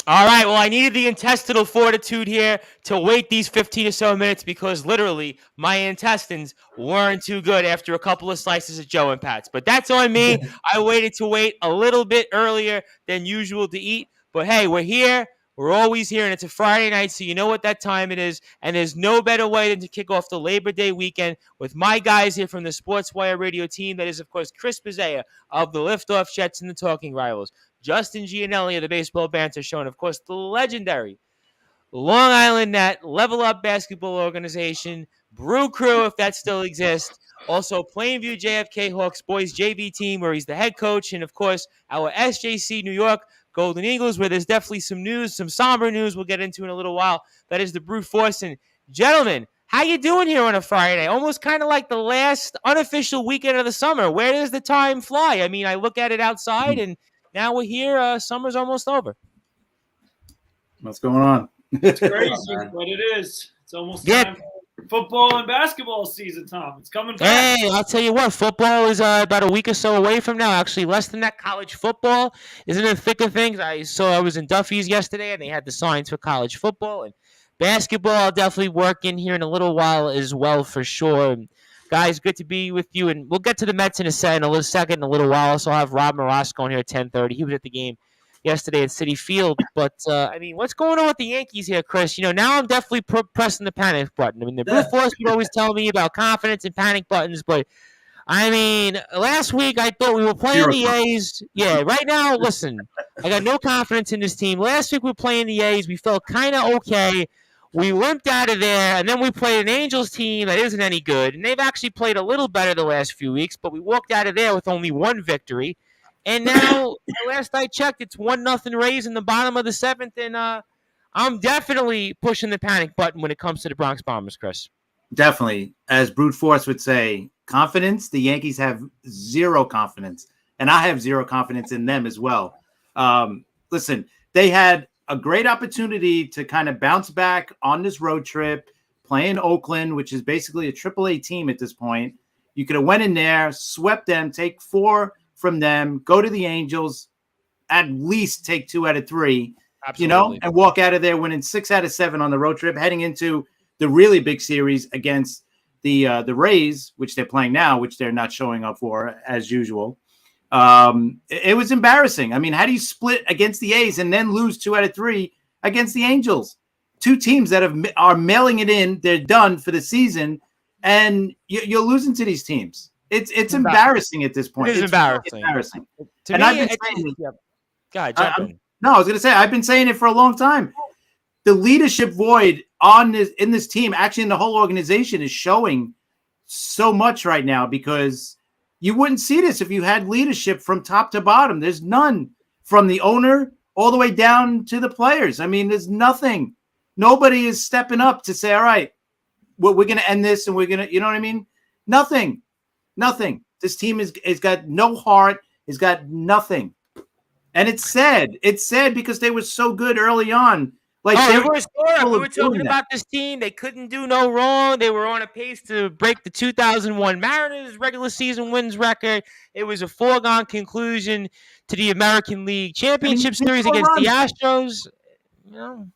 All right, well, I needed the intestinal fortitude here to wait these 15 or so minutes because literally my intestines weren't too good after a couple of slices of Joe and Pat's. But that's on me. I waited to wait a little bit earlier than usual to eat. But hey, we're here. We're always here, and it's a Friday night, so you know what that time it is. And there's no better way than to kick off the Labor Day weekend with my guys here from the Sportswire radio team. That is, of course, Chris Pizzea of the Liftoff Jets and the Talking Rivals. Justin Gianelli of the Baseball Banter Show, and of course, the legendary Long Island Net Level Up Basketball Organization, Brew Crew, if that still exists. Also, Plainview JFK Hawks Boys JV team, where he's the head coach, and of course, our SJC New York Golden Eagles, where there's definitely some news, some somber news we'll get into in a little while. That is the Brute Force. And gentlemen, how you doing here on a Friday? Almost kind of like the last unofficial weekend of the summer. Where does the time fly? I mean, I look at it outside, and now we're here. Summer's almost over. What's going on? It's crazy, but it is. It's almost time for football and basketball season, Tom. It's coming back. Hey, I'll tell you what. Football is about a week or so away from now. Actually, less than that. College football is in the thick of things. I was in Duffy's yesterday, and they had the signs for college football. And basketball, I'll definitely work in here in a little while as well, for sure. And guys, good to be with you. And we'll get to the Mets in a second, in a little while. So I'll have Rob Morosco on here at 10:30. He was at the game yesterday at Citi Field. But, I mean, what's going on with the Yankees here, Chris? You know, now I'm definitely pressing the panic button. I mean, the Brute Force would always tell me about confidence and panic buttons. But, I mean, last week I thought we were playing the A's. Yeah, right now, listen, I got no confidence in this team. Last week we were playing the A's. We felt kind of okay. We limped out of there, and then we played an Angels team that isn't any good. And they've actually played a little better the last few weeks, but we walked out of there with only one victory. And now, last I checked, it's 1-0 Rays in the bottom of the seventh, and I'm definitely pushing the panic button when it comes to the Bronx Bombers, Chris. Definitely. As Brute Force would say, confidence, the Yankees have zero confidence, and I have zero confidence in them as well. Listen, they had a great opportunity to kind of bounce back on this road trip, playing Oakland, which is basically a AAA team at this point. You could have went in there, swept them, take 4 from them, go to the Angels, at least take 2 out of 3, Absolutely. You know, and walk out of there winning 6 out of 7 on the road trip, heading into the really big series against the Rays, which they're playing now, which they're not showing up for as usual. It was embarrassing. I mean, how do you split against the A's and then lose 2 out of 3 against the Angels? 2 teams that are mailing it in. They're done for the season, and you're losing to these teams. It's embarrassing at this point. It's embarrassing. Embarrassing. To and me, I've been saying it. Yep. God, jump in. No, I was going to say I've been saying it for a long time. The leadership void in this team, actually in the whole organization, is showing so much right now, because you wouldn't see this if you had leadership from top to bottom. There's none, from the owner all the way down to the players. I mean, there's nothing. Nobody is stepping up to say, all right, we're going to end this, and we're going to, you know what I mean? Nothing. This team has got no heart. It's got nothing. And it's sad. It's sad because they were so good early on. Like we were talking about this team. They couldn't do no wrong. They were on a pace to break the 2001 Mariners regular season wins record. It was a foregone conclusion to the American League Championship Series against the Astros. You know,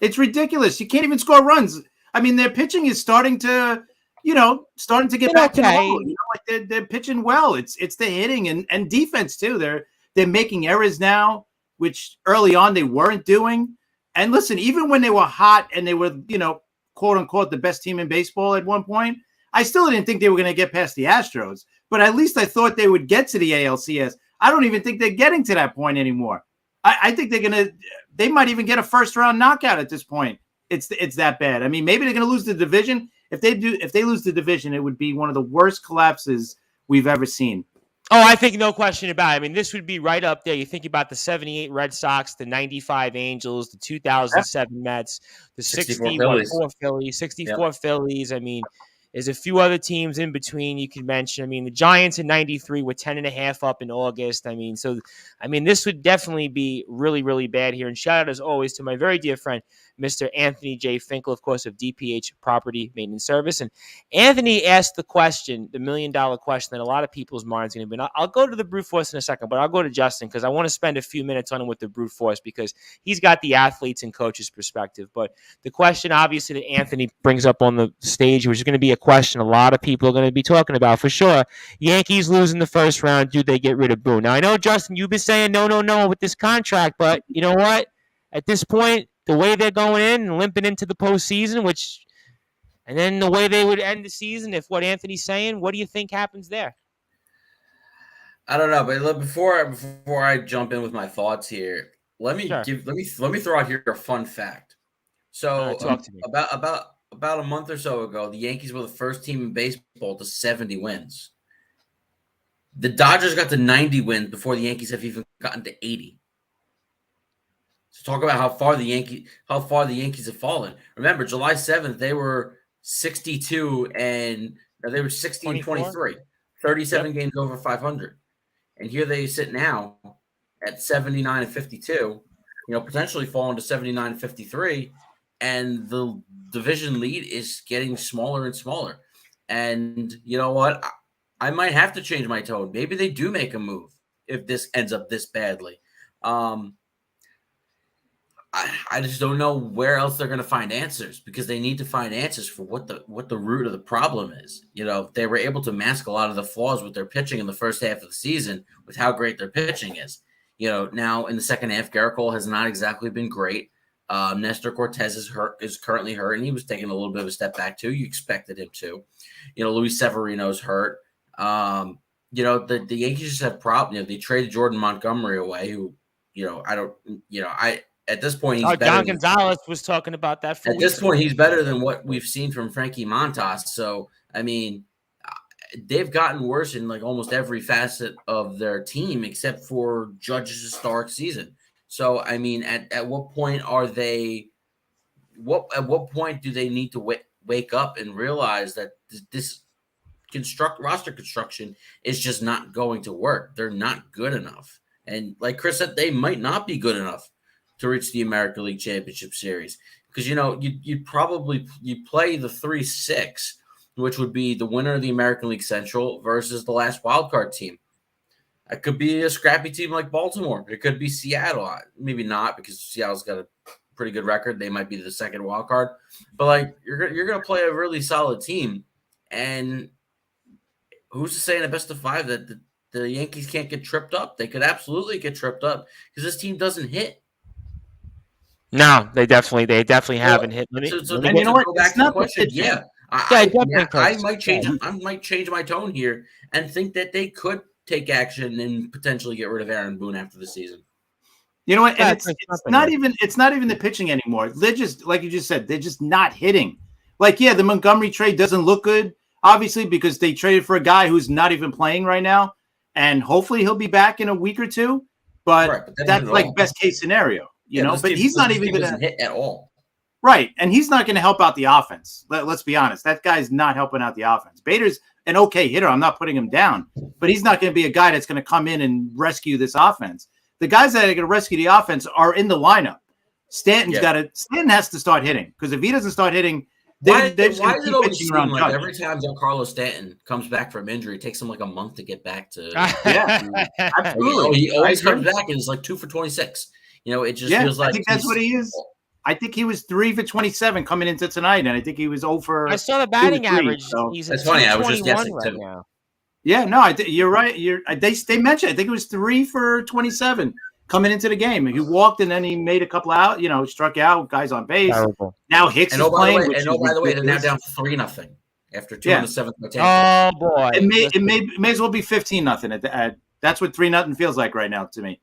it's ridiculous. You can't even score runs. I mean, their pitching is starting to get back to normal. You know, like they're pitching well. It's the hitting and defense too. They're making errors now, which early on they weren't doing. And listen, even when they were hot and they were, you know, quote unquote, the best team in baseball at one point, I still didn't think they were going to get past the Astros. But at least I thought they would get to the ALCS. I don't even think they're getting to that point anymore. I think they might even get a first round knockout at this point. It's that bad. I mean, maybe they're going to lose the division. If they lose the division, it would be one of the worst collapses we've ever seen. Oh, I think no question about it. I mean, this would be right up there. You think about the 78 Red Sox, the 95 Angels, the 2007 Mets, the 64 Phillies. I mean, There's a few other teams in between you could mention. I mean, the Giants in 93 were 10.5 up in August. I mean, this would definitely be really, really bad here. And shout out, as always, to my very dear friend, Mr. Anthony J. Finkel, of course, of DPH Property Maintenance Service. And Anthony asked the question, the $1 million question that a lot of people's minds are going to be. And I'll go to the brute force in a second, but I'll go to Justin because I want to spend a few minutes on him with the brute force because he's got the athletes and coaches perspective. But the question, obviously, that Anthony brings up on the stage, which is going to be a question a lot of people are going to be talking about for sure. Yankees lose in the first round. Do they get rid of Boone? Now, I know, Justin, you've been saying no with this contract, but you know what? At this point, the way they're going in and limping into the postseason, and then the way they would end the season, if what Anthony's saying, what do you think happens there? I don't know, but before I jump in with my thoughts here, let me throw out here a fun fact. So talk to me. About a month or so ago, the Yankees were the first team in baseball to 70 wins. The Dodgers got to 90 wins before the Yankees have even gotten to 80. So talk about how far the Yankees have fallen. Remember, July 7th, they were 62 and they were 16-23, 37 games over 500. And here they sit now at 79 and 52, potentially falling to 79 and 53. And the division lead is getting smaller and smaller. And you know what? I might have to change my tone. Maybe they do make a move if this ends up this badly. I just don't know where else they're going to find answers because they need to find answers for what the root of the problem is. They were able to mask a lot of the flaws with their pitching in the first half of the season with how great their pitching is. Now in the second half, Gerrit Cole has not exactly been great. Nestor Cortez is currently hurt, and he was taking a little bit of a step back too. You expected him to. Luis Severino's hurt. The Yankees just have problems. They traded Jordan Montgomery away, who, at this point, he's better. John Gonzalez was talking about that. At this point, he's better than what we've seen from Frankie Montas. So, I mean, they've gotten worse in like almost every facet of their team except for Judge's historic season. So, I mean, at what point are they? At what point do they need to wake up and realize that this roster construction is just not going to work? They're not good enough, and like Chris said, they might not be good enough to reach the American League Championship Series because you'd play the 3-6, which would be the winner of the American League Central versus the last wild card team. It could be a scrappy team like Baltimore. It could be Seattle. Maybe not because Seattle's got a pretty good record. They might be the second wild card. But like you're gonna play a really solid team. And who's to say in a best of 5 that the Yankees can't get tripped up? They could absolutely get tripped up because this team doesn't hit. No, they definitely haven't hit. And you know what? Go back to the question. Yeah. I might change my tone here and think that they could take action and potentially get rid of Aaron Boone after the season. You know what? And it's not even the pitching anymore. They're just, like you just said, they're just not hitting. Like, yeah, the Montgomery trade doesn't look good, obviously, because they traded for a guy who's not even playing right now, and hopefully he'll be back in a week or two. But that's like best case scenario, But he's not even going to hit at all. Right, and he's not going to help out the offense. Let's be honest. That guy's not helping out the offense. Bader's an okay hitter. I'm not putting him down, but he's not going to be a guy that's going to come in and rescue this offense. The guys that are going to rescue the offense are in the lineup. Stanton has to start hitting because if he doesn't start hitting, they're just going to keep pitching around. Like every time Giancarlo Stanton comes back from injury, it takes him like a month to get back to. Absolutely. He always comes back and is like 2 for 26. It just feels like I think that's what he is. I think he was 3 for 27 coming into tonight, and I think he was 0 for. I saw the batting average. So. That's funny. I was just guessing right too. Now. Yeah, no, you're right. They mentioned. I think it was 3 for 27 coming into the game. He walked and then he made a couple out. Struck out guys on base. Terrible. Now Hicks is playing. By the way, they're now down 3-0 after 2 in the 7th. Oh boy! It may as well be 15-0. That's what 3-0 feels like right now to me.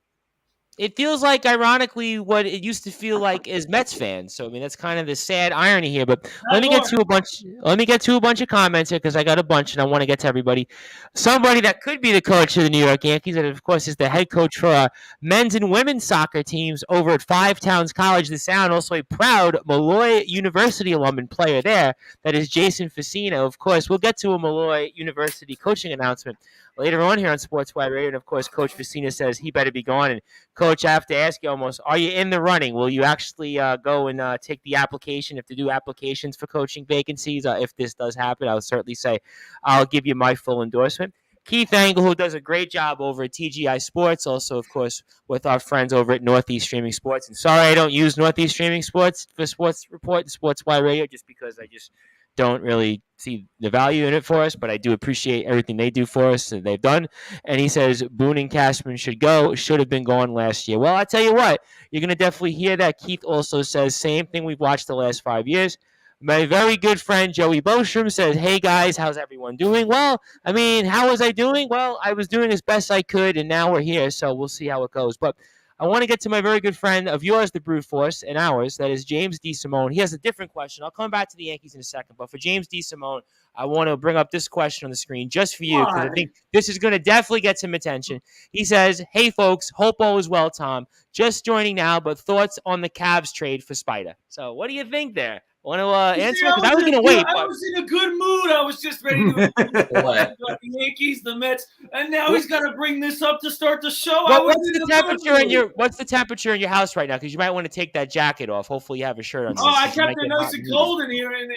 it feels like, ironically, what it used to feel like as Mets fans. So I mean, that's kind of the sad irony here. But let me get to a bunch of comments here because I got a bunch and I want to get to everybody. Somebody that could be the coach of the New York Yankees, and of course is the head coach for men's and women's soccer teams over at Five Towns College. The Sound, also a proud Malloy University alum and player there. That is Jason Facino. Of course, we'll get to a Malloy University coaching announcement later on here on Sportswire Radio. And of course, Coach Facino says he better be gone. And Coach, I have to ask you almost, are you in the running? Will you actually go and take the application, if to do applications for coaching vacancies? If this does happen, I'll certainly say I'll give you my full endorsement. Keith Angle, who does a great job over at TGI Sports, also, of course, with our friends over at Northeast Streaming Sports. And sorry I don't use Northeast Streaming Sports for Sports Report and Sportswire Radio just because I just don't really see the value in it for us, but I do appreciate everything they do for us and they've done. And he says Boone and Cashman should have been gone last year. Well, I tell you what, you're going to definitely hear that. Keith also says same thing we've watched the last 5 years. My very good friend Joey Bostrom says, hey guys, how's everyone doing? Well, I mean, how was I doing? Well, I was doing as best I could, and now we're here, so we'll see how it goes. But I want to get to my very good friend of yours, the Brute Force, and ours, that is James D. Simone. He has a different question. I'll come back to the Yankees in a second, but for James D. Simone, I want to bring up this question on the screen just for you because I think this is going to definitely get some attention. He says, hey, folks, hope all is well, Tom. Just joining now, but thoughts on the Cavs trade for Spider. So what do you think there? Want to answer? Because I was going to wait. I was in a good mood. I was just ready to the Yankees, the Mets, and now he's got to bring this up to start the show. What's the temperature in your house right now? Because you might want to take that jacket off. Hopefully, you have a shirt on. Oh, I kept it nice and cold in here in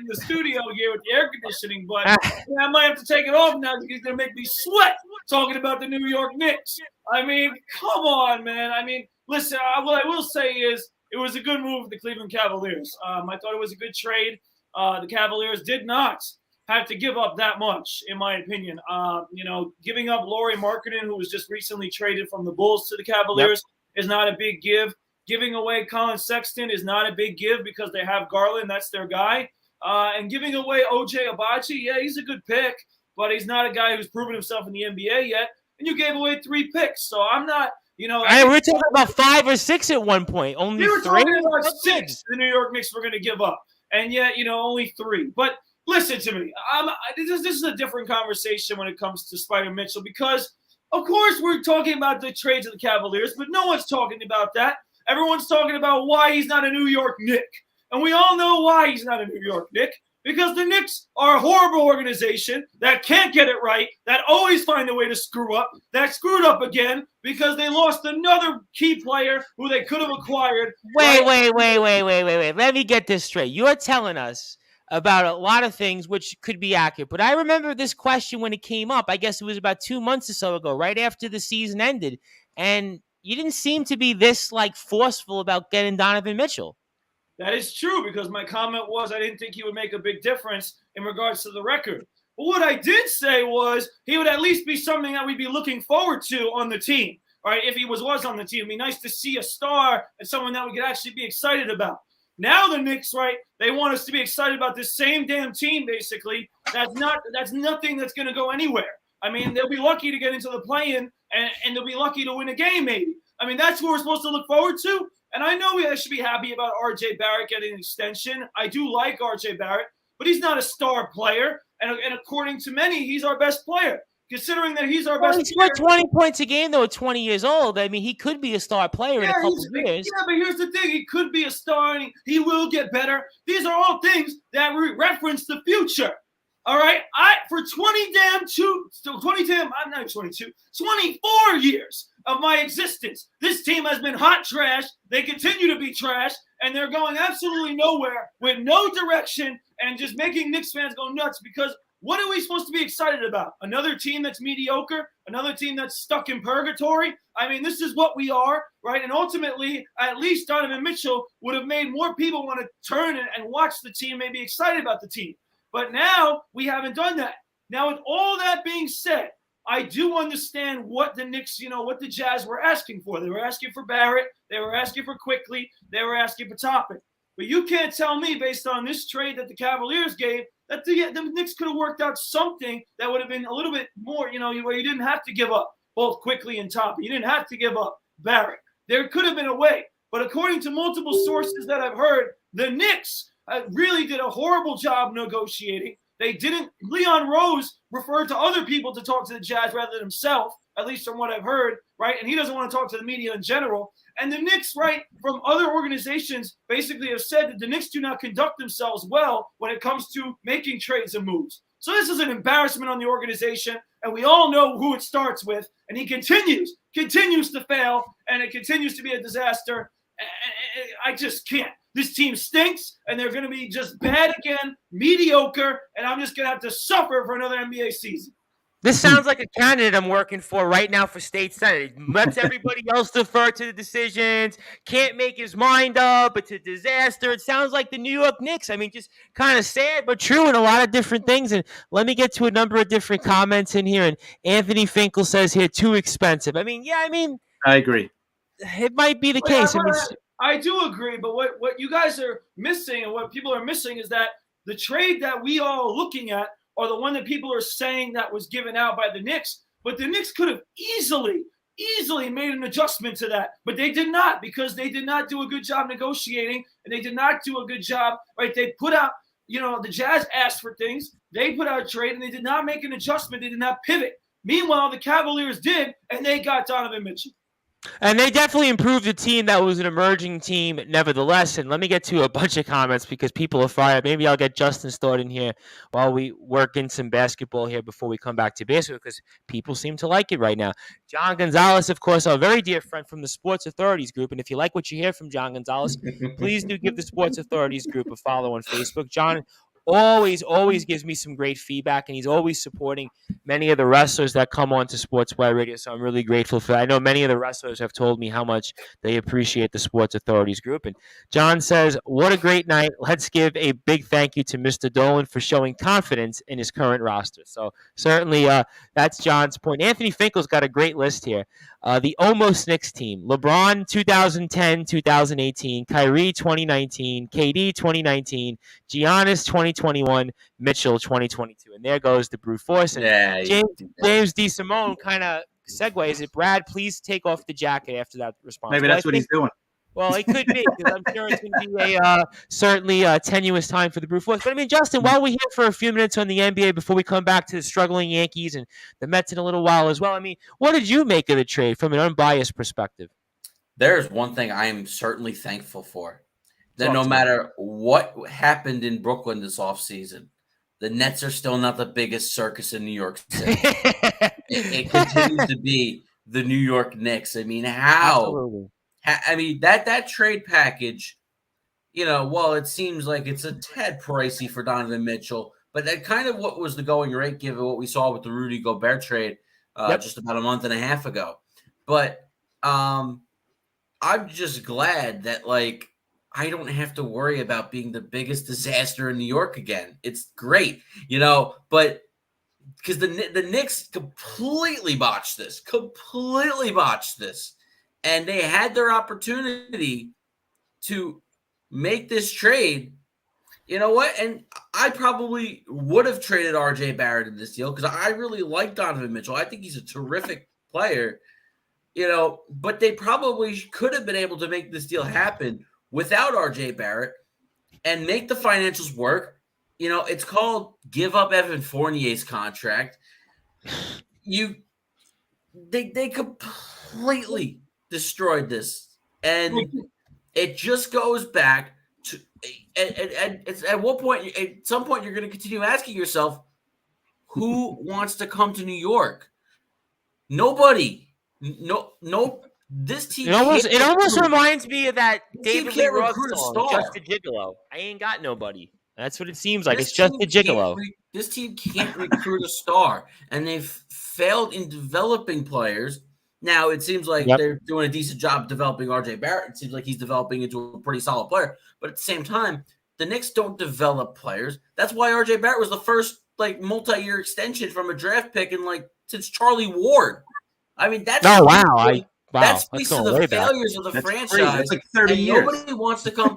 the studio here with the air conditioning, but I might have to take it off now because he's going to make me sweat talking about the New York Knicks. I mean, come on, man. I mean, listen. What I will say is, it was a good move, the Cleveland Cavaliers. I thought it was a good trade. The Cavaliers did not have to give up that much, in my opinion. Giving up Lauri Markkanen, who was just recently traded from the Bulls to the Cavaliers, is not a big give. Giving away Colin Sexton is not a big give because they have Garland. That's their guy. And giving away O.J. Abaji, yeah, he's a good pick, but he's not a guy who's proven himself in the NBA yet. And you gave away 3 picks, so I'm not – we're talking about 5 or 6 at one point. Only 3. We were talking about 6 the New York Knicks were going to give up, and yet only 3. But listen to me, this is a different conversation when it comes to Spider Mitchell because, of course, we're talking about the trades of the Cavaliers, but no one's talking about that. Everyone's talking about why he's not a New York Knick, and we all know why he's not a New York Knick. Because the Knicks are a horrible organization that can't get it right, that always find a way to screw up, that screwed up again because they lost another key player who they could have acquired. Wait. Let me get this straight. You're telling us about a lot of things which could be accurate. But I remember this question when it came up. I guess it was about 2 months or so ago, right after the season ended. And you didn't seem to be this forceful about getting Donovan Mitchell. That is true because my comment was I didn't think he would make a big difference in regards to the record. But what I did say was he would at least be something that we'd be looking forward to on the team. All right, if he was on the team, it'd be nice to see a star and someone that we could actually be excited about. Now the Knicks, right, they want us to be excited about this same damn team, basically. That's nothing that's going to go anywhere. I mean, they'll be lucky to get into the play-in, and they'll be lucky to win a game, maybe. I mean, that's what we're supposed to look forward to. And I know we should be happy about R.J. Barrett getting an extension. I do like R.J. Barrett, but he's not a star player. And according to many, he's our best player. Considering that he's our best player. He scored 20 points a game, though, at 20 years old. I mean, he could be a star player in a couple of years. Yeah, but here's the thing. He could be a star, and he will get better. These are all things that reference the future. All right? For 24 years of my existence, this team has been hot trash. They continue to be trash, and they're going absolutely nowhere with no direction and just making Knicks fans go nuts because what are we supposed to be excited about? Another team that's mediocre? Another team that's stuck in purgatory? I mean, this is what we are, right? And ultimately, at least Donovan Mitchell would have made more people want to turn and watch the team, maybe excited about the team. But now we haven't done that. Now, with all that being said, I do understand what the Knicks, what the Jazz were asking for. They were asking for Barrett. They were asking for Quickly. They were asking for Toppin. But you can't tell me, based on this trade that the Cavaliers gave, that the Knicks could have worked out something that would have been a little bit more, where you didn't have to give up both Quickly and Toppin. You didn't have to give up Barrett. there could have been a way. But according to multiple sources that I've heard, the Knicks really did a horrible job negotiating. They didn't. Leon Rose referred to other people to talk to the Jazz rather than himself, at least from what I've heard, right? And he doesn't want to talk to the media in general. And the Knicks, right, from other organizations basically have said that the Knicks do not conduct themselves well when it comes to making trades and moves. So this is an embarrassment on the organization, and we all know who it starts with. And he continues to fail, and it continues to be a disaster. I just can't. This team stinks, and they're going to be just bad again, mediocre, and I'm just going to have to suffer for another NBA season. This sounds like a candidate I'm working for right now for state senate. Lets everybody else defer to the decisions, can't make his mind up. It's a disaster. It sounds like the New York Knicks. I mean, just kind of sad, but true in a lot of different things. And let me get to a number of different comments in here. And Anthony Finkel says here, too expensive. I mean, I agree. It might be the case. I do agree, but what you guys are missing and what people are missing is that the trade that we all are looking at or the one that people are saying that was given out by the Knicks, but the Knicks could have easily made an adjustment to that, but they did not because they did not do a good job negotiating and they did not do a good job, right? They put out, the Jazz asked for things, they put out a trade and they did not make an adjustment, they did not pivot. Meanwhile, the Cavaliers did, and they got Donovan Mitchell. And they definitely improved a team that was an emerging team nevertheless. And let me get to a bunch of comments because people are fired. Maybe I'll get Justin's thought in here while we work in some basketball here before we come back to basketball because people seem to like it right now. John Gonzalez, of course, our very dear friend from the Sports Authorities group. And if you like what you hear from John Gonzalez, please do give the Sports Authorities group a follow on Facebook. John always gives me some great feedback, and he's always supporting many of the wrestlers that come on to Sportswire Radio, so I'm really grateful for that. I know many of the wrestlers have told me how much they appreciate the Sports Authorities group. And John says, what a great night. Let's give a big thank you to Mr. Dolan for showing confidence in his current roster. So certainly that's John's point. Anthony Finkel's got a great list here. The almost Knicks team: LeBron 2010, 2018, Kyrie 2019, KD 2019, Giannis 2021, Mitchell 2022. And there goes the brute force. And James DeSimone kind of segues it. Brad, please take off the jacket after that response. Maybe that's what he's doing. Well, it could be because I'm sure it's going to be a certainly tenuous time for the brute force. But I mean, Justin, while we're here for a few minutes on the NBA before we come back to the struggling Yankees and the Mets in a little while as well, I mean, what did you make of the trade from an unbiased perspective? There's one thing I am certainly thankful for. That no matter what happened in Brooklyn this offseason, the Nets are still not the biggest circus in New York City. it continues to be the New York Knicks. I mean, how? Absolutely. I mean, that trade package, well, it seems like it's a tad pricey for Donovan Mitchell, but that kind of what was the going rate given what we saw with the Rudy Gobert trade just about a month and a half ago. But I'm just glad that, I don't have to worry about being the biggest disaster in New York again. It's great, but because the Knicks completely botched this. And they had their opportunity to make this trade. You know what? And I probably would have traded RJ Barrett in this deal because I really like Donovan Mitchell. I think he's a terrific player, but they probably could have been able to make this deal happen without RJ Barrett and make the financials work. It's called give up Evan Fournier's contract. They completely destroyed this, and it just goes back to and it's at what point at some point you're going to continue asking yourself, who wants to come to New York? Nobody. No. This team. It almost reminds me of that David Lee Roth song, "Just a Gigolo." I ain't got nobody. That's what it seems like. It's just a gigolo. This team can't recruit a star, and they've failed in developing players. Now, it seems like they're doing a decent job developing RJ Barrett. It seems like he's developing into a pretty solid player. But at the same time, the Knicks don't develop players. That's why RJ Barrett was the first multi-year extension from a draft pick since Charlie Ward. I mean, that's that speaks to the failures of the franchise. It's like 30 years. Nobody wants to come.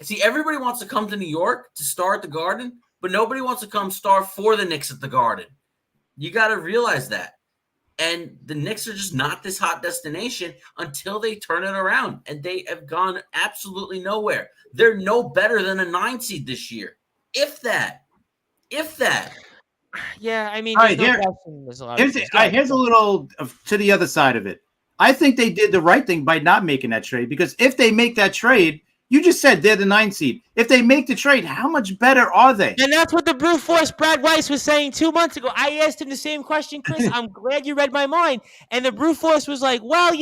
See, everybody wants to come to New York to star at the Garden, but nobody wants to come star for the Knicks at the Garden. You got to realize that. And the Knicks are just not this hot destination until they turn it around. And they have gone absolutely nowhere. They're no better than a 9 seed this year. If that. Yeah, I mean, All there's right, no question. There's a lot of things. here's a little to the other side of it. I think they did the right thing by not making that trade, because if they make that trade, you just said they're the 9 seed. If they make the trade, how much better are they? And that's what the brute force Brad Weiss was saying 2 months ago. I asked him the same question, Chris. I'm glad you read my mind. And the brute force was like, well,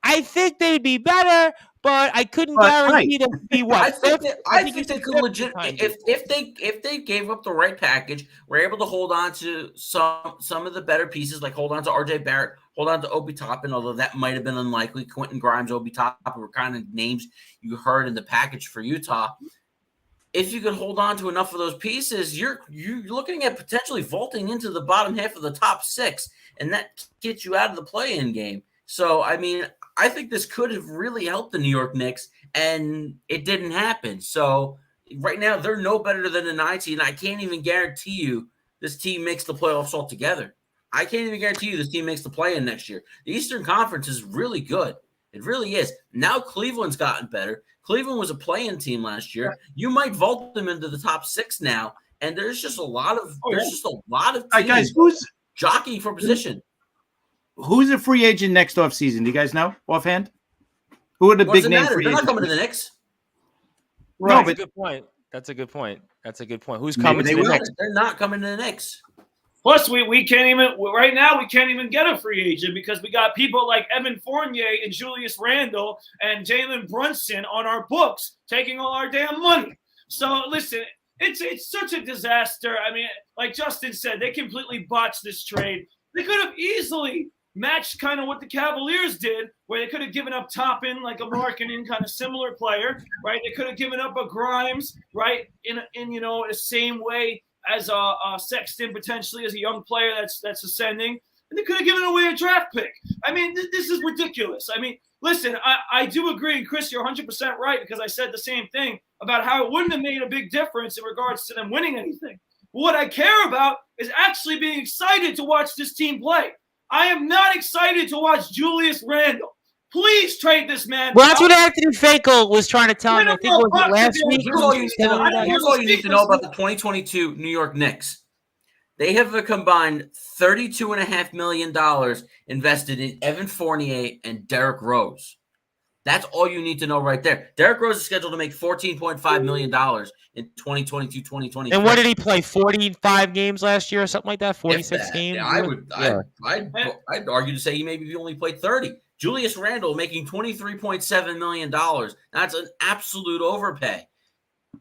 I think they'd be better, but I couldn't guarantee them to be what? I think they could legit if they gave up the right package, were able to hold on to some of the better pieces, like hold on to RJ Barrett, hold on to Obi Toppin, although that might have been unlikely. Quentin Grimes, Obi Toppin were kind of names you heard in the package for Utah. If you could hold on to enough of those pieces, you're looking at potentially vaulting into the bottom half of the top 6, and that gets you out of the play-in game. So, I mean, I think this could have really helped the New York Knicks, and it didn't happen. So, right now, they're no better than a 9 seed, and I can't even guarantee you this team makes the playoffs altogether. I can't even guarantee you this team makes the play-in next year. The Eastern Conference is really good. It really is. Now Cleveland's gotten better. Cleveland was a play-in team last year. You might vault them into the top 6 now, and there's just a lot of teams guys, jockeying for position. Who's a free agent next offseason? Do you guys know offhand? Who are the big name free agents? They're not coming to the Knicks. Right. That's a good point. That's a good point. Who's coming to the Knicks? They're not coming to the Knicks. Plus, we can't even right now. We can't even get a free agent because we got people like Evan Fournier and Julius Randle and Jalen Brunson on our books taking all our damn money. So listen, it's such a disaster. I mean, like Justin said, they completely botched this trade. They could have easily matched kind of what the Cavaliers did, where they could have given up Toppin, like a Markkanen kind of similar player, right? They could have given up a Grimes, right, in the same way as a Sexton potentially as a young player that's ascending, and they could have given away a draft pick. I mean, this is ridiculous. I mean, listen, I do agree, and Chris, you're 100% right, because I said the same thing about how it wouldn't have made a big difference in regards to them winning anything. But what I care about is actually being excited to watch this team play. I am not excited to watch Julius Randle. Please trade this man. Well, that's what Anthony Finkel was trying to tell me. I think it was last week. Here's all you need to know about the 2022 New York Knicks. They have a combined $32.5 million invested in Evan Fournier and Derrick Rose. That's all you need to know right there. Derrick Rose is scheduled to make $14.5 million in 2022-2023. And what did he play? 45 games last year or something like that? 46 games? Yeah, I'd argue to say he maybe only played 30. Julius Randle making $23.7 million. That's an absolute overpay.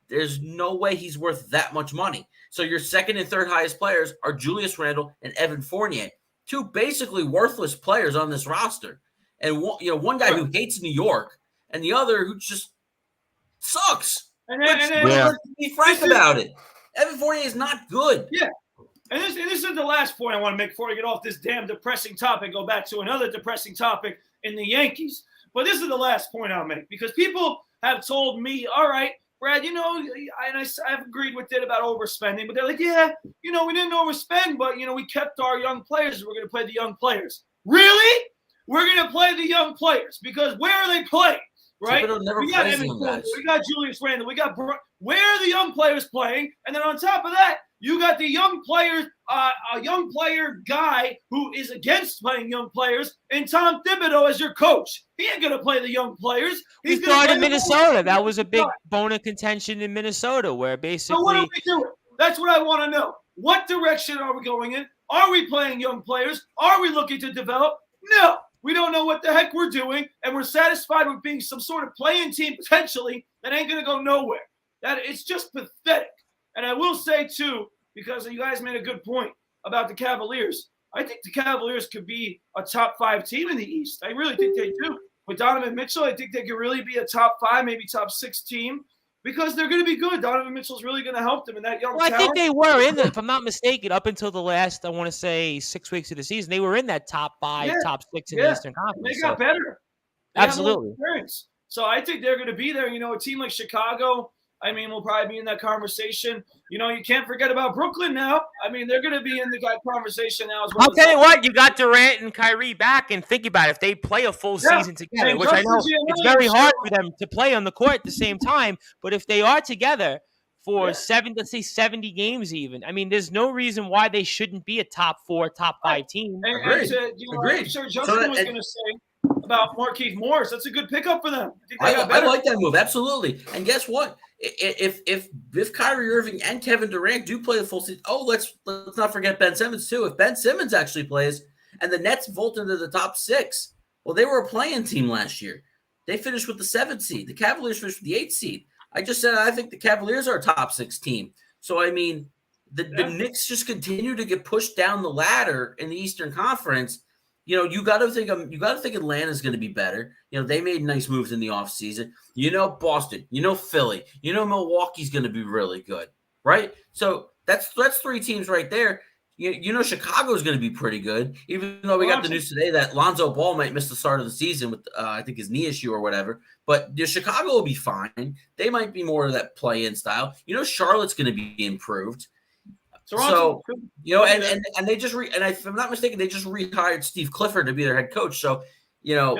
There's no way he's worth that much money. So your second and third highest players are Julius Randle and Evan Fournier, two basically worthless players on this roster. And one guy who hates New York, and the other who just sucks. Let's be frank about it. Evan Fournier is not good. Yeah. And this is the last point I want to make before I get off this damn depressing topic, go back to another depressing topic in the Yankees. But this is the last point I'll make, because people have told me, all right, Brad, and I've agreed with it about overspending, but they're like, yeah, we didn't overspend, but, we kept our young players. We're going to play the young players. Really? We're going to play the young players, because where are they playing? Right? We got Evan Fournier, we got Julius Randle, we got where are the young players playing? And then on top of that, you got the young players, a young player guy who is against playing young players, and Tom Thibodeau as your coach. He ain't gonna play the young players. He's going to Minnesota. That was a big bone of contention in Minnesota, where basically. So what are we doing? That's what I want to know. What direction are we going in? Are we playing young players? Are we looking to develop? No. We don't know what the heck we're doing, and we're satisfied with being some sort of playing team potentially that ain't going to go nowhere. It's just pathetic. And I will say, too, because you guys made a good point about the Cavaliers, I think the Cavaliers could be a top 5 team in the East. I really think they do. With Donovan Mitchell, I think they could really be a top 5, maybe top 6 team, because they're going to be good. Donovan Mitchell's really going to help them in that young talent. I think they were in if I'm not mistaken, up until the last, I want to say, 6 weeks of the season, they were in that top 5, top 6 in the Eastern Conference. They got better. Absolutely. So I think they're going to be there. A team like Chicago, I mean, will probably be in that conversation. You know, you can't forget about Brooklyn now. I mean, they're going to be in the conversation now as well. I'll tell you what, you got Durant and Kyrie back, and think about it. If they play a full season together, And which I Justin know Gianelli, it's very hard so- for them to play on the court at the same time, but if they are together for let's say 70 games even, I mean, there's no reason why they shouldn't be a top 4, top 5 team. And Agreed. I'm sure Justin was going to say about Markieff Morris. That's a good pickup for them. I like that move, absolutely. And guess what? If Kyrie Irving and Kevin Durant do play the full season, let's not forget Ben Simmons too. If Ben Simmons actually plays and the Nets vault into the top 6, well, they were a play-in team last year. They finished with the 7th seed. The Cavaliers finished with the 8th seed. I just said I think the Cavaliers are a top 6 team. So I mean, the Knicks just continue to get pushed down the ladder in the Eastern Conference. You know, you got to think Atlanta's going to be better. You know, they made nice moves in the offseason. You know, Boston, you know, Philly, you know, Milwaukee's going to be really good, right? So that's 3 teams right there. You know, Chicago's going to be pretty good, even though we got the news today that Lonzo Ball might miss the start of the season with, I think, his knee issue or whatever. But Chicago will be fine. They might be more of that play-in style. You know, Charlotte's going to be improved. So, you know, and they just if I'm not mistaken, they just rehired Steve Clifford to be their head coach. So, you know,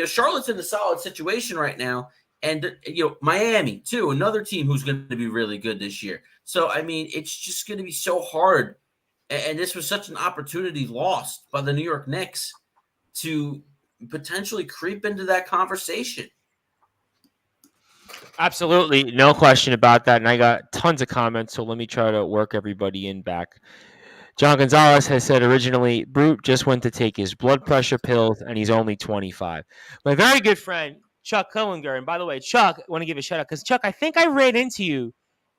Charlotte's in a solid situation right now. And, you know, Miami, too, another team who's going to be really good this year. So, I mean, it's just going to be so hard. And this was such an opportunity lost by the New York Knicks to potentially creep into that conversation. Absolutely. No question about that. And I got tons of comments, so let me try to work everybody in back. John Gonzalez has said originally, Brute just went to take his blood pressure pills, and he's only 25. My very good friend, Chuck Killinger, and by the way, Chuck, I want to give a shout out, because Chuck, I think I ran into you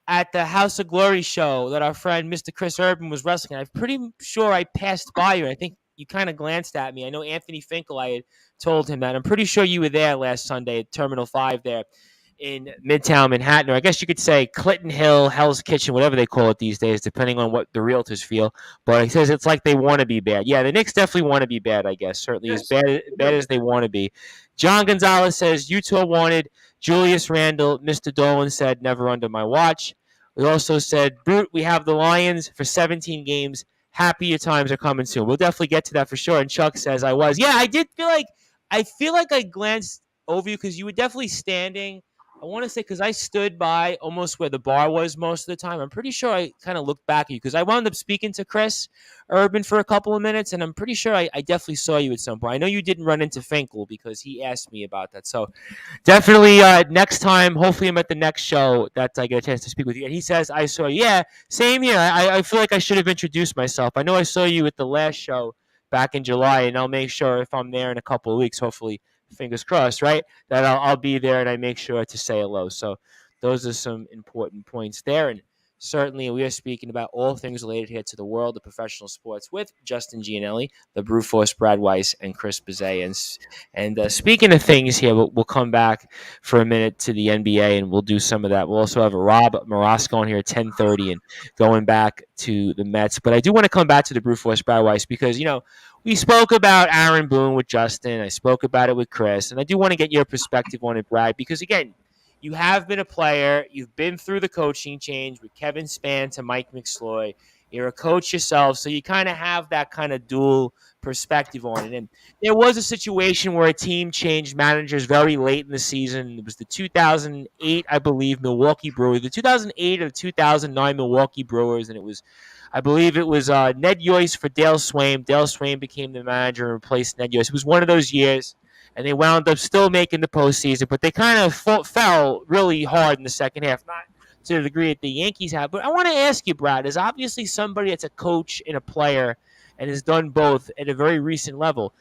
at the House of Glory show that our friend Mr. Chris Urban was wrestling. I'm pretty sure I passed by you. I think you kind of glanced at me. I know Anthony Finkel, I had told him that. I'm pretty sure you were there last Sunday at Terminal 5 there in Midtown Manhattan, or I guess you could say Clinton Hill, Hell's Kitchen, whatever they call it these days, depending on what the realtors feel. But he says it's like they want to be bad. Yeah, the Knicks definitely want to be bad, I guess. Certainly as bad as they want to be. John Gonzalez says Utah wanted Julius Randle. Mr. Dolan said never under my watch. We also said, Brute, we have the Lions for 17 games. Happy your times are coming soon. We'll definitely get to that for sure. And Chuck says I was. Yeah, I did feel like I glanced over you because you were definitely standing. I want to say because I stood by almost where the bar was most of the time. I'm pretty sure I kind of looked back at you because I wound up speaking to Chris Urban for a couple of minutes, and I'm pretty sure I definitely saw you at some point. I know you didn't run into Finkel because he asked me about that. So definitely next time, hopefully I'm at the next show that I get a chance to speak with you. And he says, I saw you. Yeah, same here. I feel like I should have introduced myself. I know I saw you at the last show back in July, and I'll make sure if I'm there in a couple of weeks, hopefully, fingers crossed, right, that I'll be there and I make sure to say hello. So those are some important points there. And certainly we are speaking about all things related here to the world of professional sports with Justin Gianelli, the Brew Force, Brad Weiss, and Chris Bizet. And speaking of things here, we'll come back for a minute to the NBA and we'll do some of that. We'll also have Rob Morosco on here at 10:30 and going back to the Mets. But I do want to come back to the Brew Force, Brad Weiss, because, you know, we spoke about Aaron Boone with Justin. I spoke about it with Chris. And I do want to get your perspective on it, Brad, because, again, you have been a player. You've been through the coaching change with Kevin Spann to Mike McSloy. You're a coach yourself, so you kind of have that kind of dual perspective on it. And there was a situation where a team changed managers very late in the season. It was the 2008, I believe, Milwaukee Brewers. The 2008 or 2009 Milwaukee Brewers, and it was, I believe it was Ned Yost for Dale Swaim. Dale Swaim became the manager and replaced Ned Yost. It was one of those years, and they wound up still making the postseason, but they kind of fell really hard in the second half, not to the degree that the Yankees have. But I want to ask you, Brad, as obviously somebody that's a coach and a player and has done both at a very recent level,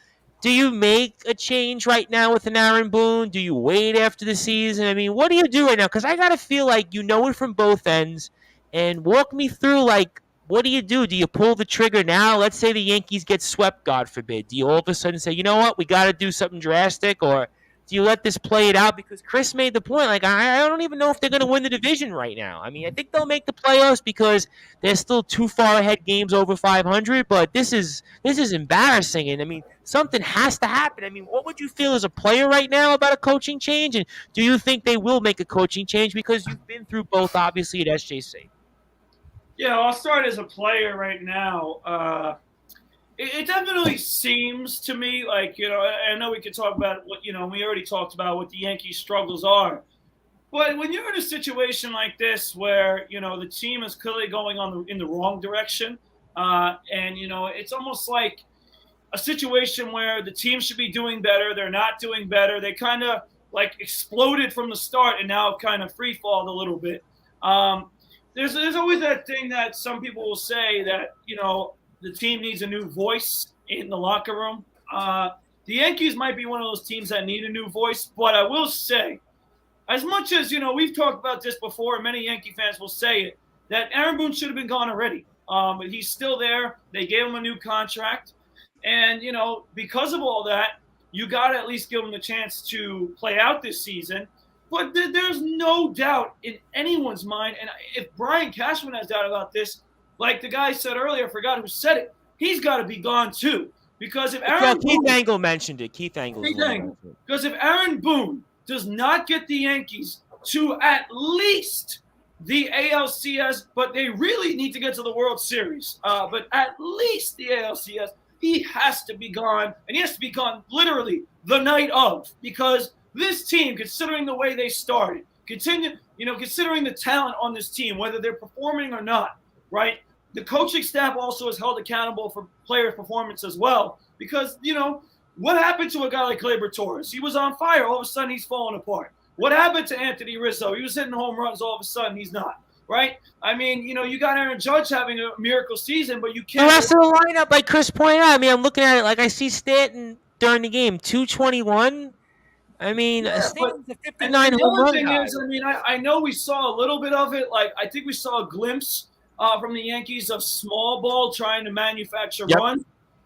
do you make a change right now with an Aaron Boone? Do you wait after the season? I mean, what do you do right now? Because I got to feel like you know it from both ends. And walk me through, like, what do? Do you pull the trigger now? Let's say the Yankees get swept, God forbid. Do you all of a sudden say, you know what, we got to do something drastic? Or Do you let this play it out? Because Chris made the point. Like, I don't even know if they're going to win the division right now. I mean, I think they'll make the playoffs because they're still too far ahead, games over 500. But this is embarrassing. And I mean, something has to happen. I mean, what would you feel as a player right now about a coaching change? And do you think they will make a coaching change? Because you've been through both, obviously, at SJC. Yeah, I'll start as a player right now. It definitely seems to me like, I know we could talk about what, we already talked about what the Yankees' struggles are. But when you're in a situation like this where, the team is clearly going in the wrong direction, and, it's almost like a situation where the team should be doing better. They're not doing better. They kind of like exploded from the start and now kind of free-falled a little bit. There's always that thing that some people will say that, the team needs a new voice in the locker room. The Yankees might be one of those teams that need a new voice, but I will say, as much as, we've talked about this before, and many Yankee fans will say it, that Aaron Boone should have been gone already. But he's still there. They gave him a new contract. And, because of all that, you got to at least give him the chance to play out this season. But there's no doubt in anyone's mind, and if Brian Cashman has doubt about this, like the guy said earlier, I forgot who said it, he's got to be gone too. Because if Aaron Keith Angle mentioned it. Because if Aaron Boone does not get the Yankees to at least the ALCS, but they really need to get to the World Series, but at least the ALCS, he has to be gone, and he has to be gone literally the night of, because this team, considering the way they started, considering the talent on this team, whether they're performing or not, right? The coaching staff also is held accountable for players' performance as well, because, what happened to a guy like Gleyber Torres? He was on fire. All of a sudden, he's falling apart. What happened to Anthony Rizzo? He was hitting home runs. All of a sudden, he's not, right? I mean, you got Aaron Judge having a miracle season, but you can't. The rest of the lineup, like Chris pointed out, I mean, I'm looking at it like I see Stanton during the game, 221. I mean, Stanton's a 59 home run guy. I know we saw a little bit of it. Like, I think we saw a glimpse from the Yankees of small ball trying to manufacture runs.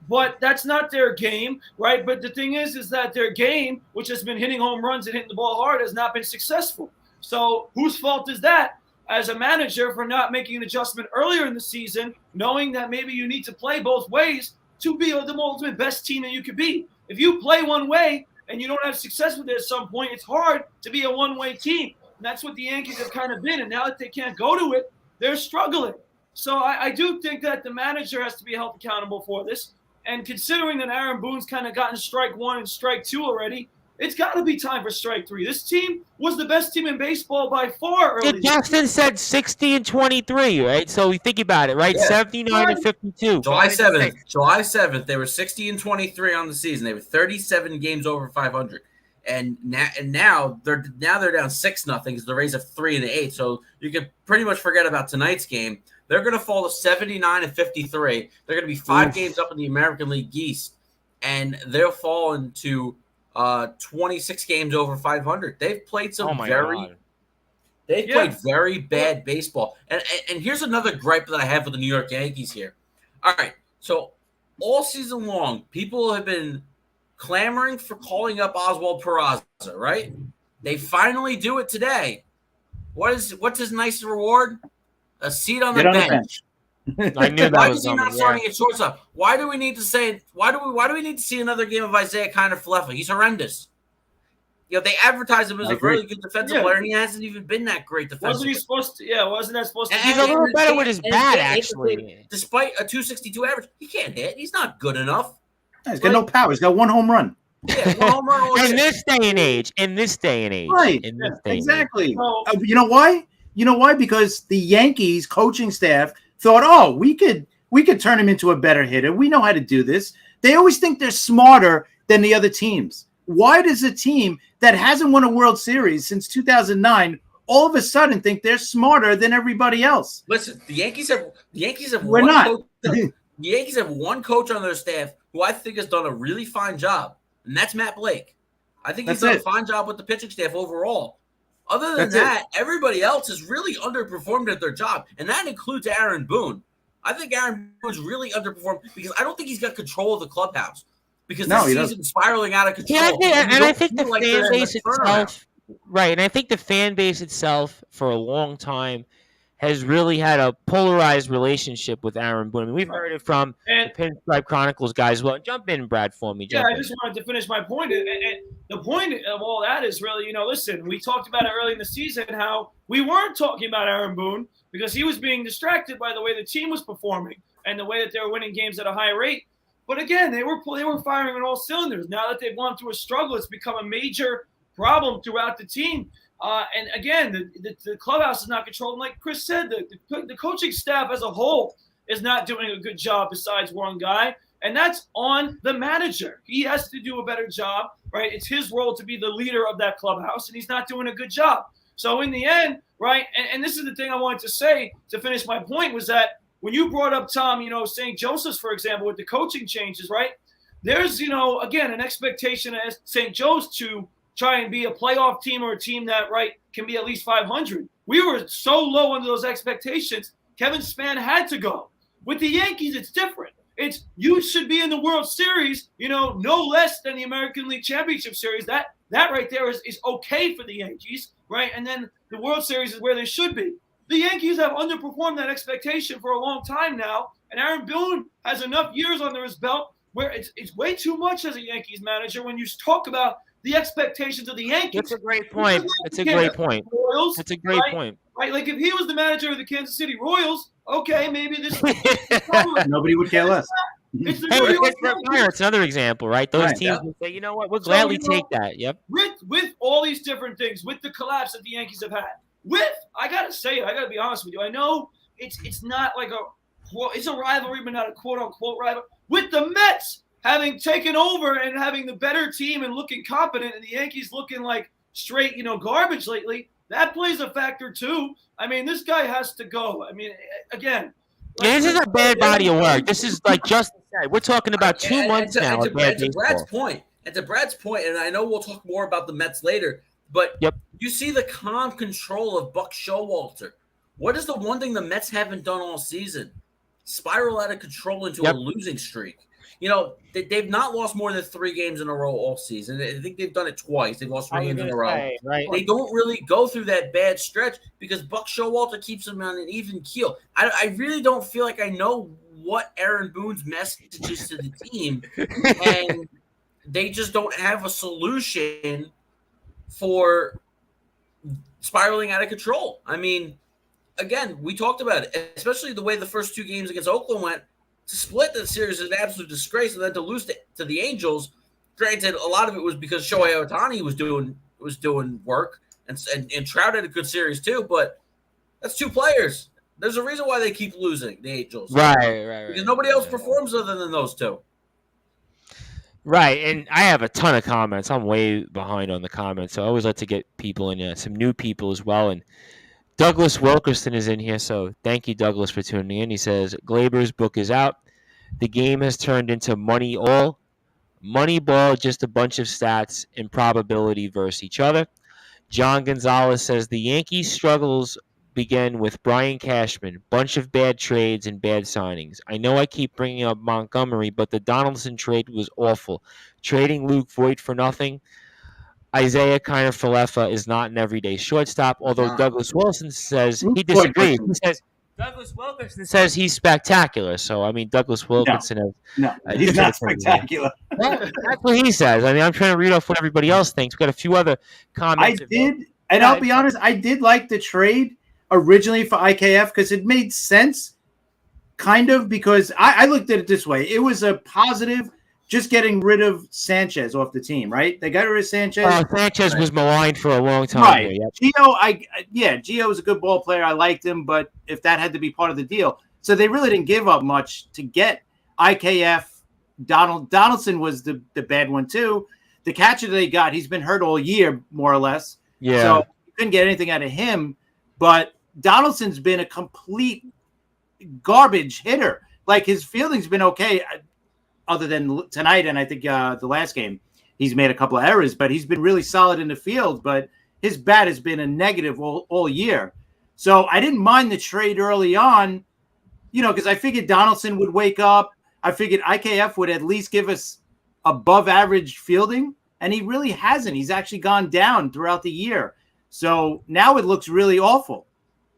But that's not their game, right? But the thing is that their game, which has been hitting home runs and hitting the ball hard, has not been successful. So whose fault is that as a manager for not making an adjustment earlier in the season, knowing that maybe you need to play both ways to be the ultimate best team that you could be? If you play one way and you don't have success with it at some point, it's hard to be a one-way team. And that's what the Yankees have kind of been. And now that they can't go to it, they're struggling. So I do think that the manager has to be held accountable for this. And considering that Aaron Boone's kind of gotten strike one and strike two already, it's got to be time for strike three. This team was the best team in baseball by far early. Yeah, Justin said 60 and 23, right? So we think about it, right? Yeah. 79 and 52. July 7th, they were 60 and 23 on the season. They were 37 games over 500. And now they're down 6-0 because the Rays have 3 in the 8th. So you can pretty much forget about tonight's game. They're going to fall to 79 and 53. They're going to be 5 games up in the American League East, and they'll fall into 26 games over 500. They've played very bad baseball. And here's another gripe that I have with the New York Yankees here. All right, so all season long, people have been clamoring for calling up Oswald Peraza, right? They finally do it today. What's his nice reward? A seat on the bench. I knew that. Why is he not starting at shortstop? Why do we need to say? Why do we need to see another game of Isaiah Kiner-Falefa? He's horrendous. They advertise him as a really good defensive player, and he hasn't even been that great defensively. Wasn't he supposed to? Yeah, wasn't that supposed to? He's a little better with his bat, actually. Despite a 262 average, he can't hit. He's not good enough. He's got no power. He's got 1 home run. Yeah, 1 home run. In this day and age. Right. Exactly. You know why? You know why? Because the Yankees coaching staff thought, we could turn him into a better hitter. We know how to do this. They always think they're smarter than the other teams. Why does a team that hasn't won a World Series since 2009 all of a sudden think they're smarter than everybody else? Listen, the Yankees have We're not. The Yankees have one coach on their staff who I think has done a really fine job, and that's Matt Blake. I think he's done a fine job with the pitching staff overall. Other than that, everybody else has really underperformed at their job, and that includes Aaron Boone. I think Aaron Boone's really underperformed because I don't think he's got control of the clubhouse. because No, this he season's spiraling out of control. Yeah, and I think the like fan base turnaround. itself, right? And I think the fan base itself, for a long time, has really had a polarized relationship with Aaron Boone. I mean, we've heard it from And the Pinstripe Chronicles guys. Well, jump in, Brad, for me. yeah, Jump I in. just wanted to finish my point. And the point of all that is really, listen, we talked about it early in the season how we weren't talking about Aaron Boone because he was being distracted by the way the team was performing and the way that they were winning games at a high rate. But again, they were firing on all cylinders. Now that they've gone through a struggle, it's become a major problem throughout the team. And again, the clubhouse is not controlled. And like Chris said, the coaching staff as a whole is not doing a good job besides one guy. And that's on the manager. He has to do a better job, right? It's his role to be the leader of that clubhouse, and he's not doing a good job. So in the end, right, and this is the thing I wanted to say to finish my point was that when you brought up, Tom, St. Joseph's, for example, with the coaching changes, right, there's, again, an expectation at St. Joe's to try and be a playoff team or a team that, right, can be at least 500. We were so low under those expectations, Kevin Spann had to go. With the Yankees, it's different. It's you should be in the World Series, no less than the American League Championship Series. That right there is okay for the Yankees, right? And then the World Series is where they should be. The Yankees have underperformed that expectation for a long time now, and Aaron Boone has enough years under his belt where it's way too much as a Yankees manager when you talk about the expectations of the Yankees. That's a great point. That's a great point. Royals, That's a great point. Right? Like if he was the manager of the Kansas City Royals, okay, maybe this nobody would care less. It's the Hey, New York it's another example, right? Those Right, teams will say, you know what, we'll gladly take that. Yep. With all these different things, with the collapse that the Yankees have had, I gotta be honest with you. I know it's not like it's a rivalry, but not a quote unquote rivalry. With the Mets having taken over and having the better team and looking competent, and the Yankees looking like straight, garbage lately, that plays a factor too. I mean, this guy has to go. I mean, again. Yeah, this is a bad body of work. This is like Justin said. We're talking about 2 months now. To Brad's point, and I know we'll talk more about the Mets later, but you see the calm control of Buck Showalter. What is the one thing the Mets haven't done all season? Spiral out of control into a losing streak. They've not lost more than 3 games in a row all season. I think they've done it twice. They've lost 3 games in a row. Right. They don't really go through that bad stretch because Buck Showalter keeps them on an even keel. I really don't feel like I know what Aaron Boone's message is to the team, and they just don't have a solution for spiraling out of control. I mean, again, we talked about it, especially the way the first 2 games against Oakland went. To split the series is an absolute disgrace, and then to lose to the Angels. Granted, a lot of it was because Shohei Ohtani was doing work, and Trout had a good series too. But that's 2 players. There's a reason why they keep losing, the Angels. Right. Because nobody else performs other than those 2. Right, and I have a ton of comments. I'm way behind on the comments, so I always like to get people in, some new people as well. And Douglas Wilkerson is in here, so thank you, Douglas, for tuning in. He says, Glaber's book is out. The game has turned into Moneyball, just a bunch of stats and probability versus each other. John Gonzalez says, the Yankees' struggles began with Brian Cashman, bunch of bad trades and bad signings. I know I keep bringing up Montgomery, but the Donaldson trade was awful. Trading Luke Voigt for nothing. Isaiah Kiner-Falefa is not an everyday shortstop, although Douglas Wilson says he disagrees. He says Douglas Wilkerson says he's spectacular. So, I mean, Douglas Wilkerson he's not spectacular. Well, that's what he says. I mean, I'm trying to read off what everybody else thinks. We've got a few other comments. I'll be honest, I did like the trade originally for IKF because it made sense, kind of, because I looked at it this way. It was a positive just getting rid of Sanchez off the team, right? They got rid of Sanchez. Sanchez was maligned for a long time. Right. Here, Gio was a good ball player. I liked him, but if that had to be part of the deal. So they really didn't give up much to get IKF. Donaldson was the bad one, too. The catcher they got, he's been hurt all year, more or less. Yeah. So you couldn't get anything out of him. But Donaldson's been a complete garbage hitter. Like, his fielding's been okay, other than tonight, and I think the last game, he's made a couple of errors, but he's been really solid in the field. But his bat has been a negative all year. So I didn't mind the trade early on, because I figured Donaldson would wake up. I figured IKF would at least give us above average fielding, and he really hasn't. He's actually gone down throughout the year. So now it looks really awful.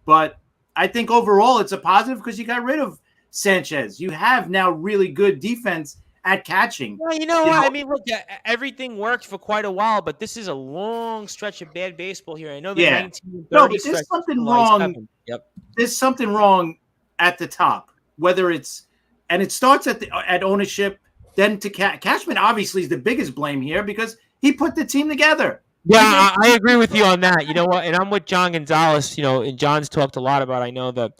But I think overall it's a positive because you got rid of Sanchez. You have now really good defense at catching. Well, you know what? I mean, look, everything worked for quite a while, but this is a long stretch of bad baseball here. I know the 1930 no, but there's something wrong. Yep. There's something wrong at the top, whether it's and it starts at ownership, then to Cashman obviously is the biggest blame here because he put the team together. Yeah, I agree with you on that. You know what? And I'm with John Gonzalez. You know, and John's talked a lot about, I know, the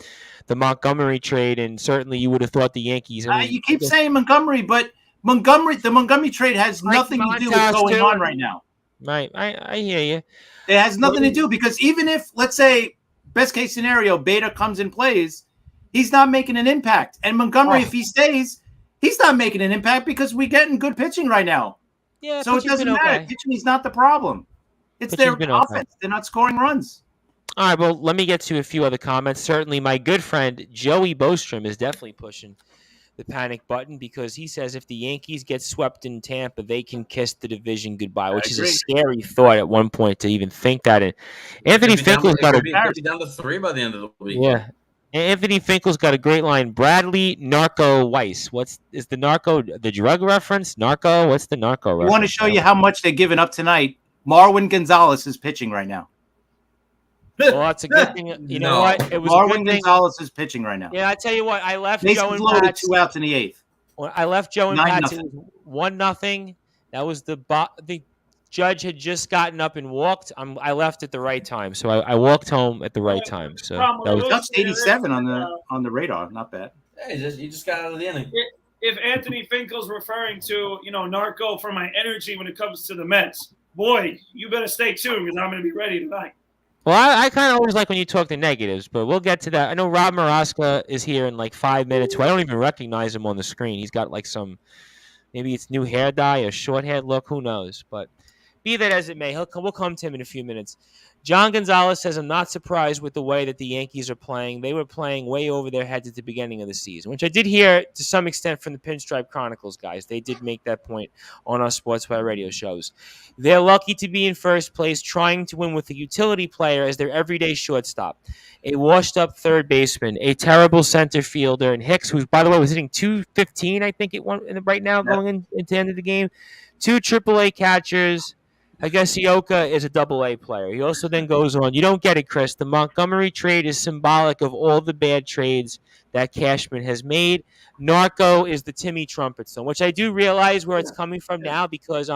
Montgomery trade, and certainly you would have thought the Yankees. I mean, you keep saying Montgomery, but the Montgomery trade has nothing to do with what's going on right now. Right. I hear you. It has nothing to do because even if, let's say, best case scenario, Beta comes and plays, he's not making an impact. And Montgomery, if he stays, he's not making an impact because we're getting good pitching right now. Yeah, so it doesn't matter. Pitching is not the problem. It's their offense. Okay. They're not scoring runs. All right, well, let me get to a few other comments. Certainly, my good friend Joey Bostrom is definitely pushing the panic button because he says if the Yankees get swept in Tampa, they can kiss the division goodbye, which is a scary thought at one point to even think that. And Anthony Finkel's got be down to 3 by the end of the week. Yeah. Anthony Finkel's got a great line. Bradley Narco Weiss. Is the narco the drug reference? Narco? What's the narco reference? I want to show you how much they're giving up tonight. Marwin Gonzalez is pitching right now. Well, that's a good thing. You know what? It was Marwin Gonzalez is pitching right now. Yeah, I tell you what. I left Mason's Joe and loaded Pat's. 2 outs in the 8th. I left Joe and Pat's. It 9-0. was 1-0. That was the judge had just gotten up and walked. I left at the right time, so I walked home at the right time. So that was just 87 on the radar. Not bad. Hey, you just got out of the inning. If Anthony Finkel's referring to narco for my energy when it comes to the Mets, boy, you better stay tuned because I'm going to be ready tonight. Well, I kind of always like when you talk the negatives, but we'll get to that. I know Rob Maraska is here in like 5 minutes. I don't even recognize him on the screen. He's got like maybe it's new hair dye, a short hair look, who knows? But be that as it may, we'll come to him in a few minutes. John Gonzalez says, I'm not surprised with the way that the Yankees are playing. They were playing way over their heads at the beginning of the season, which I did hear to some extent from the Pinstripe Chronicles guys. They did make that point on our Sportswire radio shows. They're lucky to be in first place, trying to win with a utility player as their everyday shortstop, a washed-up third baseman, a terrible center fielder, and Hicks, who, by the way, was hitting .215, I think, right now going into the end of the game, 2 AAA catchers. I guess Ioka is a AA player. He also then goes on. You don't get it, Chris. The Montgomery trade is symbolic of all the bad trades that Cashman has made. Narco is the Timmy Trumpetson, which I do realize where it's coming from now because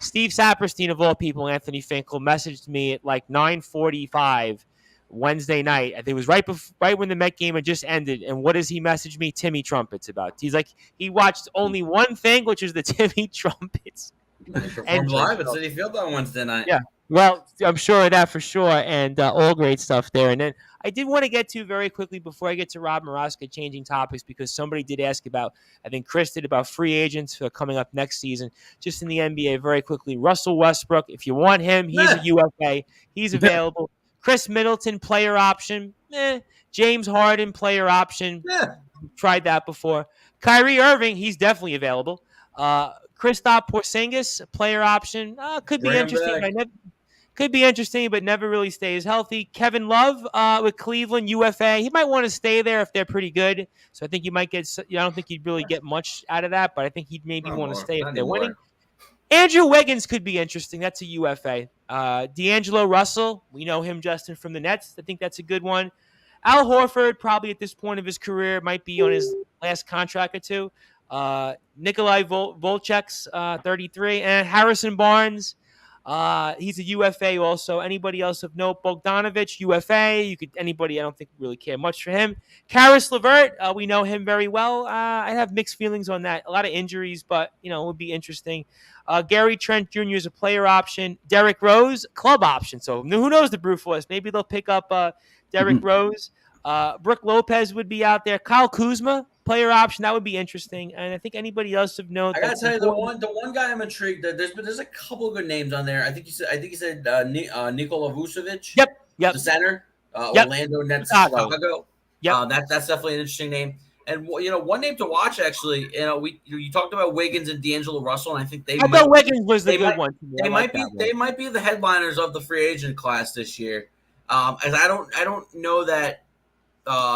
Steve Saperstein, of all people, Anthony Finkel, messaged me at like 9:45 Wednesday night. I think it was right when the Met game had just ended. And what does he message me? Timmy Trumpets about. He's like, he watched only one thing, which is the Timmy Trumpets. He performed live at Citi Field on Wednesday night. Yeah, well, I'm sure of that for sure, and all great stuff there. And then I did want to get to very quickly before I get to Rob Maraska changing topics because somebody did ask about, I think Chris did, about free agents coming up next season, just in the NBA very quickly. Russell Westbrook, if you want him, he's a UFA. He's available. Chris Middleton, player option. James Harden, player option. Tried that before. Kyrie Irving, he's definitely available. Kristaps Porzingis, player option, could be interesting, but never really stays healthy. Kevin Love with Cleveland, UFA. He might want to stay there if they're pretty good. So I think you might get. I don't think you'd really get much out of that, but I think he'd maybe want to stay if they're winning. Andrew Wiggins could be interesting. That's a UFA. D'Angelo Russell, we know him, Justin, from the Nets. I think that's a good one. Al Horford, probably at this point of his career, might be on his last contract or two. Nikolai Volchek's 33, and Harrison Barnes. He's a UFA also. Anybody else of note? Bogdanovich, UFA. Anybody, I don't think really care much for him. Karis LeVert, we know him very well. I have mixed feelings on that. A lot of injuries, but, it would be interesting. Gary Trent Jr. is a player option. Derrick Rose, club option. So who knows the Brew Force? Maybe they'll pick up Derrick Rose. Brooke Lopez would be out there. Kyle Kuzma, player option. That would be interesting. And I think anybody else of note. I gotta tell you, the one guy I'm intrigued that there's a couple of good names on there. I think he said Nikola Vucevic. Yep. The center. Orlando Nets, Chicago. Yep. That's definitely an interesting name. And one name to watch actually. You talked about Wiggins and D'Angelo Russell, and I think I thought Wiggins was the good one. They might be the headliners of the free agent class this year. As I don't know that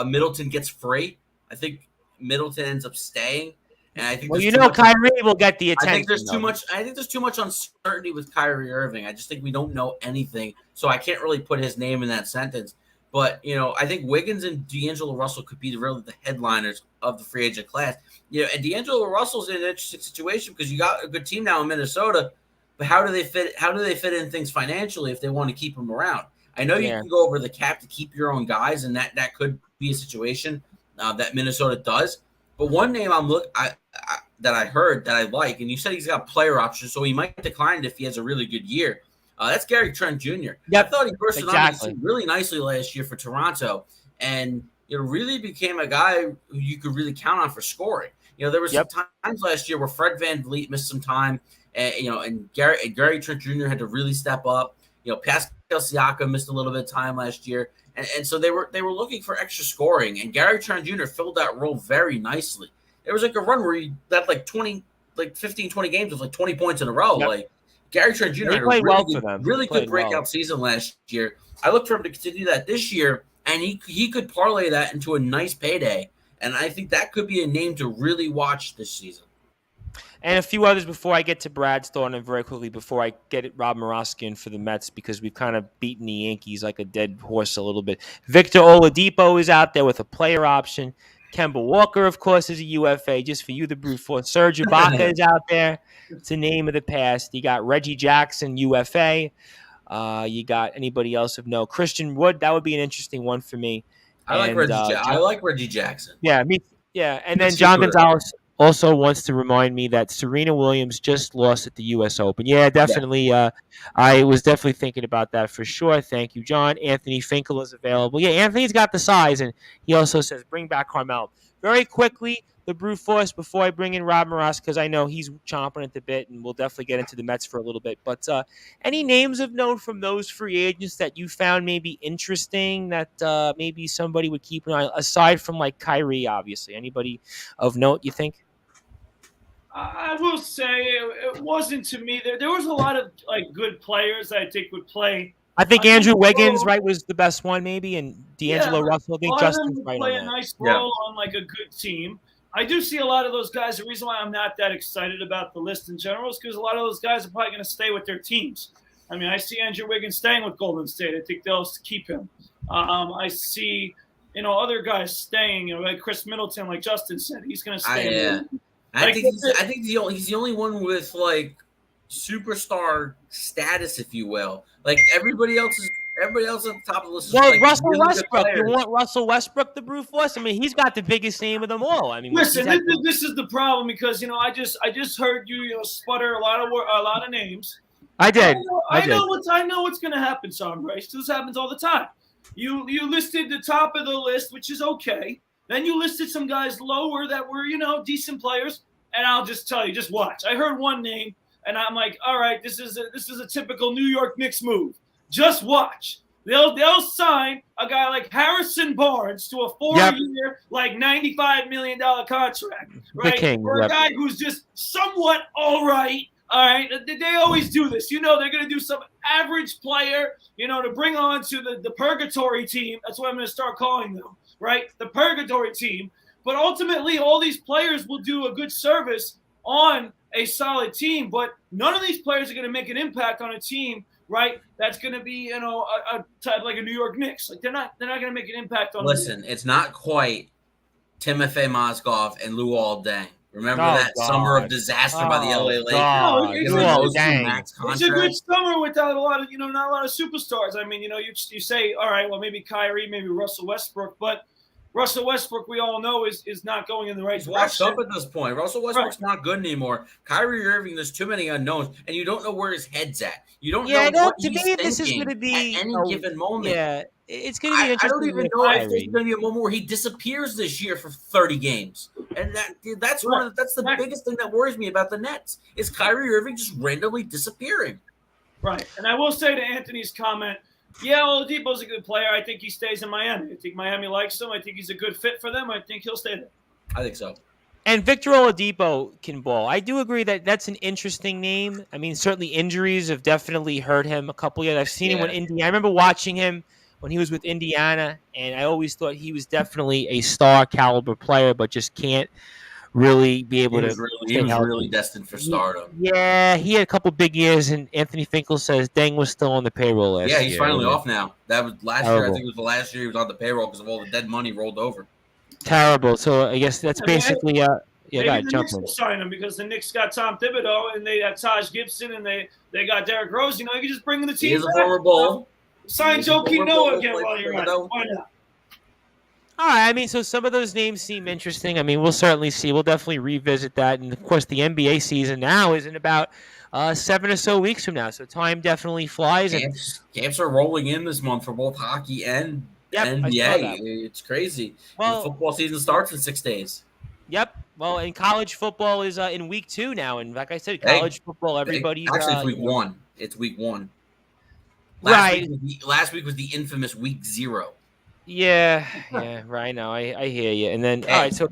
Middleton gets free. I think Middleton ends up staying, and I think Kyrie will get the attention. I think there's too much. I think there's too much uncertainty with Kyrie Irving. I just think we don't know anything, so I can't really put his name in that sentence. But I think Wiggins and D'Angelo Russell could be really the headliners of the free agent class. And D'Angelo Russell's in an interesting situation because you got a good team now in Minnesota, but how do they fit in things financially if they want to keep him around? I know you can go over the cap to keep your own guys, and that could be a situation that Minnesota does. But one name that I heard that I like, and you said he's got player options, so he might decline it if he has a really good year. That's Gary Trent Jr. I thought he burst on really nicely last year for Toronto, and really became a guy who you could really count on for scoring. There were some times last year where Fred VanVleet missed some time, and Gary Trent Jr. had to really step up. Pascal Siakam missed a little bit of time last year, and so they were looking for extra scoring, and Gary Trent Jr. filled that role very nicely. There was a run where he had 15, 20 games with 20 points in a row. Gary Trent Jr. had a really good breakout season last year. I look for him to continue that this year, and he could parlay that into a nice payday. And I think that could be a name to really watch this season. And a few others before I get to Brad's thought, and very quickly before I get Rob Morosky in for the Mets, because we've kind of beaten the Yankees like a dead horse a little bit. Victor Oladipo is out there with a player option. Kemba Walker, of course, is a UFA, just for you, the brute force. Serge Ibaka is out there. It's a name of the past. You got Reggie Jackson, UFA. You got anybody else of note? Christian Wood, that would be an interesting one for me. I like Reggie Jackson. Yeah, me. Yeah, and then John Gonzalez also wants to remind me that Serena Williams just lost at the U.S. Open. Yeah, definitely. Yeah. I was definitely thinking about that for sure. Thank you, John. Anthony Finkel is available. Yeah, Anthony's got the size, and he also says bring back Carmelo. Very quickly, the brute force before I bring in Rob Moras, because I know he's chomping at the bit, and we'll definitely get into the Mets for a little bit. But any names of note from those free agents that you found maybe interesting that maybe somebody would keep an eye on, aside from Kyrie, obviously? Anybody of note, you think? I will say it wasn't to me. There was a lot of good players that I think would play. I think Andrew Wiggins, was the best one, maybe, and D'Angelo Russell. I think Justin's right play on that. A nice role on a good team. I do see a lot of those guys. The reason why I'm not that excited about the list in general is because a lot of those guys are probably going to stay with their teams. I mean, I see Andrew Wiggins staying with Golden State. I think they'll keep him. I see, other guys staying. Like Chris Middleton, like Justin said, he's going to stay. I think he's the only one with superstar status, if you will. Everybody else at the top of the list. Well, Russell Westbrook. You want Russell Westbrook, the brute force? I mean, he's got the biggest name of them all. I mean, listen, this is the problem because I just heard you sputter a lot of names. I did. I know what's going to happen, Sean Bryce. This happens all the time. You listed the top of the list, which is okay. Then you listed some guys lower that were, decent players. And I'll just tell you, just watch. I heard one name, and I'm like, all right, this is a typical New York Knicks move. Just watch. They'll sign a guy like Harrison Barnes to a 4-year, $95 million contract, right? For a guy who's just somewhat all right. All right, they always do this. They're going to do some average player, to bring on to the purgatory team. That's what I'm going to start calling them, right? The purgatory team. But ultimately, all these players will do a good service on a solid team. But none of these players are going to make an impact on a team, right? That's going to be, a type like a New York Knicks. They're not going to make an impact on. Listen, it's not quite Timofey Mozgov and Luol Deng. Remember that summer of disaster by the LA Lakers? It's a good summer without a lot of, not a lot of superstars. I mean, you say, all right, well, maybe Kyrie, maybe Russell Westbrook, but Russell Westbrook, we all know, is not going in the right direction. Washed up at this point. Russell Westbrook's not good anymore. Kyrie Irving, there's too many unknowns, and you don't know where his head's at. You don't know what he's thinking this is going to be at any given moment. Yeah, it's going to be interesting. I don't even know if there's going to be a moment where he disappears this year for 30 games, and that's the biggest thing that worries me about the Nets is Kyrie Irving just randomly disappearing. Right, and I will say to Anthony's comment. Yeah, Oladipo's a good player. I think he stays in Miami. I think Miami likes him. I think he's a good fit for them. I think he'll stay there. I think so. And Victor Oladipo can ball. I do agree that that's an interesting name. I mean, certainly injuries have definitely hurt him a couple years. I've seen him when Indiana. I remember watching him when he was with Indiana, and I always thought he was definitely a star caliber player, but just can't really be able to. He was really destined for stardom. Yeah, he had a couple big years, and Anthony Finkel says Deng was still on the payroll last year. Yeah, he's finally off now. That was last year. I think it was the last year he was on the payroll because of all the dead money rolled over. Terrible. So I guess that's basically maybe the the Knicks will sign him because the Knicks got Tom Thibodeau and they got Taj Gibson and they got Derrick Rose. You can just bring in the team. He's a former Bull. Sign Joe Noah again while you're at it. Why not? All right. I mean, so some of those names seem interesting. I mean, we'll certainly see. We'll definitely revisit that. And, of course, the NBA season now is in about 7 or so weeks from now. So time definitely flies. Camps are rolling in this month for both hockey and NBA. It's crazy. Well, the football season starts in 6 days. Yep. Well, and college football is in week 2 now. And like I said, college football, everybody's... Actually, it's week 1. It's week 1. Last week was the infamous week 0. Yeah, right now I hear you. And then, all right, so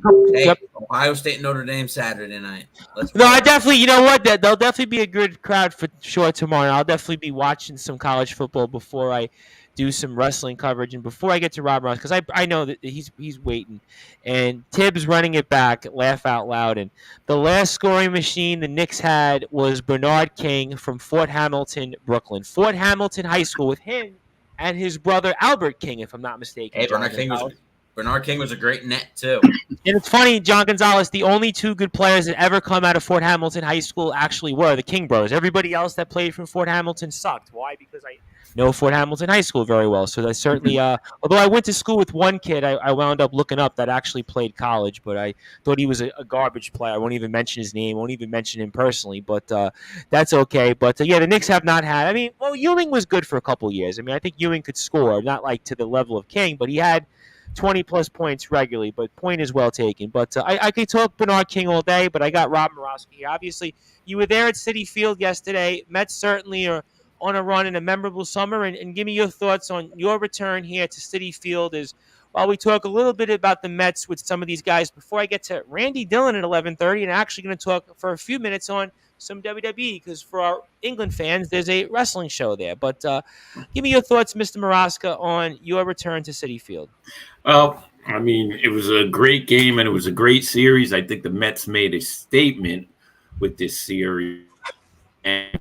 Ohio State, Notre Dame Saturday night. I definitely, you know what? There'll definitely be a good crowd for sure tomorrow. I'll definitely be watching some college football before I do some wrestling coverage and before I get to Rob Ross, because I know that he's waiting. And Tibbs running it back, laugh out loud. And the last scoring machine the Knicks had was Bernard King from Fort Hamilton, Brooklyn. Fort Hamilton High School with him and his brother Albert King, if I'm not mistaken. Hey, Bernard King was a great net, too. And it's funny, John Gonzalez, the only 2 good players that ever come out of Fort Hamilton High School actually were the King brothers. Everybody else that played from Fort Hamilton sucked. Why? Because I know Fort Hamilton High School very well. So that's certainly, although I went to school with one kid, I wound up looking up that actually played college, but I thought he was a garbage player. I won't even mention his name, won't even mention him personally, but that's okay. But the Knicks have not had, Ewing was good for a couple years. I think Ewing could score, not like to the level of King, but he had 20-plus points regularly, but point is well taken. But I could talk Bernard King all day, but I got Rob Morosky here. Obviously, you were there at Citi Field yesterday. Mets certainly are on a run in a memorable summer, and give me your thoughts on your return here to Citi Field as while we talk a little bit about the Mets with some of these guys before I get to Randy Dillon at 11:30, and I'm actually going to talk for a few minutes on some WWE because for our England fans, there's a wrestling show there. But give me your thoughts, Mr. Maraska, on your return to Citi Field. Well, it was a great game and it was a great series. I think the Mets made a statement with this series, and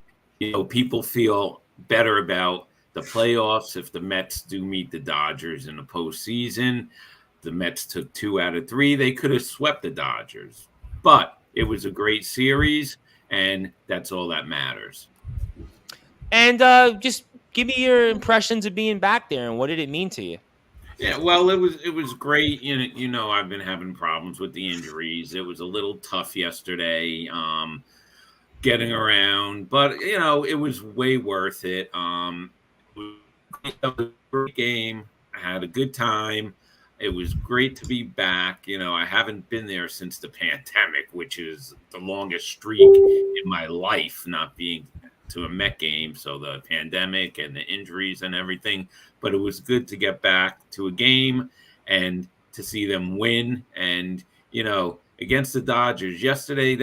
people feel better about the playoffs if the Mets do meet the Dodgers in the postseason. The Mets took 2 out of 3. They could have swept the Dodgers, but it was a great series, and that's all that matters. And just give me your impressions of being back there, and what did it mean to you? Yeah, well, it was great. I've been having problems with the injuries. It was a little tough yesterday. Getting around, but it was way worth it. It was a great game. I had a good time. It was great to be back. I haven't been there since the pandemic, which is the longest streak in my life, not being to a Met game. So the pandemic and the injuries and everything, but it was good to get back to a game and to see them win. And, against the Dodgers yesterday,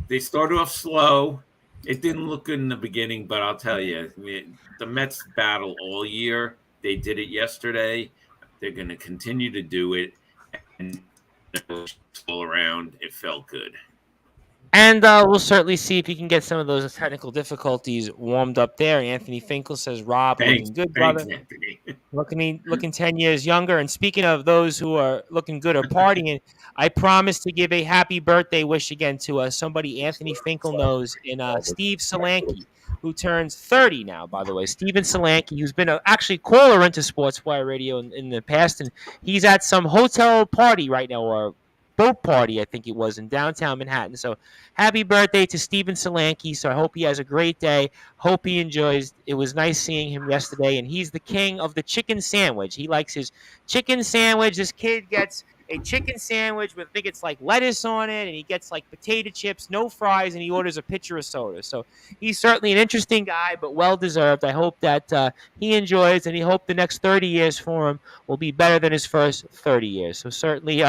they started off slow. It didn't look good in the beginning, but I'll tell you, the Mets battle all year. They did it yesterday. They're going to continue to do it. And all around, it felt good. And we'll certainly see if you can get some of those technical difficulties warmed up there. Anthony Finkel says, Rob, looking good, brother. Looking 10 years younger. And speaking of those who are looking good or partying, I promised to give a happy birthday wish again to somebody Anthony Finkel knows in Steve Solanke, who turns 30 now, by the way. Steven Solanke, who's been actually caller into Sportswire Radio in the past, and he's at some hotel party right now, or boat party, I think it was, in downtown Manhattan. So happy birthday to Steven Solanke. So I hope he has a great day. Hope he enjoys. It was nice seeing him yesterday, and he's the king of the chicken sandwich. He likes his chicken sandwich. This kid gets a chicken sandwich with, I think it's like lettuce on it, and he gets like potato chips, no fries, and he orders a pitcher of soda. So he's certainly an interesting guy, but well deserved. I hope that he enjoys, and he hope the next 30 years for him will be better than his first 30 years. So certainly,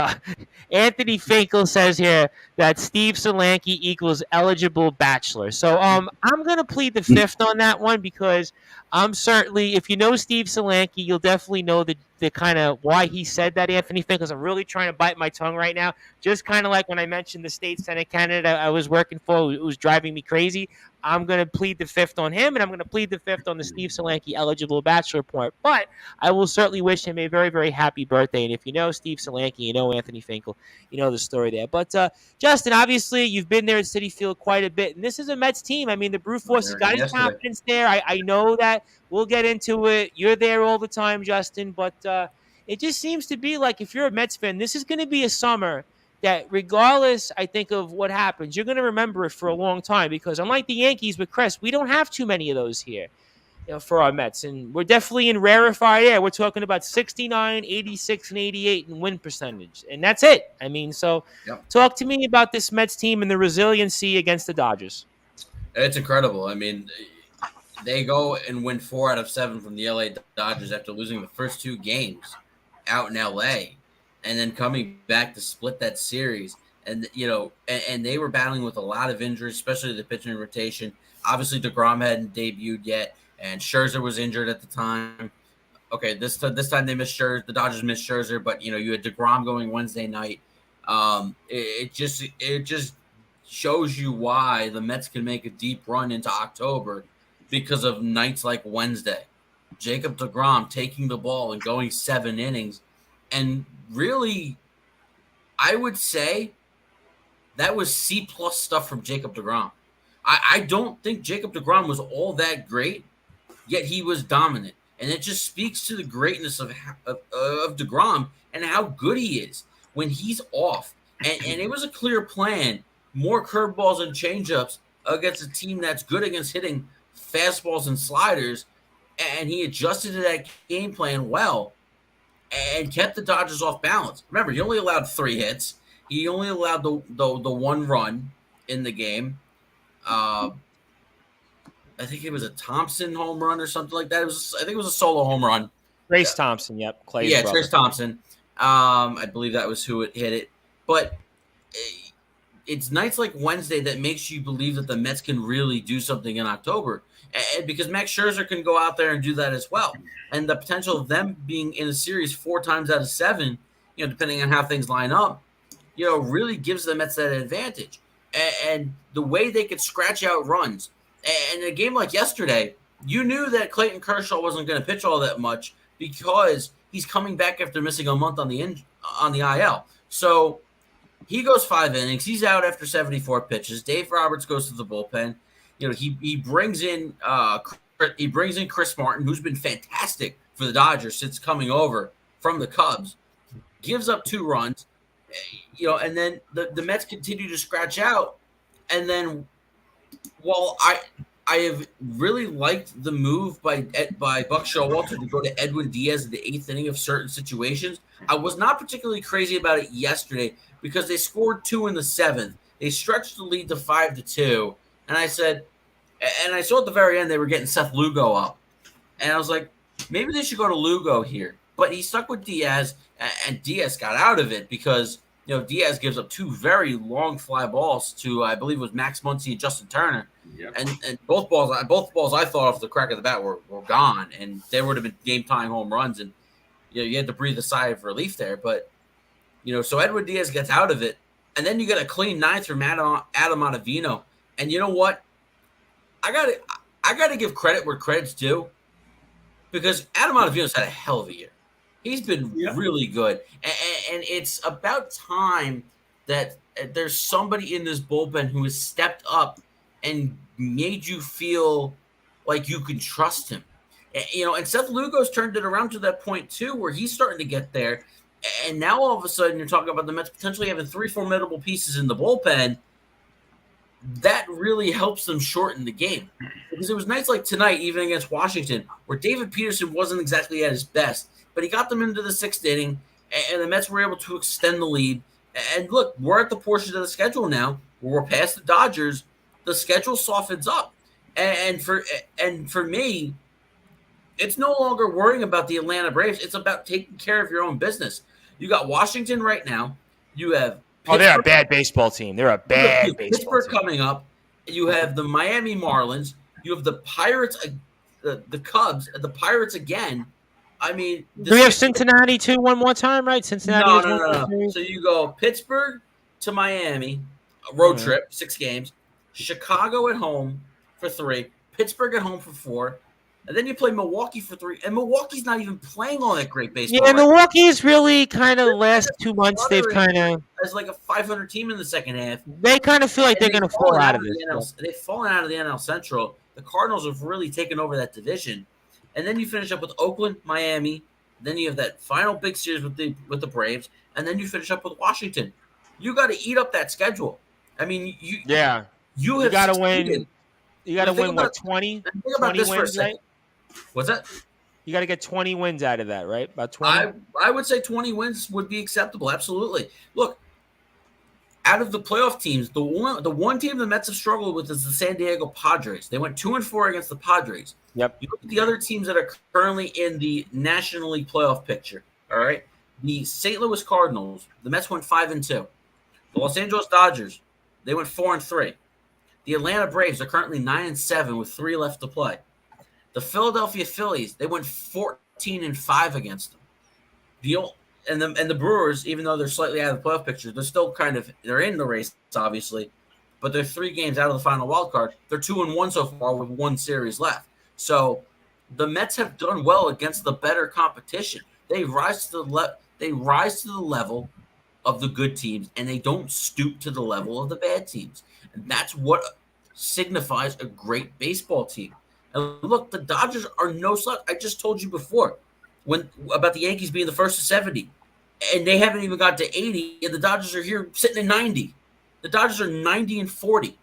Anthony Finkel says here that Steve Solanke equals eligible bachelor. So I'm gonna plead the fifth on that one, because I'm certainly, if you know Steve Solanke, you'll definitely know the kind of why he said that, Anthony Finkel. Because I'm really trying to bite my tongue right now. Just kind of like when I mentioned the state Senate candidate I was working for, it was driving me crazy. I'm going to plead the fifth on him, and I'm going to plead the fifth on the Steve Solanke eligible bachelor point. But I will certainly wish him a very, very happy birthday. And if you know Steve Solanke, you know Anthony Finkel, you know the story there. But Justin, obviously, you've been there at Citi Field quite a bit, and this is a Mets team. I mean, the Brew Force has got his confidence there. I know that. We'll get into it. You're there all the time, Justin, but it just seems to be like, if you're a Mets fan, this is going to be a summer that, regardless, I think, of what happens, you're going to remember it for a long time, because unlike the Yankees with Chris, we don't have too many of those here, for our Mets. And we're definitely in rarefied air. We're talking about 69, 86, and 88 in win percentage. And that's it. I mean, so Talk to me about this Mets team and the resiliency against the Dodgers. It's incredible. I mean, they go and win 4 out of 7 from the LA Dodgers after losing the first 2 games out in LA, and then coming back to split that series. And, and they were battling with a lot of injuries, especially the pitching rotation. Obviously, DeGrom hadn't debuted yet, and Scherzer was injured at the time. Okay, this time they missed Scherzer. The Dodgers missed Scherzer, but, you had DeGrom going Wednesday night. It just shows you why the Mets can make a deep run into October, because of nights like Wednesday. Jacob DeGrom taking the ball and going 7 innings. And really, I would say that was C-plus stuff from Jacob DeGrom. I don't think Jacob DeGrom was all that great, yet he was dominant. And it just speaks to the greatness of DeGrom and how good he is when he's off. And it was a clear plan. More curveballs and changeups against a team that's good against hitting fastballs and sliders, and he adjusted to that game plan well and kept the Dodgers off balance. Remember, he only allowed 3 hits. He only allowed the 1 run in the game. I think it was a Thompson home run or something like that. I think it was a solo home run. Trace Thompson, yep. Clay's brother. Trace Thompson. I believe that was who hit it. But it's nights like Wednesday that makes you believe that the Mets can really do something in October. Because Max Scherzer can go out there and do that as well. And the potential of them being in a series 4 times out of 7, depending on how things line up, really gives the Mets that advantage. And the way they could scratch out runs. And a game like yesterday, you knew that Clayton Kershaw wasn't going to pitch all that much, because he's coming back after missing a month on the IL. So he goes 5 innings. He's out after 74 pitches. Dave Roberts goes to the bullpen. He brings in Chris Martin, who's been fantastic for the Dodgers since coming over from the Cubs. Gives up 2 runs, and then the Mets continue to scratch out. And then, while I have really liked the move by Buck Showalter to go to Edwin Diaz in the 8th inning of certain situations, I was not particularly crazy about it yesterday, because they scored 2 in the 7th. They stretched the lead to 5-2. And I said, and I saw at the very end they were getting Seth Lugo up. And I was like, maybe they should go to Lugo here. But he stuck with Diaz, and Diaz got out of it because, Diaz gives up 2 very long fly balls to, I believe it was Max Muncy and Justin Turner. Yep. And both balls I thought off the crack of the bat were gone. And they would have been game-tying home runs. And, you had to breathe a sigh of relief there. But, so Edwin Diaz gets out of it. And then you get a clean 9th from Adam Ottavino. And you know what? I gotta give credit where credit's due, because Adam Ottavino's had a hell of a year. He's been really good, and it's about time that there's somebody in this bullpen who has stepped up and made you feel like you can trust him. And Seth Lugo's turned it around to that point too, where he's starting to get there. And now all of a sudden you're talking about the Mets potentially having 3 formidable pieces in the bullpen. That really helps them shorten the game, because it was nights like tonight, even against Washington, where David Peterson wasn't exactly at his best, but he got them into the 6th inning, and the Mets were able to extend the lead. And look, we're at the portion of the schedule now where we're past the Dodgers. The schedule softens up, and for me, it's no longer worrying about the Atlanta Braves. It's about taking care of your own business. You got Washington right now. You have they're a bad baseball team. They're a bad baseball Pittsburgh team. coming up. You have the Miami Marlins. You have the Pirates, the Cubs, the Pirates again. I mean, do we have Cincinnati too one more time, right? Cincinnati. No. So you go Pittsburgh to Miami, a road trip, 6 games. Chicago at home for 3. Pittsburgh at home for 4. And then you play Milwaukee for 3. And Milwaukee's not even playing all that great baseball. Yeah, Milwaukee is really kind of last 2 months. They've kind of as like a 500 team in the second half. They kind of feel like they're going to fall out of this. They've fallen out of the NL Central. The Cardinals have really taken over that division. And then you finish up with Oakland, Miami. Then you have that final big series with the Braves, and then you finish up with Washington. You got to eat up that schedule. I mean, you got to win. You got to win what 20? Think about this for a second. Right? What's that? You got to get 20 wins out of that, right? About 20. I would say 20 wins would be acceptable. Absolutely. Look, out of the playoff teams, the one team the Mets have struggled with is the San Diego Padres. They went 2-4 against the Padres. Yep. You look at the other teams that are currently in the National League playoff picture. All right. The St. Louis Cardinals, the Mets went 5-2. The Los Angeles Dodgers, they went 4-3. The Atlanta Braves are currently 9-7 with 3 left to play. The Philadelphia Phillies, they went 14-5 against them. And the Brewers, even though they're slightly out of the playoff picture, they're still they're in the race, obviously, but they're 3 games out of the final wild card. They're 2-1 so far with 1 series left. So the Mets have done well against the better competition. They rise to the level of the good teams, and they don't stoop to the level of the bad teams. And that's what signifies a great baseball team. And look, the Dodgers are no slouch. I just told you before about the Yankees being the first to 70, and they haven't even got to 80, and the Dodgers are here sitting at 90. The Dodgers are 90-40.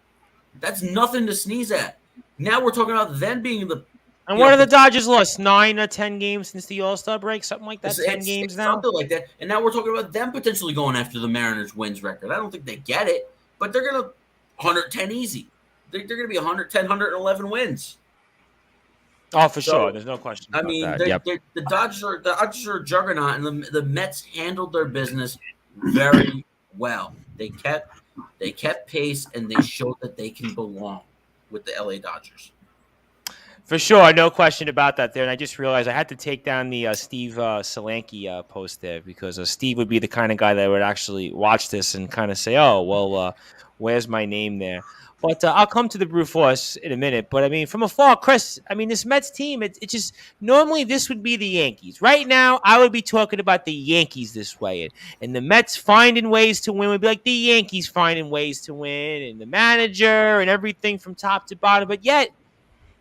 That's nothing to sneeze at. Now we're talking about them being the. And what are the Dodgers lost? 9 or 10 games since the All-Star break? Something like that? 10 games now? Something like that. And now we're talking about them potentially going after the Mariners' wins record. I don't think they get it, but they're going to 110 easy. They're going to be 110, 111 wins. Oh, for sure. There's no question about that. The Dodgers are a juggernaut, and the Mets handled their business very well. They kept pace, and they showed that they can belong with the LA Dodgers. For sure, no question about that there. And I just realized I had to take down the Steve Solanke post there because Steve would be the kind of guy that would actually watch this and kind of say, oh, well, where's my name there? But I'll come to the Brew Force in a minute. But, I mean, from afar, Chris, I mean, this Mets team, it just normally this would be the Yankees. Right now, I would be talking about the Yankees this way. And the Mets finding ways to win would be like the Yankees finding ways to win and the manager and everything from top to bottom. But yet,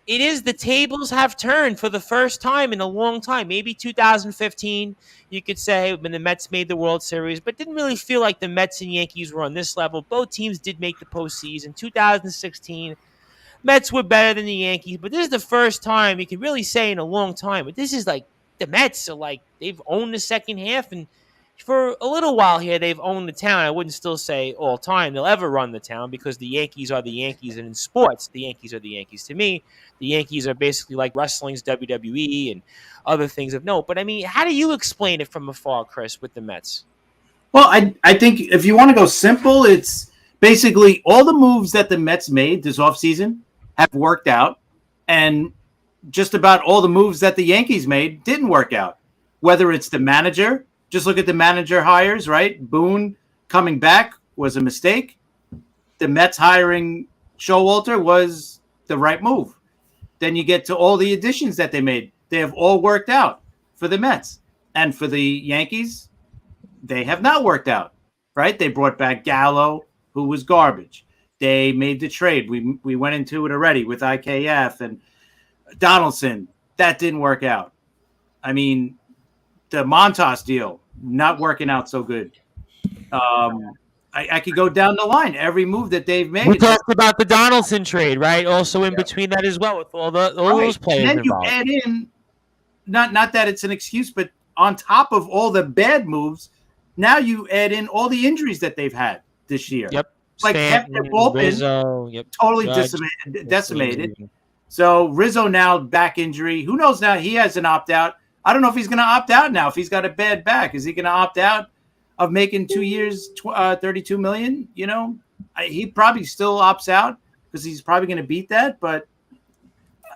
it is the tables have turned for the first time in a long time. Maybe 2015, you could say, when the Mets made the World Series, but didn't really feel like the Mets and Yankees were on this level. Both teams did make the postseason. 2016, Mets were better than the Yankees, but this is the first time you could really say in a long time. But this is like the Mets are like they've owned the second half, and for a little while here, they've owned the town. I wouldn't still say all time they'll ever run the town because the Yankees are the Yankees, and in sports, the Yankees are the Yankees. To me, the Yankees are basically like wrestling's WWE and other things of note. But, I mean, how do you explain it from afar, Chris, with the Mets? Well, I think if you want to go simple, it's basically all the moves that the Mets made this offseason have worked out, and just about all the moves that the Yankees made didn't work out. Whether it's the manager, just look at the manager hires, right? Boone coming back was a mistake. The Mets hiring Showalter was the right move. Then you get to all the additions that they made. They have all worked out for the Mets. And for the Yankees, they have not worked out, right? They brought back Gallo, who was garbage. They made the trade. We went into it already with IKF and Donaldson. That didn't work out. I mean, the Montas deal, not working out so good. I could go down the line. Every move that they've made. We talked about the Donaldson trade, right? Also in between that as well with all those players. And then involved. You add in, not that it's an excuse, but on top of all the bad moves, now you add in all the injuries that they've had this year. Yep. Like half their bullpen Rizzo, totally decimated. So Rizzo now back injury. Who knows now? He has an opt out. I don't know if he's going to opt out now. If he's got a bad back, is he going to opt out of making 2 years, $32 million? You know, he probably still opts out because he's probably going to beat that. But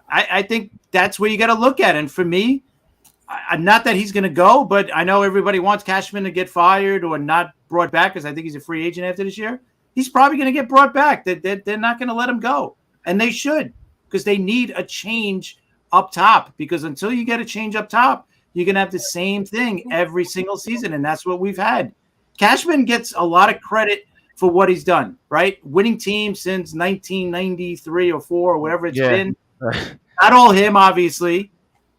I think that's where you got to look at it. And for me, not that he's going to go, but I know everybody wants Cashman to get fired or not brought back because I think he's a free agent after this year. He's probably going to get brought back. They're not going to let him go. And they should, because they need a change up top. Because until you get a change up top, you're going to have the same thing every single season. And that's what we've had. Cashman gets a lot of credit for what he's done, right? Winning team since 1993 or 4 or whatever it's been. Not all him, obviously.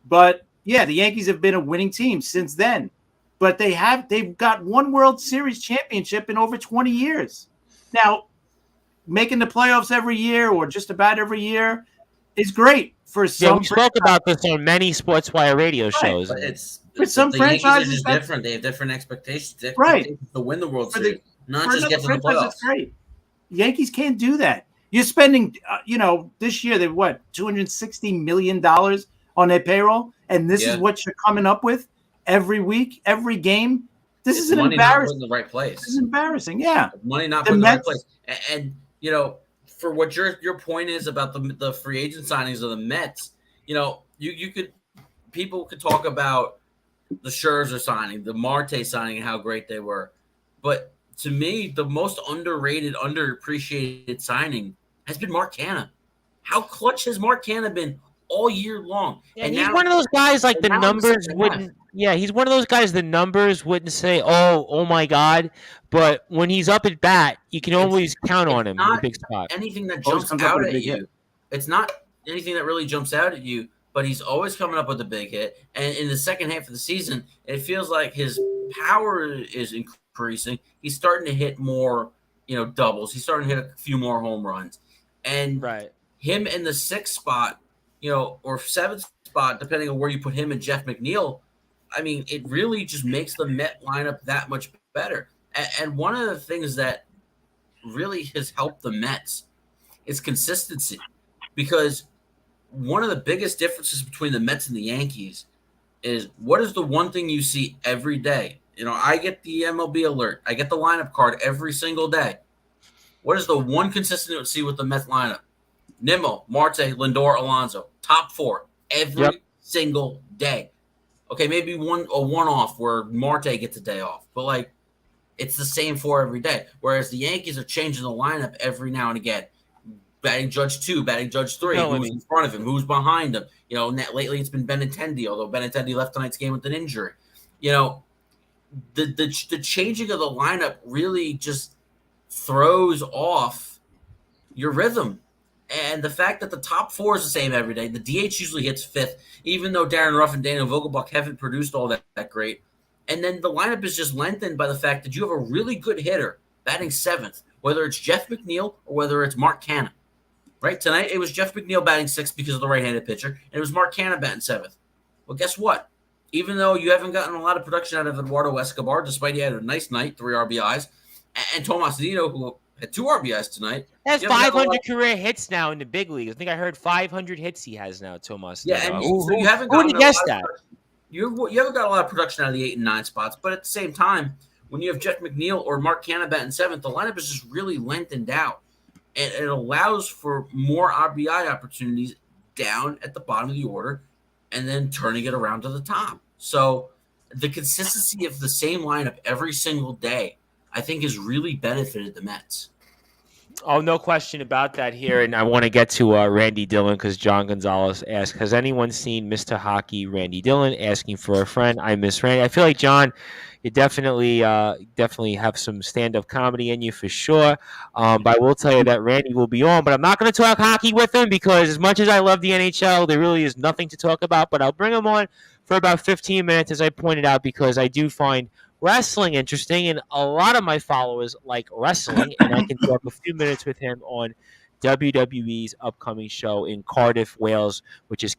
But, yeah, the Yankees have been a winning team since then. But they've got one World Series championship in over 20 years. Now, making the playoffs every year or just about every year is great for some. Yeah, we spoke about this on many Sportswire radio shows. But for some the franchises, Yankees are just different. They have different expectations. Right. To win the World Series, not just get to the playoffs. That's great. Yankees can't do that. You're spending, this year, they're $260 million on their payroll, and this is what you're coming up with every week, every game. This is an embarrassing. Not in the right place. This is embarrassing. Yeah, money not put in the right place. And for what your point is about the free agent signings of the Mets, people could talk about the Scherzer signing, the Marte signing, and how great they were, but to me, the most underrated, underappreciated signing has been Mark Canha. How clutch has Mark Canha been all year long? Yeah, and he's one of those guys like the numbers wouldn't. Yeah, he's one of those guys the numbers wouldn't say, oh my God. But when he's up at bat, you can always count on him in a big spot. Anything that jumps out at you. It's not anything that really jumps out at you, but he's always coming up with a big hit. And in the second half of the season, it feels like his power is increasing. He's starting to hit more, doubles. He's starting to hit a few more home runs. And him in the 6th spot, or 7th spot, depending on where you put him and Jeff McNeil, I mean, it really just makes the Met lineup that much better. And one of the things that really has helped the Mets is consistency, because one of the biggest differences between the Mets and the Yankees is what is the one thing you see every day? I get the MLB alert. I get the lineup card every single day. What is the one consistency with the Mets lineup? Nimmo, Marte, Lindor, Alonso. Top 4 every single day. Okay, maybe a one-off where Marte gets a day off. But, it's the same 4 every day. Whereas the Yankees are changing the lineup every now and again. Batting judge 2, batting judge 3. Who's in front of him? Who's behind him? Lately it's been Benintendi, although Benintendi left tonight's game with an injury. The changing of the lineup really just throws off your rhythm. And the fact that the top 4 is the same every day, the DH usually hits 5th, even though Darren Ruff and Daniel Vogelbach haven't produced all that great. And then the lineup is just lengthened by the fact that you have a really good hitter batting 7th, whether it's Jeff McNeil or whether it's Mark Canha. Right? Tonight, it was Jeff McNeil batting 6th because of the right-handed pitcher, and it was Mark Canha batting 7th. Well, guess what? Even though you haven't gotten a lot of production out of Eduardo Escobar, despite he had a nice night, 3 RBIs, and Tomas Nido, who had 2 RBIs tonight. He has 500 career hits now in the big league. I think I heard 500 hits he has now, Tomas. Yeah, and so you haven't gotten who would guess that? You haven't got a lot of production out of the 8 and 9 spots, but at the same time, when you have Jeff McNeil or Mark Canha batting 7th, the lineup is just really lengthened out. And it allows for more RBI opportunities down at the bottom of the order and then turning it around to the top. So the consistency of the same lineup every single day, I think, has really benefited the Mets. Oh, no question about that here. And I want to get to Randy Dillon because John Gonzalez asked, has anyone seen Mr. Hockey Randy Dillon asking for a friend? I miss Randy. I feel like, John, you definitely have some stand-up comedy in you for sure. But I will tell you that Randy will be on. But I'm not going to talk hockey with him because as much as I love the NHL, there really is nothing to talk about. But I'll bring him on for about 15 minutes, as I pointed out, because I do find wrestling interesting, and a lot of my followers like wrestling, and I can talk a few minutes with him on WWE's upcoming show in Cardiff, Wales, which is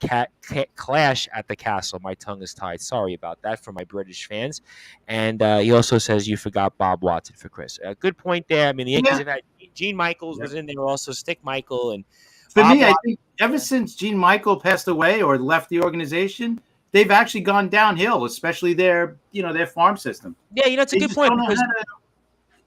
Clash at the Castle. My tongue is tied. Sorry about that for my British fans. And he also says you forgot Bob Watson for Chris. Good point there. I mean, the Yankees have had Gene Michaels was in there also, Stick Michael, and for Bob me, Watson. I think ever since Gene Michael passed away or left the organization, they've actually gone downhill, especially their farm system. Yeah, it's a good point because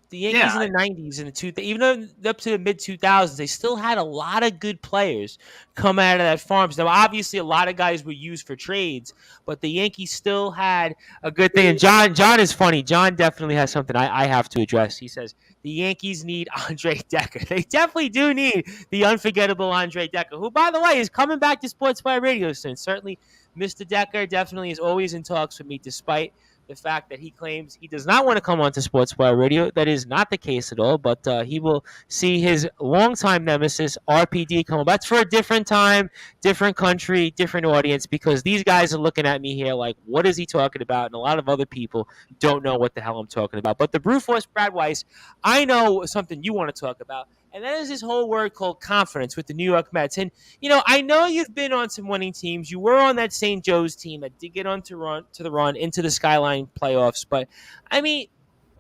the Yankees Yeah. in the 90s and even up to the mid 2000s, they still had a lot of good players come out of that farms. Now, obviously, a lot of guys were used for trades, but the Yankees still had a good thing. And John is funny. John definitely has something I have to address. He says the Yankees need Andre Decker. They definitely do need the unforgettable Andre Decker, who, by the way, is coming back to Sportswire Radio soon. Certainly, Mr. Decker definitely is always in talks with me, despite the fact that he claims he does not want to come on to Sportswire Radio. That is not the case at all, but he will see his longtime nemesis, RPD, come on. That's for a different time, different country, different audience, because these guys are looking at me here like, what is he talking about? And a lot of other people don't know what the hell I'm talking about. But the Brew Force, Brad Weiss, I know something you want to talk about, and that is this whole word called confidence with the New York Mets. And, I know you've been on some winning teams. You were on that St. Joe's team that did get on to the run into the Skyline playoffs. But, I mean,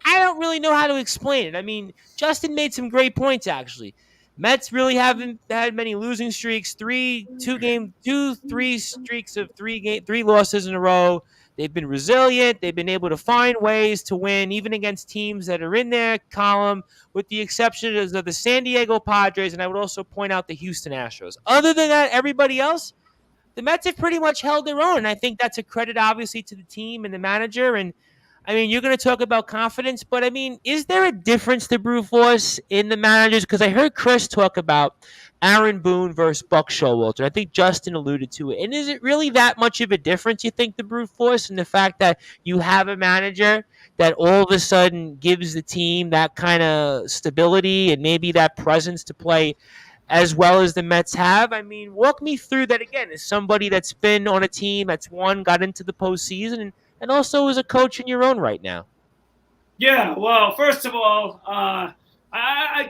I don't really know how to explain it. I mean, Justin made some great points, actually. Mets really haven't had many losing streaks. Three streaks of three losses in a row. They've been resilient. They've been able to find ways to win, even against teams that are in their column, with the exception of the San Diego Padres, and I would also point out the Houston Astros. Other than that, everybody else, the Mets have pretty much held their own, and I think that's a credit, obviously, to the team and the manager. And, I mean, you're going to talk about confidence, but, I mean, is there a difference to Brew Force in the managers? Because I heard Chris talk about Aaron Boone versus Buck Showalter. I think Justin alluded to it. And is it really that much of a difference, you think, the Brew Force, and the fact that you have a manager that all of a sudden gives the team that kind of stability and maybe that presence to play as well as the Mets have? I mean, walk me through that again as somebody that's been on a team that's won, got into the postseason, and also as a coach in your own right now. Yeah, well, first of all, I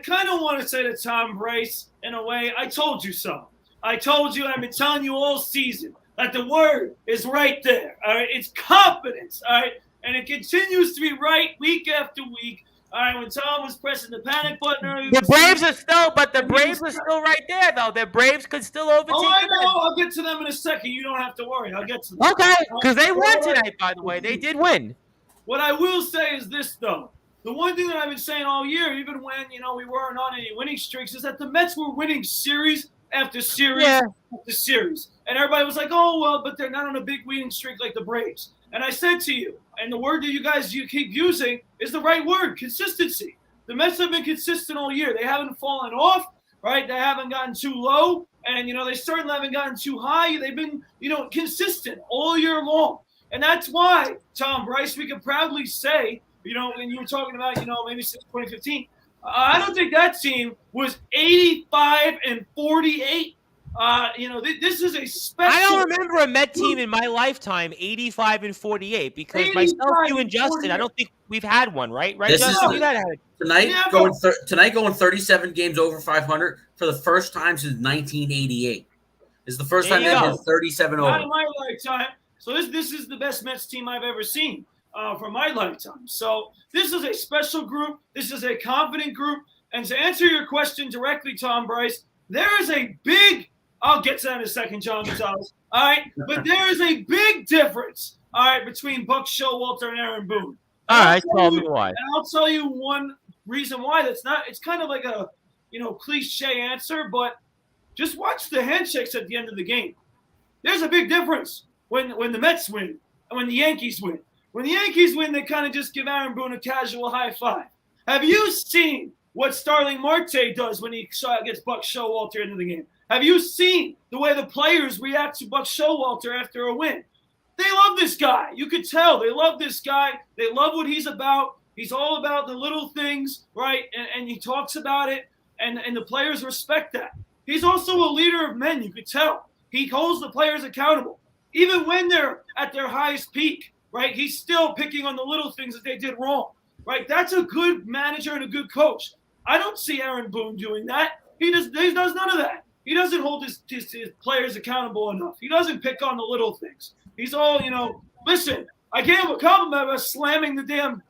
kind of want to say to Tom Bryce, in a way, I told you so. I told you, and I've been telling you all season, that the word is right there. All right, it's confidence. All right, and it continues to be right week after week. All right, when Tom was pressing the panic button earlier, the Braves are still right there, though. The Braves could still overtake. Oh, I know. I'll get to them in a second. You don't have to worry. I'll get to them. Okay, because they won tonight, by the way. They did win. What I will say is this, though. The one thing that I've been saying all year, even when, we weren't on any winning streaks, is that the Mets were winning series after series after series. And everybody was like, oh, well, but they're not on a big winning streak like the Braves. And I said to you, and the word that you keep using is the right word, consistency. The Mets have been consistent all year. They haven't fallen off, right? They haven't gotten too low. And, they certainly haven't gotten too high. They've been, consistent all year long. And that's why, Tom Bryce, we can proudly say, when you were talking about, maybe since 2015, I don't think that team was 85-48. This is a special. I don't remember a Met team in my lifetime 85-48 because myself, you, and Justin, I don't think we've had one, right? Right, Justin? Tonight going 37 games over 500 for the first time since 1988. This is the first time they've been 37 over. Not in my lifetime. So this is the best Mets team I've ever seen for my lifetime. So this is a special group. This is a confident group. And to answer your question directly, Tom Bryce, there is a big – I'll get to that in a second, John Gonzalez. All right? But there is a big difference, all right, between Buck Showalter and Aaron Boone. All right, tell me why. And I'll tell you one reason why that's not – it's kind of like a, cliche answer, but just watch the handshakes at the end of the game. There's a big difference when the Mets win and when the Yankees win. When the Yankees win, they kind of just give Aaron Boone a casual high five. Have you seen what Starling Marte does when he gets Buck Showalter into the game? Have you seen the way the players react to Buck Showalter after a win? They love this guy. You could tell. They love this guy. They love what he's about. He's all about the little things, right? And he talks about it, and the players respect that. He's also a leader of men. You could tell. He holds the players accountable. Even when they're at their highest peak, right? He's still picking on the little things that they did wrong, right? That's a good manager and a good coach. I don't see Aaron Boone doing that. He does none of that. He doesn't hold his players accountable enough. He doesn't pick on the little things. He's all, listen, I gave him a compliment about slamming the damn.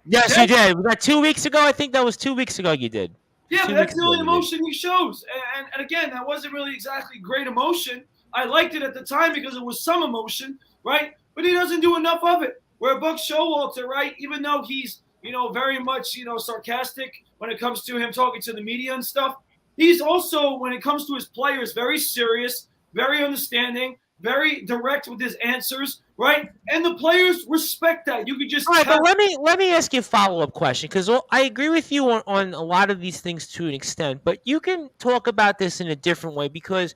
Yes, you did. Was that 2 weeks ago? I think that was 2 weeks ago you did. Yeah, but that's the only emotion he shows. And again, that wasn't really exactly great emotion. I liked it at the time because it was some emotion, right? But he doesn't do enough of it. Where Buck Showalter, right, even though he's, very much, sarcastic when it comes to him talking to the media and stuff, he's also, when it comes to his players, very serious, very understanding, very direct with his answers, right? And the players respect that. You could just all right, but let me ask you a follow-up question, because I agree with you on a lot of these things to an extent, but you can talk about this in a different way because,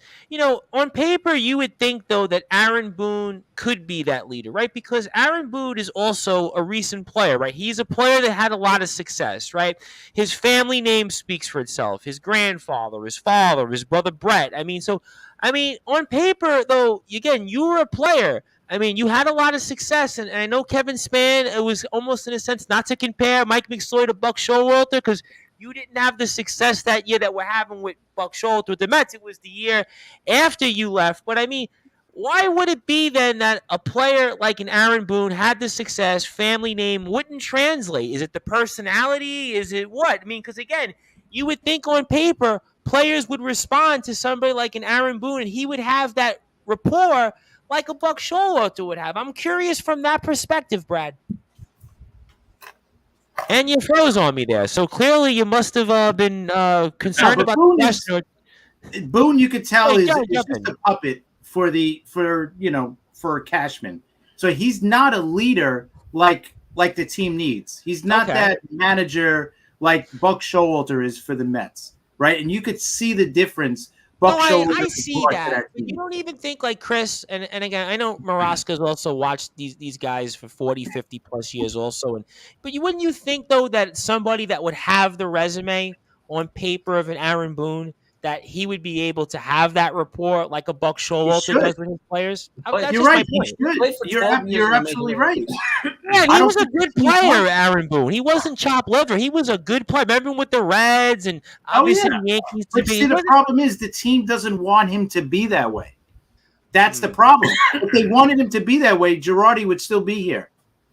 on paper, you would think, though, that Aaron Boone could be that leader, right? Because Aaron Boone is also a recent player, right? He's a player that had a lot of success, right? His family name speaks for itself. His grandfather, his father, his brother Brett. On paper, though, again, you were a player. You had a lot of success, and I know Kevin Spann, it was almost in a sense not to compare Mike McSloy to Buck Showalter because you didn't have the success that year that we're having with Buck Showalter with the Mets. It was the year after you left. But, why would it be then that a player like an Aaron Boone had the success, family name wouldn't translate? Is it the personality? Is it what? Because, again, you would think on paper players would respond to somebody like an Aaron Boone, and he would have that rapport like a Buck Showalter would have. I'm curious from that perspective, Brad. And you froze on me there. So clearly you must have been concerned about Boone the question. Boone, you could tell, is jump just in. a puppet for Cashman. So he's not a leader like the team needs. He's not that manager like Buck Showalter is for the Mets, right? And you could see the difference. I see that. You don't even think like Chris, and again, I know Maraska's also watched these guys for 40, 50 plus years also. But wouldn't you think, though, that somebody that would have the resume on paper of an Aaron Boone, that he would be able to have that rapport like a Buck Showalter does with his players? That's you're right. You're absolutely right. Yeah, he was a good player, Aaron Boone. He wasn't chopped liver. He was a good player. Remember with the Reds and obviously the Yankees. The problem is the team doesn't want him to be that way. That's the problem. If they wanted him to be that way, Girardi would still be here.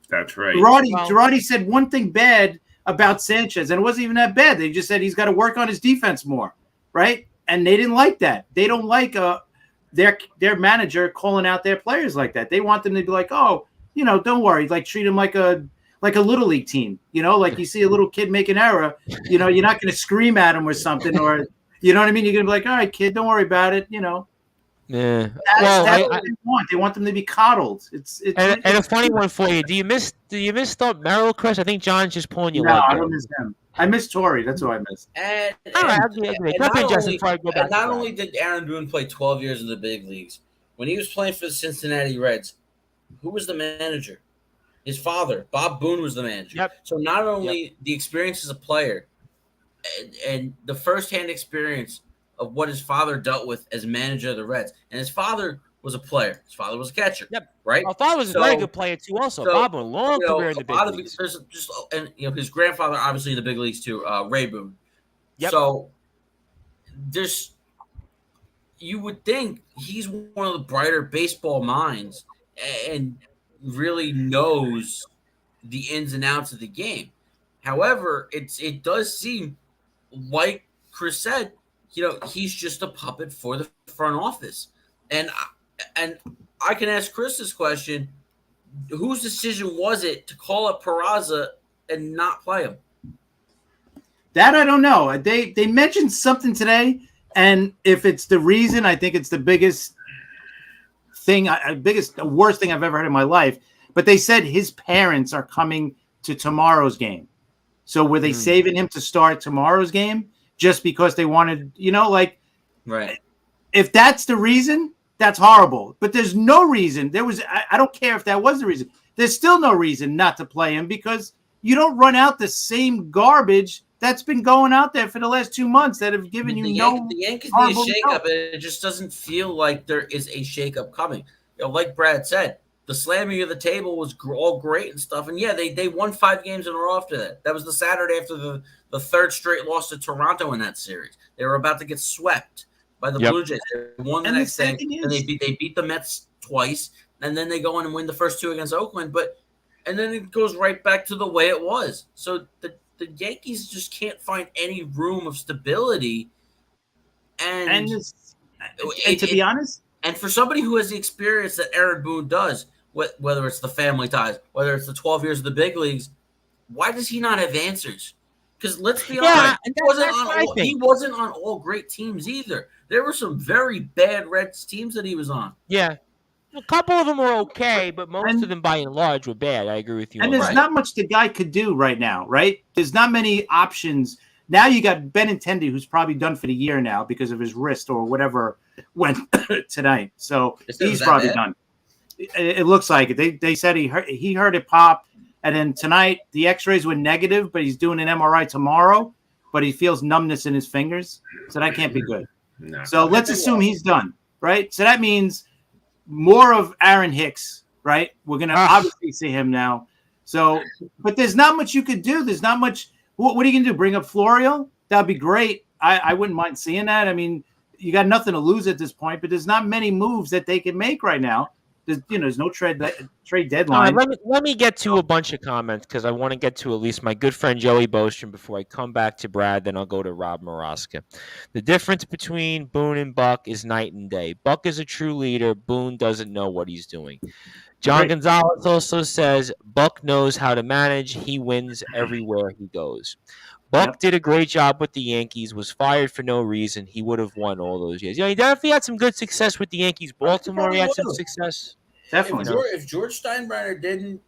That's right. Girardi said one thing bad about Sanchez, and it wasn't even that bad. They just said he's got to work on his defense more. Right, and they didn't like that. They don't like their manager calling out their players like that. They want them to be like, oh, don't worry, like treat them like a little league team. Like you see a little kid make an error, you're not going to scream at him or something, or you know what I mean. You're going to be like, all right, kid, don't worry about it. Yeah. That's what they want. They want them to be coddled. It's a funny one for you. Do you miss Merrill, Chris? I think John's just pulling you. No, I don't miss him. I miss Torrey. That's who I miss. Not only did Aaron Boone play 12 years in the big leagues, when he was playing for the Cincinnati Reds, who was the manager? His father, Bob Boone, was the manager. Yep. So not only the experience as a player and the firsthand experience of what his father dealt with as manager of the Reds, and his father was a player. His father was a catcher. Yep. Right. My father was a very good player too. Also, Bob a long career in the big leagues. His grandfather obviously in the big leagues too. Ray Boone. Yep. So you would think he's one of the brighter baseball minds and really knows the ins and outs of the game. However, it does seem like Chris said, he's just a puppet for the front office. And I can ask Chris this question: whose decision was it to call up Peraza and not play him? That I don't know. They mentioned something today, and if it's the reason, I think it's the worst thing I've ever heard in my life. But they said his parents are coming to tomorrow's game. So were they saving him to start tomorrow's game just because they wanted, right? If that's the reason, that's horrible. But there's no reason. I don't care if that was the reason. There's still no reason not to play him because you don't run out the same garbage that's been going out there for the last 2 months that have given The Yankees need a shakeup, and it just doesn't feel like there is a shakeup coming. Like Brad said, the slamming of the table was all great and stuff. And yeah, they won 5 games in a row after that. That was the Saturday after the third straight loss to Toronto in that series. They were about to get swept by the Blue Jays. They won the next day, and they beat the Mets twice, and then they go in and win the first 2 against Oakland. And then it goes right back to the way it was. So the Yankees just can't find any room of stability. And to be honest, and for somebody who has the experience that Aaron Boone does, whether it's the family ties, whether it's the 12 years of the big leagues, why does he not have answers? Because let's be honest, he wasn't on all great teams either. There were some very bad Reds teams that he was on. Yeah. A couple of them were okay, but most of them by and large were bad. I agree with you. And there's not much the guy could do right now, right? There's not many options. Now you got Benintendi, who's probably done for the year now because of his wrist or whatever went tonight. So he's probably done. It looks like it. They said he heard it pop, and then tonight the X-rays were negative, but he's doing an MRI tomorrow. But he feels numbness in his fingers, so that can't be good. No. So let's assume he's done, right? So that means more of Aaron Hicks, right? We're gonna obviously see him now. So, but there's not much you could do. There's not much. What are you going to do? Bring up Florio? That'd be great. I wouldn't mind seeing that. I mean, you got nothing to lose at this point, but there's not many moves that they can make right now. There's no trade deadline. Let me get to a bunch of comments because I want to get to at least my good friend Joey Bostrom before I come back to Brad. Then I'll go to Rob Moroska. The difference between Boone and Buck is night and day. Buck is a true leader. Boone doesn't know what he's doing. John Gonzalez also says Buck knows how to manage. He wins everywhere he goes. Buck did a great job with the Yankees, was fired for no reason. He would have won all those years. Yeah, he definitely had some good success with the Yankees. Baltimore, he had some success. Definitely. If George Steinbrenner didn't,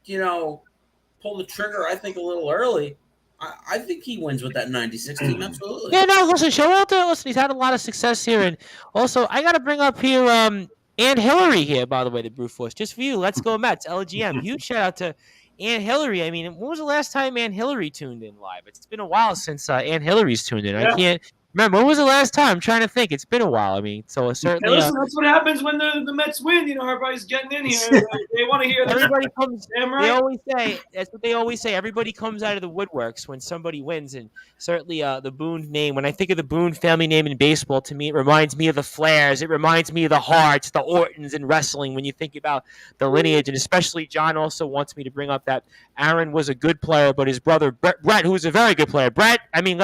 pull the trigger, I think, a little early, I think he wins with that 96 team, absolutely. Yeah, no, listen, Showalter, he's had a lot of success here. And also, I got to bring up here Ann Hillary here, by the way, the Brute Force. Just for you, let's go Mets, LGM. Huge shout out to Ann Hillary. I mean, when was the last time Ann Hillary tuned in live? It's been a while since Ann Hillary's tuned in. I can't remember. When was the last time? I'm trying to think. It's been a while. I mean, so certainly. Listen, that's what happens when the Mets win. Everybody's getting in here. They want to hear that. Everybody comes. They always say that's what they always say. Everybody comes out of the woodworks when somebody wins, and certainly the Boone name. When I think of the Boone family name in baseball, to me it reminds me of the Flairs. It reminds me of the Harts, the Ortons in wrestling. When you think about the lineage, and especially John also wants me to bring up that Aaron was a good player, but his brother Brett, who was a very good player, led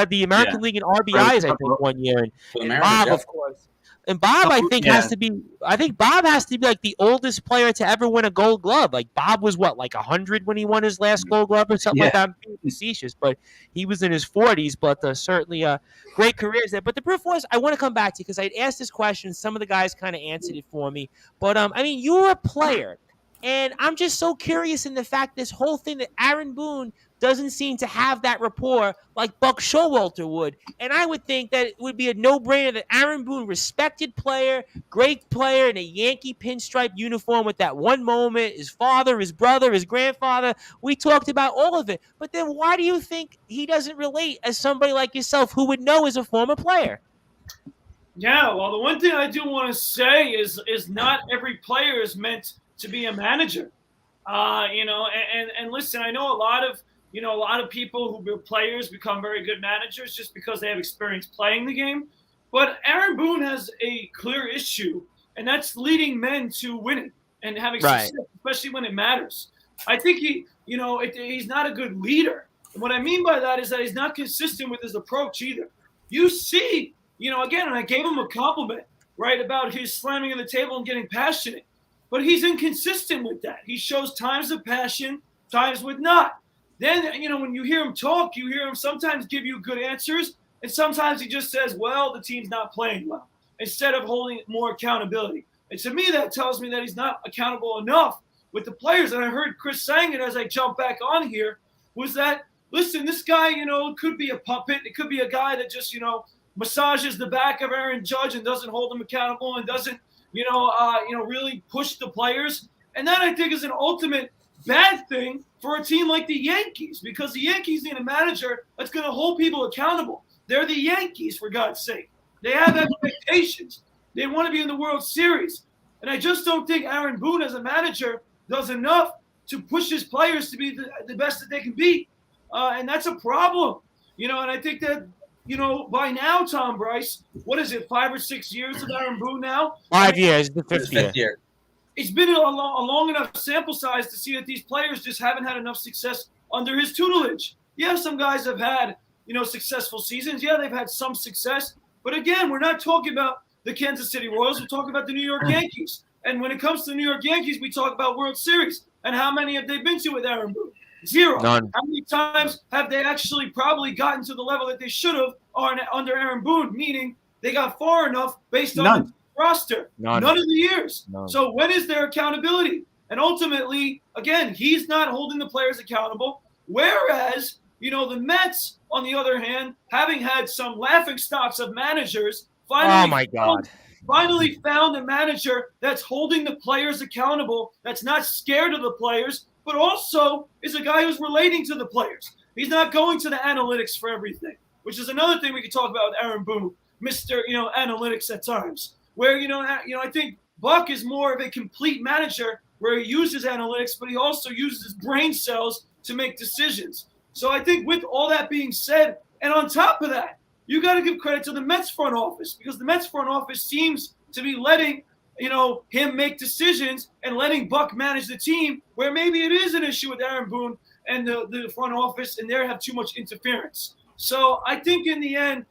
the American League in RBIs, I think, one year, and Bob, of course. And Bob, I think, has to be. I think Bob has to be like the oldest player to ever win a Gold Glove. Like Bob was like 100 when he won his last Gold Glove or something like that. I'm being facetious, but he was in his 40s. But certainly great careers there. But the Brute Force, I want to come back to because I'd asked this question. Some of the guys kind of answered it for me. But I mean, you were a player, and I'm just so curious in the fact this whole thing that Aaron Boone doesn't seem to have that rapport like Buck Showalter would. And I would think that it would be a no-brainer that Aaron Boone, respected player, great player in a Yankee pinstripe uniform with that one moment, his father, his brother, his grandfather, we talked about all of it. But then why do you think he doesn't relate as somebody like yourself who would know as a former player? Yeah, well, the one thing I do want to say is not every player is meant to be a manager. And listen, I know a lot of people who are players become very good managers just because they have experience playing the game. But Aaron Boone has a clear issue, and that's leading men to winning and having success, especially when it matters. I think he's not a good leader. And what I mean by that is that he's not consistent with his approach either. You see, again, and I gave him a compliment, right, about his slamming of the table and getting passionate. But he's inconsistent with that. He shows times of passion, times with not. Then, when you hear him talk, you hear him sometimes give you good answers, and sometimes he just says, well, the team's not playing well, instead of holding more accountability. And to me, that tells me that he's not accountable enough with the players. And I heard Chris saying it as I jump back on here, was that, listen, this guy, could be a puppet. It could be a guy that just, massages the back of Aaron Judge and doesn't hold him accountable and doesn't, really push the players. And that, I think, is an ultimate bad thing for a team like the Yankees, because the Yankees need a manager that's going to hold people accountable. They're the Yankees, for God's sake. They have expectations. They want to be in the World Series. And I just don't think Aaron Boone, as a manager, does enough to push his players to be the best that they can be. And that's a problem, and I think that, by now, Tom Bryce, what is it, 5 or 6 years of Aaron Boone now? 5 years, the fifth year. It's been a long enough sample size to see that these players just haven't had enough success under his tutelage. Yeah, some guys have had, successful seasons. Yeah, they've had some success. But again, we're not talking about the Kansas City Royals. We're talking about the New York Yankees. And when it comes to the New York Yankees, we talk about World Series. And how many have they been to with Aaron Boone? 0. None. How many times have they actually probably gotten to the level that they should have under Aaron Boone, meaning they got far enough based on the roster? None of the years. None. So when is there accountability? And ultimately, again, he's not holding the players accountable. Whereas, the Mets, on the other hand, having had some laughing stocks of managers, finally found a manager that's holding the players accountable, that's not scared of the players, but also is a guy who's relating to the players. He's not going to the analytics for everything, which is another thing we could talk about with Aaron Boone, Mr. Analytics at times, where, I think Buck is more of a complete manager where he uses analytics, but he also uses his brain cells to make decisions. So I think with all that being said, and on top of that, you got to give credit to the Mets front office, because the Mets front office seems to be letting, him make decisions and letting Buck manage the team, where maybe it is an issue with Aaron Boone and the front office, and they have too much interference. So I think in the end,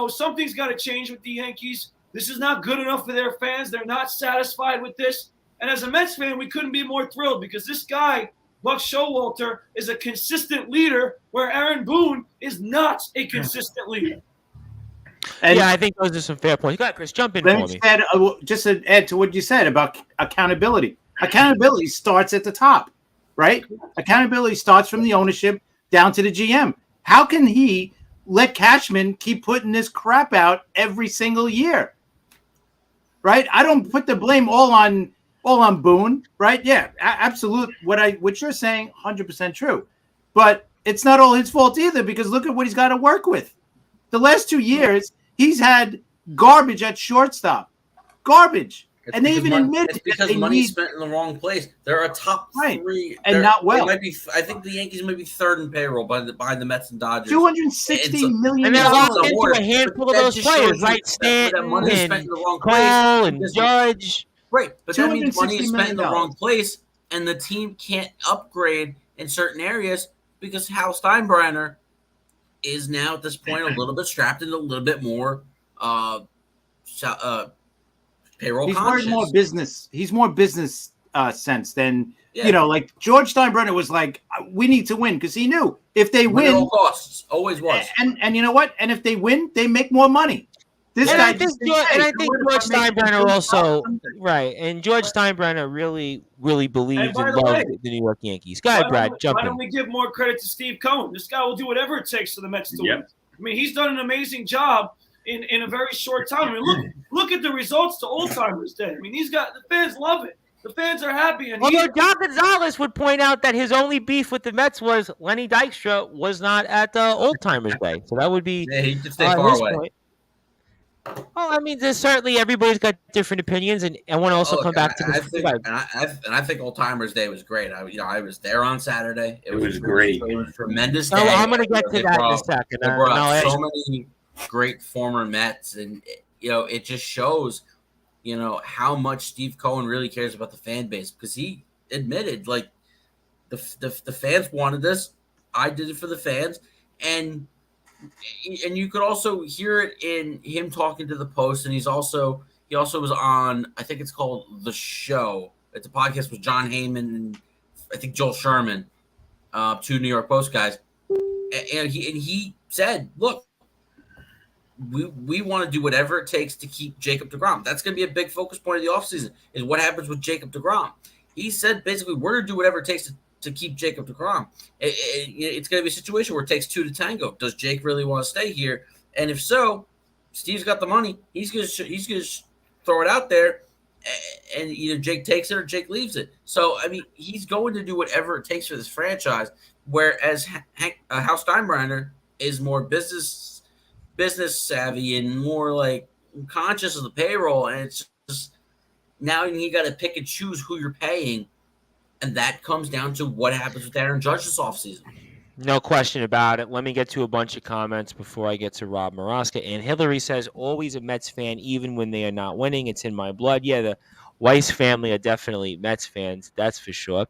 something's got to change with the Yankees. This is not good enough for their fans. They're not satisfied with this. And as a Mets fan, we couldn't be more thrilled, because this guy, Buck Showalter, is a consistent leader, where Aaron Boone is not a consistent leader. And I think those are some fair points. Go ahead, Chris, jump in for me. Just to add to what you said about accountability. Accountability starts at the top, right? Accountability starts from the ownership down to the GM. How can he let Cashman keep putting this crap out every single year? Right? I don't put the blame all on Boone, right? Yeah, absolute. What you're saying, 100% true. But it's not all his fault either, because look at what he's got to work with. The last 2 years, he's had garbage at shortstop. Garbage. And they even admit it's because money's spent in the wrong place. They're a top 3, and not well. I think the Yankees might be 3rd in payroll behind the Mets and Dodgers. $260 million. And they're locked into a handful of those players, right? Stanton and Cole and Judge. Right, but that means money is spent in the wrong place, and the team can't upgrade in certain areas because Hal Steinbrenner is now at this point a little bit strapped into a little bit more payroll. He's more business sense than like George Steinbrenner was like, we need to win, because he knew if they win, all costs always was. And you know what? And if they win, they make more money. I think George Steinbrenner also and George Steinbrenner really believed and loved the New York Yankees. Go ahead, Brad, jump in. Why don't we give more credit to Steve Cohen? This guy will do whatever it takes for the Mets to win. I mean, he's done an amazing job in a very short time. I mean, look at the results to Old Timers Day. I mean, the fans love it. The fans are happy. And although John Gonzalez would point out that his only beef with the Mets was Lenny Dykstra was not at the Old Timers Day, so that would be he could stay far away. Point. Well, I mean, there's certainly everybody's got different opinions, and I want to also come back to this. I think Old Timers Day was great. I was there on Saturday. It was great. It was a tremendous day. I'm going to get to that in a second. They brought so many great former Mets, and it just shows, how much Steve Cohen really cares about the fan base, because he admitted, like, the fans wanted this. I did it for the fans, and you could also hear it in him talking to the Post, and he also was on, I think it's called The Show. It's a podcast with John Heyman and I think Joel Sherman, 2 New York Post guys, and he said, look, we want to do whatever it takes to keep Jacob deGrom. That's going to be a big focus point of the offseason, is what happens with Jacob deGrom. He said basically we're going to do whatever it takes to keep Jacob deGrom. It's going to be a situation where it takes 2 to tango. Does Jake really want to stay here? And if so, Steve's got the money. He's going to throw it out there, and either Jake takes it or Jake leaves it. So, I mean, he's going to do whatever it takes for this franchise, whereas Hal Steinbrenner is more business savvy and more like conscious of the payroll, and it's just now you got to pick and choose who you're paying And that comes down to what happens with Aaron Judge this offseason. No question about it. Let me get to a bunch of comments before I get to Rob Maraska. And Hillary says, always a Mets fan, even when they are not winning. It's in my blood. Yeah, the Weiss family are definitely Mets fans. That's for sure.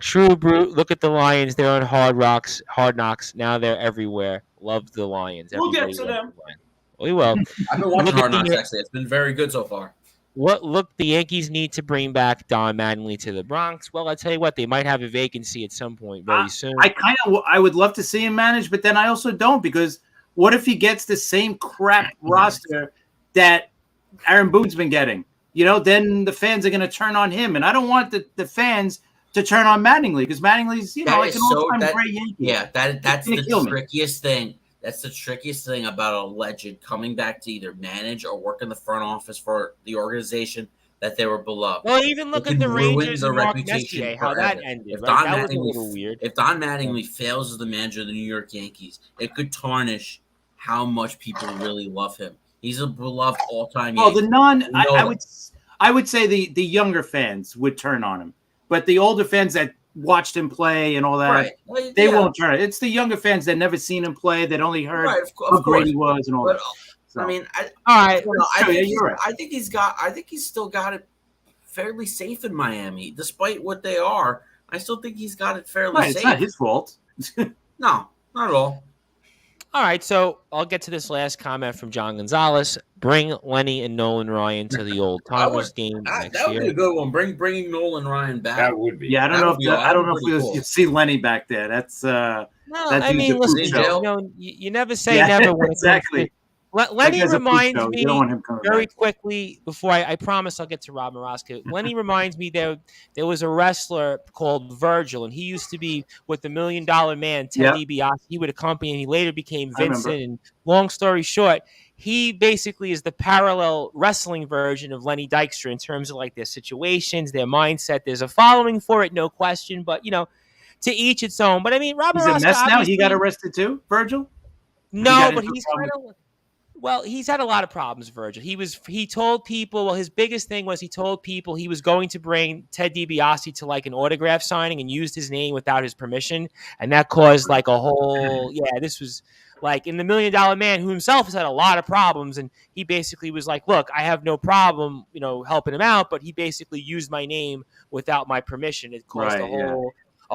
True Brute, look at the Lions. They're on Hard Knocks. Now they're everywhere. Love the Lions. We'll get Everybody to loves them. the Lions. We will. I've been watching Look Hard at Knocks, the- actually. It's been very good so far. Look, the Yankees need to bring back Don Mattingly to the Bronx. Well, I tell you what, they might have a vacancy at some point very soon. I would love to see him manage, but then I also don't, because what if he gets the same crap roster that Aaron Boone's been getting? Then the fans are going to turn on him, and I don't want the fans to turn on Mattingly, because Mattingly's like an all-time great Yankee. Yeah, that's the kill me. trickiest thing. That's the trickiest thing about a legend coming back to either manage or work in the front office for the organization that they were beloved. Well, even look It at the can ruin Rangers the and Mark reputation Messier, how that forever. ended. If Right? Don That was a Mattingly- little weird. If Don Mattingly fails as the manager of the New York Yankees, it could tarnish how much people really love him. He's a beloved all-time Well, Yankee. I would say the younger fans would turn on him, but the older fans that watched him play and all that, Right. Well, they yeah. won't turn it. It's the younger fans that never seen him play, that only heard Right, how of great course. he was and all But, that. So, I mean, All right. I think he's still got it fairly safe in Miami, despite what they are. I still think he's got it fairly right, safe. it's not his fault. No, not at all. All right, so I'll get to this last comment from John Gonzalez. Bring Lenny and Nolan Ryan to the old timers game next That would be year. a good one. Bringing Nolan Ryan back. That would be. Yeah, I don't know if pretty we'll cool. see Lenny back there. That's No, that I dude's mean, a listen, poop in show. jail. you never say Yeah, never when it exactly. comes to Lenny That guy's a poop reminds show. me You don't want him coming very back. quickly before I promise I'll get to Rob Maraska. Lenny reminds me there was a wrestler called Virgil, and he used to be with the $1 Million Man, Ted DiBiase. He would accompany, and he later became I remember. Vincent. And long story short, he basically is the parallel wrestling version of Lenny Dykstra in terms of like their situations, their mindset. There's a following for it, no question, but to each its own. But I mean, Rob He's Maraska, a mess now. He obviously- got arrested too, Virgil? No, got but into he's a problem he's had a lot of problems, Virgil. He told people, well, his biggest thing was he told people he was going to bring Ted DiBiase to like an autograph signing and used his name without his permission. And that caused like a whole, this was like in the $1 Million Man, who himself has had a lot of problems. And he basically was like, look, I have no problem, helping him out, but he basically used my name without my permission. It caused a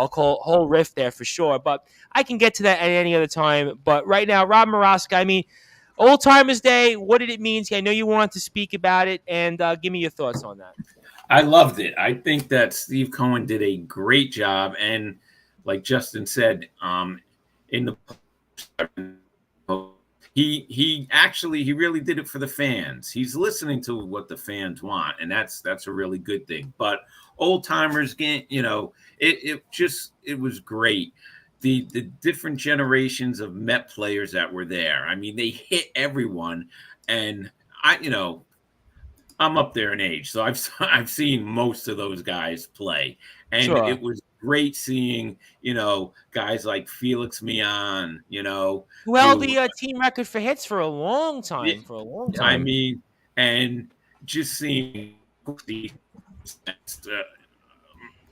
whole rift there for sure. But I can get to that at any other time. But right now, Rob Maraska, I mean, Old Timers Day, what did it mean to you? I know you wanted to speak about it, and give me your thoughts on that. I loved it. I think that Steve Cohen did a great job, and like Justin said, in the he really did it for the fans. He's listening to what the fans want, and that's a really good thing. But Old Timers game, it was great. The different generations of Met players that were there. I mean, they hit everyone, and I'm up there in age, so I've seen most of those guys play, and Sure. It was great seeing guys like Felix Mian, Who held the team record for hits for a long time. I mean, and just seeing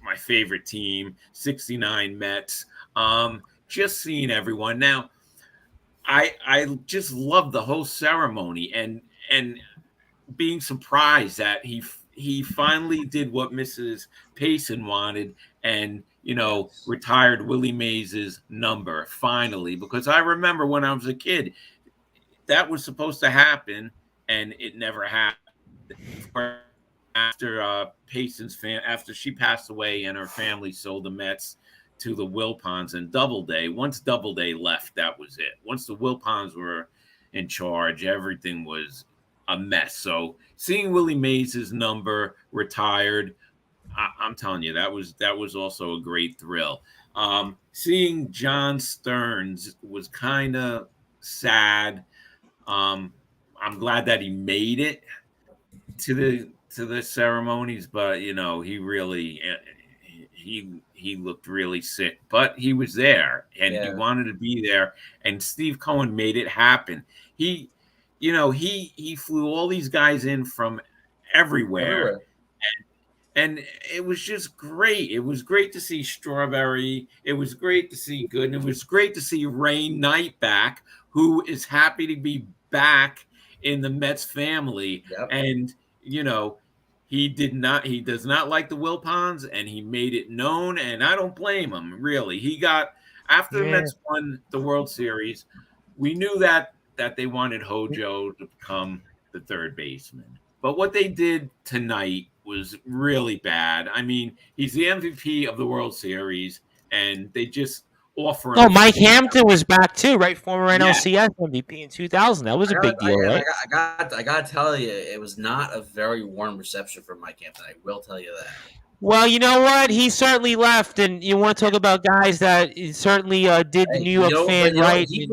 my favorite team, 69 Mets. Just seeing everyone. Now, I just love the whole ceremony and being surprised that he finally did what Mrs. Payson wanted and retired Willie Mays' number finally, because I remember when I was a kid that was supposed to happen and it never happened. After Payson's after she passed away and her family sold the Mets to the Wilpons and Doubleday. Once Doubleday left, that was it. Once the Wilpons were in charge, everything was a mess. So seeing Willie Mays' number retired, I'm telling you, that was also a great thrill. Seeing John Stearns was kind of sad. I'm glad that he made it to the ceremonies, but he really he looked really sick, but he was there and he wanted to be there, and Steve Cohen made it happen. He flew all these guys in from everywhere. And it was just great. It was great to see Strawberry. It was great to see Good. And it was great to see Ray Knight back, who is happy to be back in the Mets family. Yep. And, he does not like the Wilpons, and he made it known. And I don't blame him, really. After the Mets won the World Series, we knew that they wanted Hojo to become the third baseman. But what they did tonight was really bad. I mean, he's the MVP of the World Series, and they just offer him. Oh, Mike Hampton was back too, right? Former NLCS MVP in 2000. That was a big deal, right? I got to tell you, it was not a very warm reception for Mike Hampton. I will tell you that. Well, you know what? He certainly left, and you want to talk about guys that certainly did the New York fan right. Him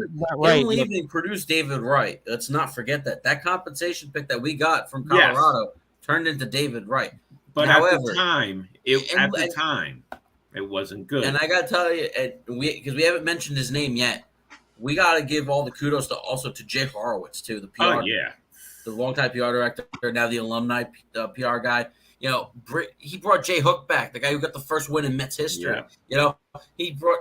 leaving produced David Wright. Let's not forget that. That compensation pick that we got from Colorado turned into David Wright. But however, at the time, it wasn't good. And I got to tell you, because we haven't mentioned his name yet, we got to give all the kudos to Jay Horowitz, too, the PR. Oh, yeah. The longtime PR director, now the alumni PR guy. He brought Jay Hook back, the guy who got the first win in Mets history. Yeah. He brought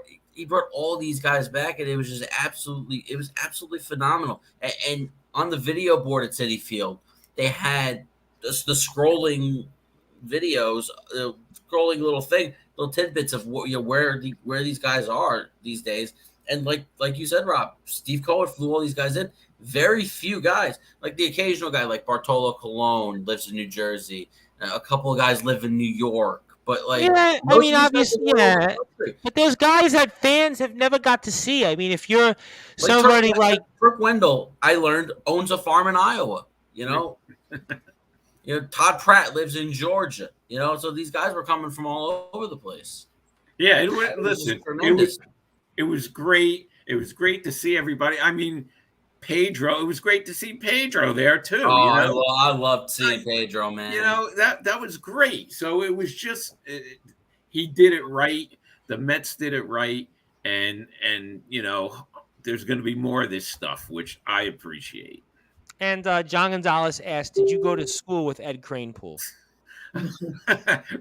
all these guys back, and it was just absolutely phenomenal. And on the video board at Citi Field, they had the scrolling videos, scrolling little tidbits of where these guys are these days. And like you said, Rob, Steve Cohen flew all these guys in. Very few guys, like the occasional guy like Bartolo Colon lives in New Jersey. A couple of guys live in New York, but obviously, but there's guys that fans have never got to see. I mean, if you're somebody like Brooke Wendell, I learned owns a farm in Iowa. Todd Pratt lives in Georgia. So these guys were coming from all over the place. Yeah, it was great. It was great to see everybody. I mean, Pedro, it was great to see Pedro there too. I loved seeing Pedro, man. That was great. So it was just he did it right. The Mets did it right, and there's going to be more of this stuff, which I appreciate. And John Gonzalez asked, "Did you go to school with Ed Kranepool?"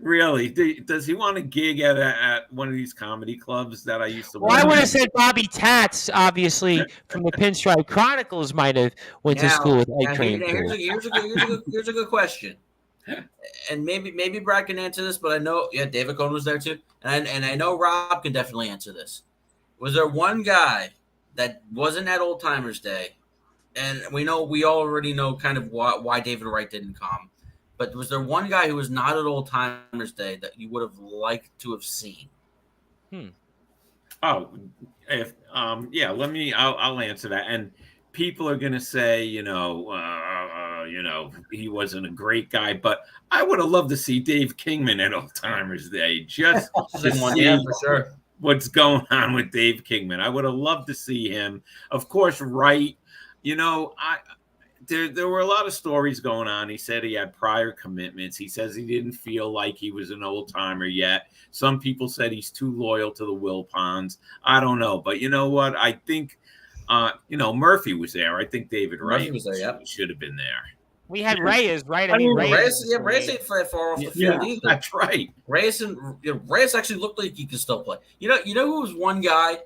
Really? Does he want to gig at one of these comedy clubs that I used to? Well, I would have said Bobby Tats, obviously from the Pinstripe Chronicles, might have went to school with Ed Kranepool. Here's a good question, and maybe Brad can answer this, but I know David Cohn was there too, and I know Rob can definitely answer this. Was there one guy that wasn't at Old Timers Day, and we already know kind of why David Wright didn't come? But was there one guy who was not at Old Timers Day that you would have liked to have seen? Oh, I'll answer that. And people are going to say, he wasn't a great guy, but I would have loved to see Dave Kingman at Old Timers Day. Just to see for sure what's going on with Dave Kingman. I would have loved to see him. Of course, Wright, There were a lot of stories going on. He said he had prior commitments. He says he didn't feel like he was an old timer yet. Some people said he's too loyal to the Wilpons. I don't know. But you know what? I think, Murphy was there. I think David Wright should have been there. We had Reyes, right? Reyes ain't far off the field either. That's right. Reyes actually looked like he could still play. You know who was one guy?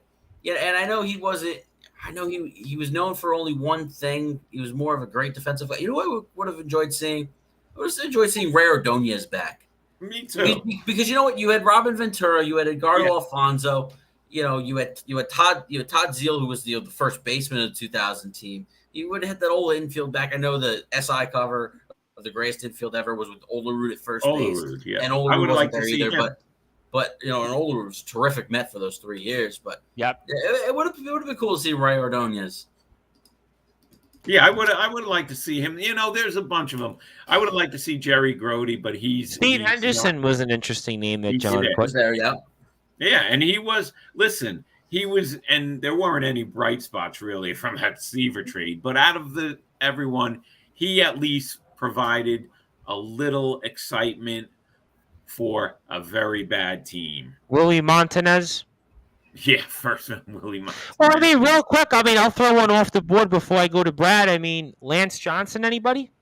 Yeah, and I know he wasn't. I know he was known for only one thing. He was more of a great defensive player. You know what I would have enjoyed seeing? I would have enjoyed seeing Ray Ordonez back. Me too. Because you know what? You had Robin Ventura, you had Edgardo Alfonso, you had Todd Zeal, who was the first baseman of the 2000 team. You would have had that old infield back. I know the SI cover of the greatest infield ever was with Olerud at first base. And Olerud wasn't there either, But an Olerud was a terrific Met for those 3 years. But it would have been cool to see Ray Ordonez. Yeah, I would have liked to see him. There's a bunch of them. I would have liked to see Jerry Grody, but Steve Henderson was an interesting name that John put there. Yeah, and he was. Listen, he was, and there weren't any bright spots really from that Seaver trade. But out of everyone, he at least provided a little excitement for a very bad team. Willie Montanez? Yeah, first Willie Montanez. Well, real quick, I'll throw one off the board before I go to Brad. Lance Johnson, anybody?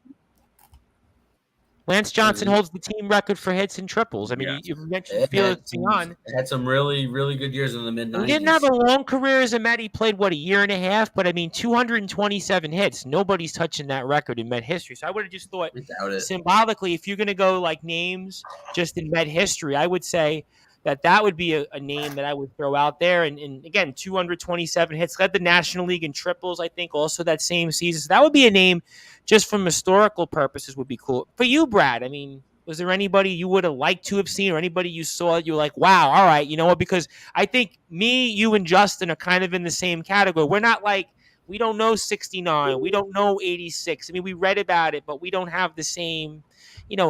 Lance Johnson holds the team record for hits and triples. I mean, Yes. you mentioned Felix Beyond. Had some really, really good years in the mid-90s. He didn't have a long career as a Met. He played, a year and a half? But, I mean, 227 hits. Nobody's touching that record in Met history. So I would have just thought, symbolically, if you're going to go, like, names just in Met history, I would say that would be a name that I would throw out there. And again, 227 hits. Led the National League in triples, I think, also that same season. So that would be a name just from historical purposes would be cool. For you, Brad, I mean, was there anybody you would have liked to have seen or anybody you saw you were like, wow, all right, you know what? Because I think me, you, and Justin are kind of in the same category. We're not like, we don't know 69. We don't know 86. I mean, we read about it, but we don't have the same,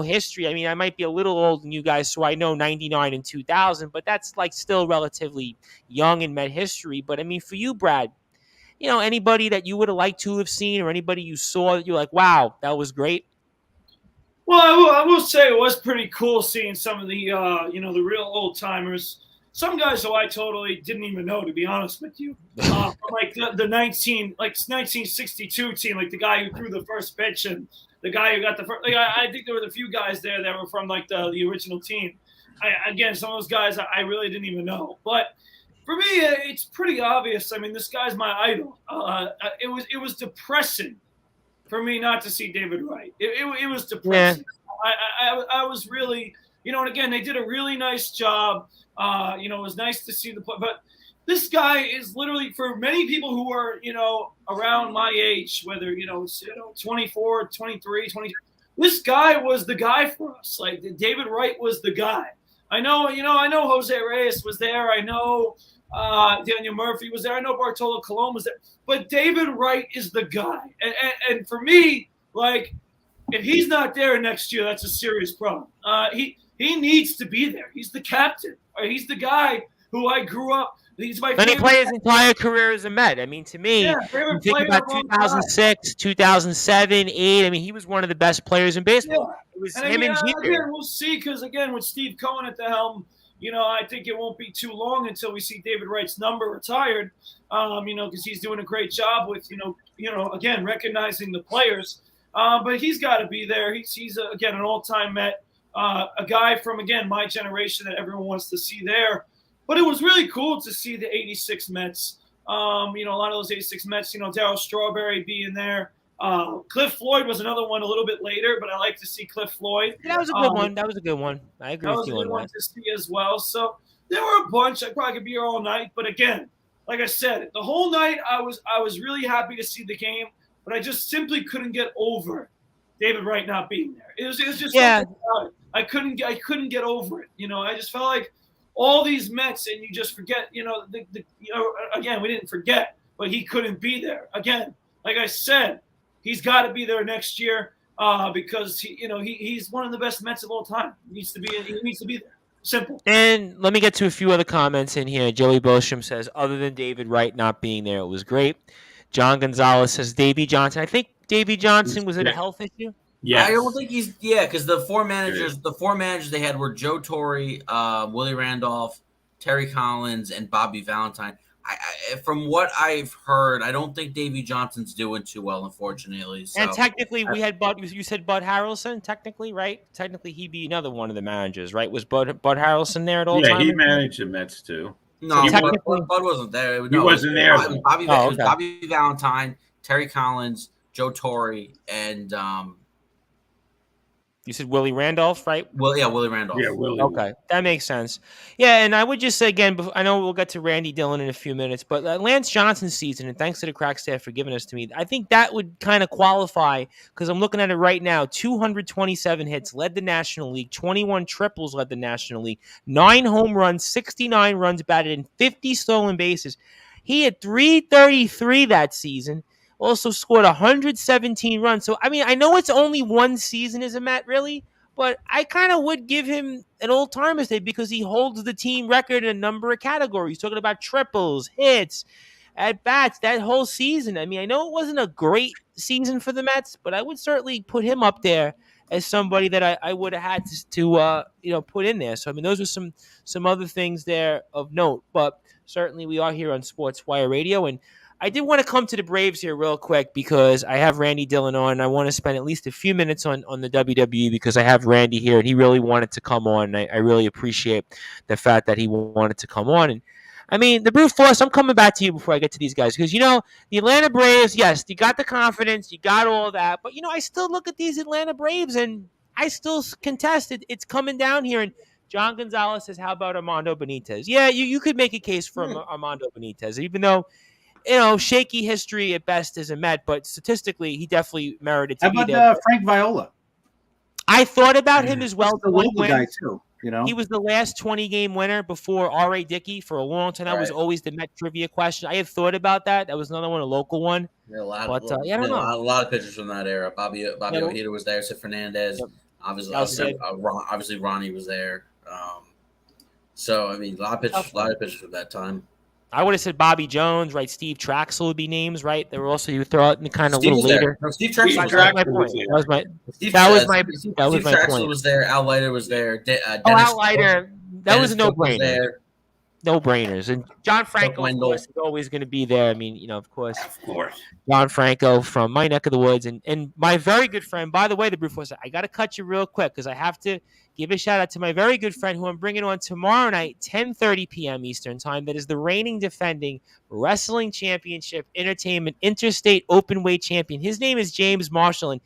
history. I mean, I might be a little old than you guys, so I know 99 and 2000, but that's like still relatively young in Met history. But I mean, for you, Brad, anybody that you would have liked to have seen or anybody you saw that you're like, wow, that was great? Well, I will say it was pretty cool seeing some of the, the real old timers. Some guys who I totally didn't even know, to be honest with you. Like the 1962 team, like the guy who threw the first pitch and the guy who got the first. Like, I think there were a few guys there that were from like the original team. Again, some of those guys I really didn't even know. But for me, it's pretty obvious. I mean, this guy's my idol. It was depressing for me not to see David Wright. It was depressing. Yeah. I was really, and again, they did a really nice job. It was nice to see the play. But this guy is literally, for many people who are, around my age, whether, it's, 24, 23, 20, this guy was the guy for us. Like, David Wright was the guy. I know Jose Reyes was there. I know Daniel Murphy was there. I know Bartolo Colon was there. But David Wright is the guy. And for me, like, if he's not there next year, that's a serious problem. He needs to be there. He's the captain. He's the guy who I grew up. He's my favorite. And he played his entire career as a Met. I mean, to me, you think about 2006, 2007, 2008. I mean, he was one of the best players in baseball. Yeah. It was him and Jeter. Again, we'll see, because, again, with Steve Cohen at the helm, I think it won't be too long until we see David Wright's number retired, because he's doing a great job with, again, recognizing the players. But he's got to be there. He's again, an all-time Met, a guy from, again, my generation that everyone wants to see there. But it was really cool to see the 86 Mets. A lot of those 86 Mets, Darryl Strawberry being there. Cliff Floyd was another one a little bit later, but I like to see Cliff Floyd. Yeah, that was a good one. That was a good one. I agree with you on that. That was a good one to see as well. So there were a bunch. I probably could be here all night. But again, like I said, the whole night I was really happy to see the game, but I just simply couldn't get over David Wright not being there. It was just something about it. I couldn't get over it. I just felt like all these Mets, and you just forget. Again, we didn't forget, but he couldn't be there. Again, like I said, he's got to be there next year because he's one of the best Mets of all time. He needs to be there. Simple. And let me get to a few other comments in here. Joey Bostrom says, other than David Wright not being there, it was great. John Gonzalez says Davey Johnson. I think Davey Johnson was it a health issue? Yeah, I don't think he's because the four managers they had were Joe Torre, Willie Randolph, Terry Collins, and Bobby Valentine. I from what I've heard, I don't think Davey Johnson's doing too well, unfortunately. So. And technically, we had Bud. You said Bud Harrelson, technically, right? Technically, he'd be another one of the managers, right? Was Bud Harrelson there at all times? Yeah, he managed the Mets too. No, so Bud wasn't there. He wasn't there. It was Bobby Valentine, Terry Collins, Joe Torre, and you said Willie Randolph, right? Well, yeah, Willie Randolph. Yeah, Willie. Okay, that makes sense. Yeah, and I would just say again, I know we'll get to Randy Dillon in a few minutes, but Lance Johnson's season, and thanks to the crack staff for giving us to me, I think that would kind of qualify because I'm looking at it right now. 227 hits, led the National League. 21 triples, led the National League. 9 home runs, 69 runs batted, and 50 stolen bases. He had 333 that season. Also scored 117 runs. So, I mean, I know it's only one season as a Met, really, but I kind of would give him an old-timer's day because he holds the team record in a number of categories. Talking about triples, hits, at-bats, that whole season. I mean, I know it wasn't a great season for the Mets, but I would certainly put him up there as somebody that I would have had to put in there. So, I mean, those are some other things there of note. But certainly we are here on Sportswire Radio, and I did want to come to the Braves here real quick because I have Randy Dillon on. And I want to spend at least a few minutes on the WWE because I have Randy here and he really wanted to come on. And I really appreciate the fact that he wanted to come on. And I mean, the brute force, I'm coming back to you before I get to these guys because, the Atlanta Braves, yes, you got the confidence, you got all that. But, I still look at these Atlanta Braves and I still contest it. It's coming down here. And John Gonzalez says, how about Armando Benitez? Yeah, you could make a case for Armando Benitez, even though, shaky history at best as a Met, but statistically, he definitely merited to be there. How about Frank Viola? I thought about him as well. The local guy, too. He was the last 20-game winner before R.A. Dickey for a long time. That was always the Met trivia question. I had thought about that. That was another one, a local one. Yeah, a lot of pitchers from that era. Bobby Ojeda was there. Sid Fernandez. Yep. Obviously, Ronnie was there. So I mean, a lot of pitchers from that time. I would have said Bobby Jones, right? Steve Traxel would be names, right? They were also you would throw out in the kind of Steve little later. No, Steve Traxel was my point. That was my point. Steve Traxel was there. Al Leiter was there. Al Leiter. That was a no-brainer. No-brainers. And John Franco, of course, is always going to be there. I mean, of course. John Franco from my neck of the woods. And my very good friend, by the way, the Brute Force, I got to cut you real quick because I have to give a shout-out to my very good friend who I'm bringing on tomorrow night, 10:30 p.m. Eastern Time. That is the reigning defending Wrestling Championship Entertainment Interstate Openweight Champion. His name is James Marshall. And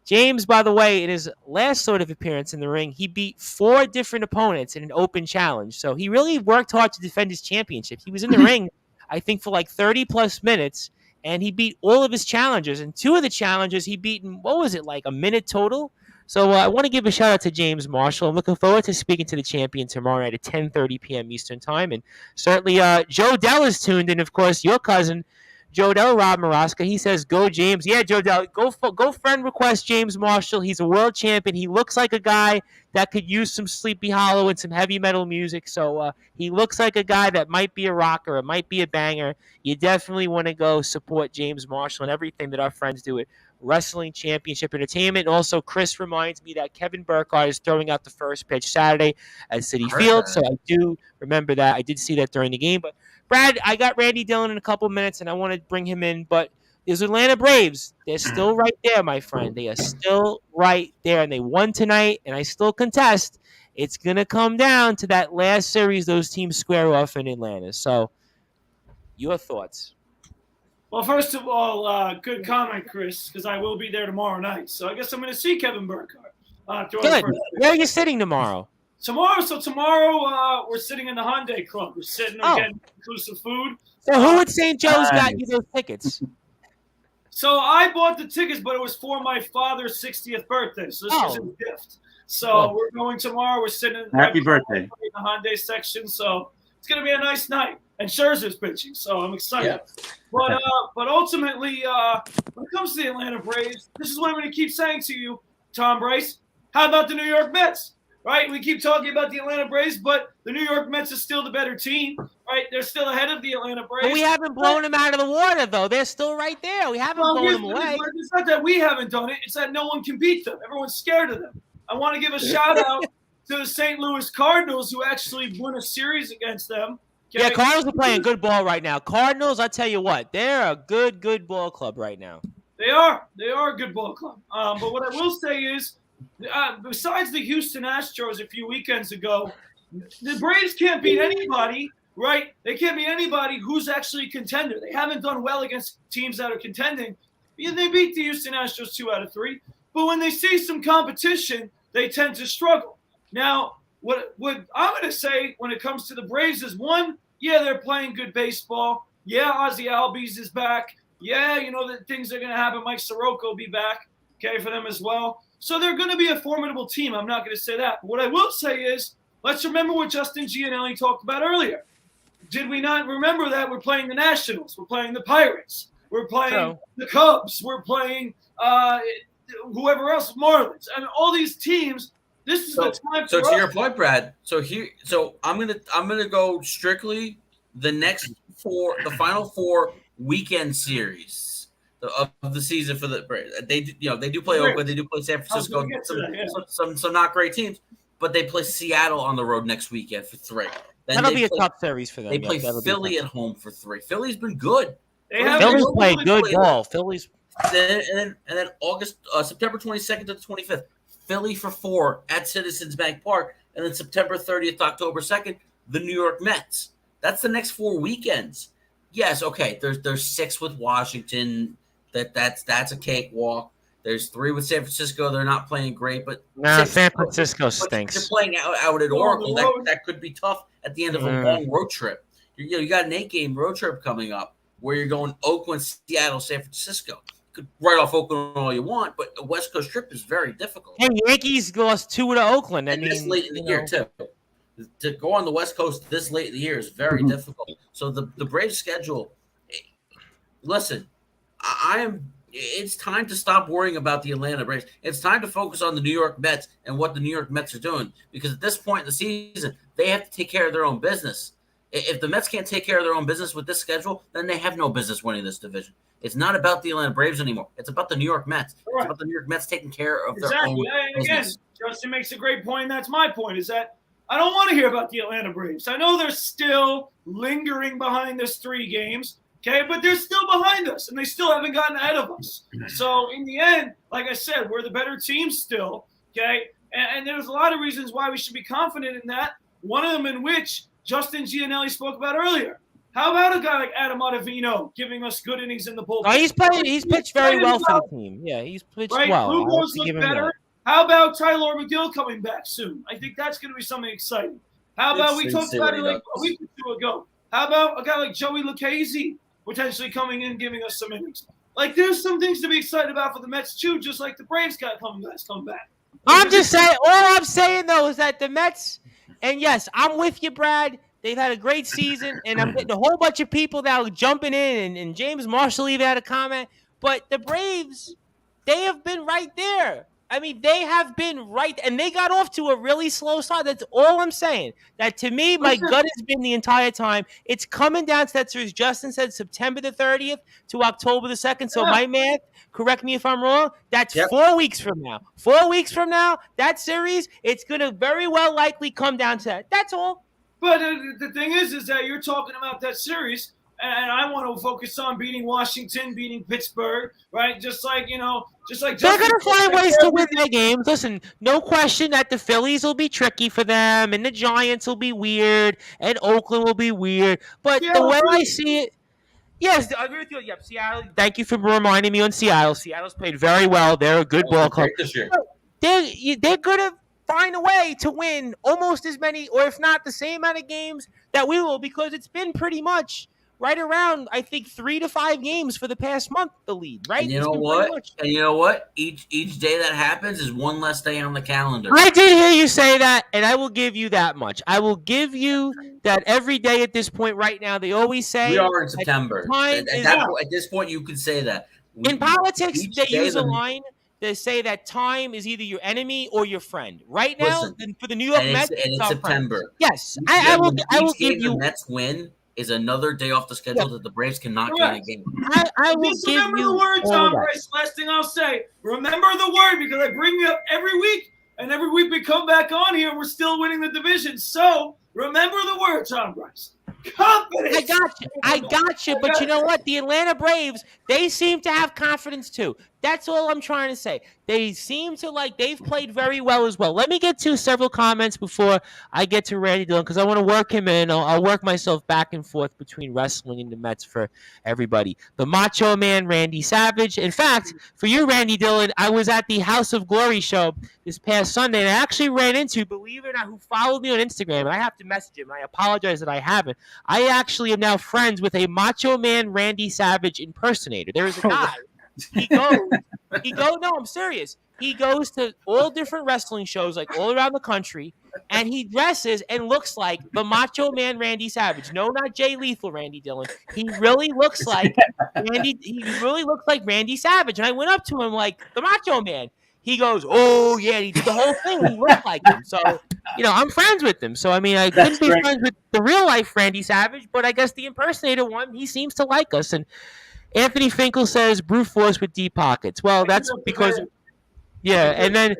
James, by the way, in his last sort of appearance in the ring, he beat 4 different opponents in an open challenge. So he really worked hard to defend his championship. He was in the ring, I think, for like 30-plus minutes, and he beat all of his challengers. And 2 of the challengers he beat in, like a minute total? So I want to give a shout-out to James Marshall. I'm looking forward to speaking to the champion tomorrow night at 10:30 p.m. Eastern Time. And certainly Joe Dell is tuned in, of course, your cousin, Joe Dell, Rob Maraska. He says, go James. Yeah, Joe Dell, go friend request James Marshall. He's a world champion. He looks like a guy that could use some Sleepy Hollow and some heavy metal music. So he looks like a guy that might be a rocker. It might be a banger. You definitely want to go support James Marshall and everything that our friends do at Wrestling Championship Entertainment. And also, Chris reminds me that Kevin Burkhardt is throwing out the first pitch Saturday at Citi Field. So I do remember that. I did see that during the game. But Brad, I got Randy Dillon in a couple minutes, and I want to bring him in. But these Atlanta Braves, they're still right there, my friend. They are still right there, and they won tonight, and I still contest. It's going to come down to that last series those teams square off in Atlanta. So your thoughts? Well, first of all, good comment, Chris, because I will be there tomorrow night. So I guess I'm going to see Kevin Burkhardt. Good. Where are you sitting tomorrow? Tomorrow, we're sitting in the Hyundai Club. We're sitting getting inclusive food. So who at St. Joe's got you those tickets? So I bought the tickets, but it was for my father's 60th birthday. So this was a gift. So we're going tomorrow. We're sitting Happy birthday. In the Hyundai section. So it's going to be a nice night. And Scherzer's pitching, so I'm excited. Yeah. But ultimately, when it comes to the Atlanta Braves, this is what I'm going to keep saying to you, Tom Bryce. How about the New York Mets? Right? We keep talking about the Atlanta Braves, but the New York Mets is still the better team, right? They're still ahead of the Atlanta Braves. But we haven't blown them out of the water, though. They're still right there. We haven't blown them away. It's not that we haven't done it. It's that no one can beat them. Everyone's scared of them. I want to give a shout-out to the St. Louis Cardinals, who actually won a series against them. Yeah, Cardinals are playing good ball right now. Cardinals, I tell you what, they're a good ball club right now. They are a good ball club. But what I will say is, besides the Houston Astros a few weekends ago, the Braves can't beat anybody, right? They can't beat anybody who's actually a contender. They haven't done well against teams that are contending. They beat the Houston Astros 2 out of 3. But when they see some competition, they tend to struggle. Now, what I'm going to say when it comes to the Braves is, one, yeah, they're playing good baseball. Yeah, Ozzie Albies is back. Yeah, that things are going to happen. Mike Soroka will be back, okay, for them as well. So they're going to be a formidable team. I'm not going to say that. But what I will say is, let's remember what Justin Gianelli talked about earlier. Did we not remember that we're playing the Nationals? We're playing the Pirates. We're playing the Cubs. We're playing whoever else, Marlins. And all these teams, this is the time for So to your point, Brad, so I'm gonna go strictly the final 4 weekend series of the season for the Braves. They do play Oakland, they do play San Francisco, some not great teams, but they play Seattle on the road next weekend for 3. That'll be a tough series for them. They play Philly at home for 3. Philly's been good. Phillies play good ball. Phillies. And then September 22nd to the 25th, Philly for 4 at Citizens Bank Park, and then September 30th to October 2nd, the New York Mets. That's the next 4 weekends. Yes, okay. There's 6 with Washington. That's a cakewalk. There's 3 with San Francisco. They're not playing great, but San Francisco stinks. They're playing out at Oracle. That could be tough at the end of a long road trip. You got an 8-game road trip coming up where you're going Oakland, Seattle, San Francisco. You could write off Oakland all you want, but a West Coast trip is very difficult. And Yankees lost 2 to Oakland. And this late in the year too. To go on the West Coast this late in the year is very difficult. So the Braves schedule. Listen, it's time to stop worrying about the Atlanta Braves. It's time to focus on the New York Mets and what the New York Mets are doing, because at this point in the season, they have to take care of their own business. If the Mets can't take care of their own business with this schedule, then they have no business winning this division. It's not about the Atlanta Braves anymore. It's about the New York Mets. It's about the New York Mets taking care of their own business. Again, Justin makes a great point, and that's my point, is that I don't want to hear about the Atlanta Braves. I know they're still lingering behind us 3 games, okay, but they're still behind us, and they still haven't gotten ahead of us. So in the end, like I said, we're the better team still, okay, and there's a lot of reasons why we should be confident in that, one of them in which Justin Gianelli spoke about earlier. How about a guy like Adam Ottavino giving us good innings in the bullpen? Oh, he's pitched very well for the team. Yeah, he's pitched well. Lugo's look better. How about Tyler McGill coming back soon? I think that's going to be something exciting. How about we talked about it like a week or 2 ago? How about a guy like Joey Lucchesi potentially coming in giving us some innings? Like, there's some things to be excited about for the Mets too, just like the Braves got coming back. I'm just saying. All I'm saying though is that the Mets, and yes, I'm with you, Brad. They've had a great season, and I'm getting a whole bunch of people that are jumping in, and James Marshall even had a comment. But the Braves, they have been right there. I mean, they have been right, and they got off to a really slow start. That's all I'm saying. That to me, my gut has been the entire time. It's coming down to that series. Justin said September the 30th to October the 2nd. So my math, correct me if I'm wrong, that's 4 weeks from now. 4 weeks from now, that series, it's going to very well likely come down to that. That's all. But the thing is that you're talking about that series, and I want to focus on beating Washington, beating Pittsburgh, right? Just like they're going to find ways to win their games. Listen, no question that the Phillies will be tricky for them, and the Giants will be weird, and Oakland will be weird. But the way I see it, yes, I agree with you. Yep, Seattle. Thank you for reminding me on Seattle. Seattle's played very well. They're a good ball club. They're going to find a way to win almost as many, or if not the same amount of games that we will, because it's been pretty much right around, I think, 3 to 5 games for the past month, the lead, right? And you know what? Each day that happens is one less day on the calendar. I did hear you say that, and I will give you that much. I will give you that every day at this point right now. They always say we are in September. At this point, you could say that. In politics, they use a line. They say that time is either your enemy or your friend. Right now, for the New York Mets, it's September. Yes, I will give you. The Mets win is another day off the schedule that the Braves cannot gain a game. I will just give remember you the word, Tom Bryce. Last thing I'll say, remember the word, because I bring you up every week, and every week we come back on here and we're still winning the division. So remember the word, Tom Bryce. Confidence. I got you. But you know what? The Atlanta Braves, they seem to have confidence too. That's all I'm trying to say. They seem to they've played very well as well. Let me get to several comments before I get to Randy Dillon, because I want to work him in. I'll work myself back and forth between wrestling and the Mets for everybody. The Macho Man, Randy Savage. In fact, for you, Randy Dillon, I was at the House of Glory show this past Sunday, and I actually ran into, believe it or not, who followed me on Instagram, and I have to message him. I apologize that I haven't. I actually am now friends with a Macho Man Randy Savage impersonator. There is a guy. No, I'm serious. He goes to all different wrestling shows, all around the country, and he dresses and looks like the Macho Man Randy Savage. No, not Jay Lethal Randy Dillon. He really looks like Randy. He really looks like Randy Savage. And I went up to him like, the Macho Man. He goes, oh yeah, and he did the whole thing. He looked like him. So, I'm friends with him. So, I mean, I couldn't be friends with the real life Randy Savage, but I guess the impersonator one, he seems to like us. And Anthony Finkel says brute force with deep pockets. Well, that's because, and then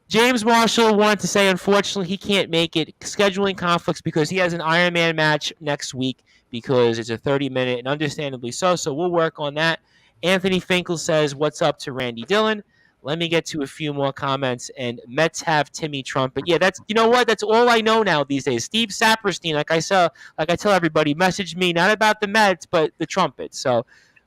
James Marshall wanted to say, unfortunately, he can't make it. Scheduling conflicts because he has an Ironman match next week. because it's a 30-minute, and understandably so. So we'll work on that. Anthony Finkel says, "What's up to Randy Dillon?" Let me get to a few more comments. And Mets have Timmy Trumpet. Yeah, that's, you know what? That's all I know now these days. Steve Saperstein, like I tell everybody, messaged me not about the Mets but the trumpet. So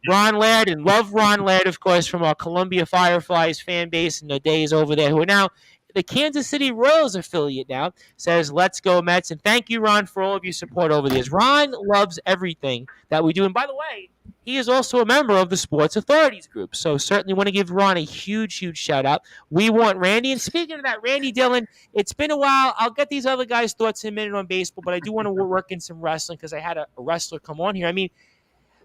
Ron Laird, and love Ron Laird, of course, from our Columbia Fireflies fan base and the days over there, who are now the Kansas City Royals affiliate now, says, "Let's go Mets." And thank you, Ron, for all of your support over the years. Ron loves everything that we do. And by the way, he is also a member of the Sports Authorities group. So certainly want to give Ron a huge, huge shout out. We want Randy. And speaking of that, Randy Dillon, it's been a while. I'll get these other guys' thoughts in a minute on baseball, but I do want to work in some wrestling because I had a wrestler come on here. I mean,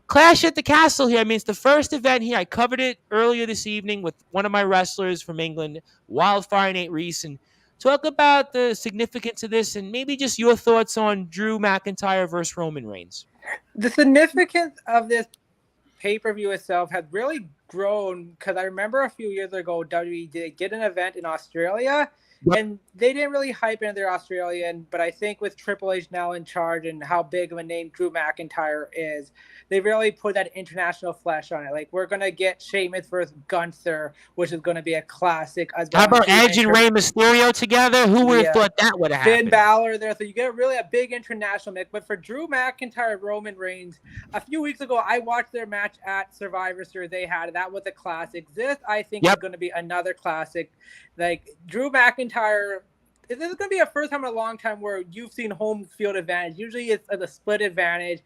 Clash at the Castle here. I mean, it's the first event here. I covered it earlier this evening with one of my wrestlers from England, Wildfire Nate Reese, and talk about the significance of this and maybe just your thoughts on Drew McIntyre versus Roman Reigns. The significance of this pay-per-view itself has really grown because I remember a few years ago WWE did an event in Australia. Yep. And they didn't really hype into their Australian, but I think with Triple H now in charge and how big of a name Drew McIntyre is, they really put that international flesh on it. Like, we're going to get Sheamus versus Gunther, which is going to be a classic. How about Edge and Rey Mysterio together? Who would have thought that would have happened? Finn Balor there. So you get really a big international mix. But for Drew McIntyre, Roman Reigns, a few weeks ago, I watched their match at Survivor Series they had. That was a classic. This, I think, is going to be another classic. Like, Drew McIntyre, this is going to be a first time in a long time where you've seen home field advantage. Usually it's a split advantage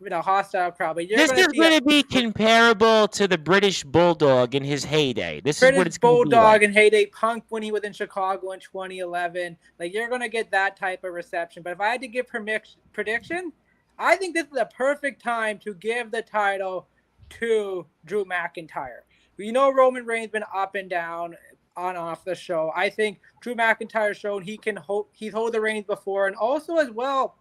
with a hostile crowd. But this is going to be comparable to the British Bulldog in his heyday. This is what it's going to be Bulldog in heyday, Punk when he was in Chicago in 2011. Like, you're going to get that type of reception. But if I had to give prediction, I think this is a perfect time to give the title to Drew McIntyre. We know Roman Reigns been up and down on off the show. I think Drew McIntyre showed he's held the reins before, and also as well,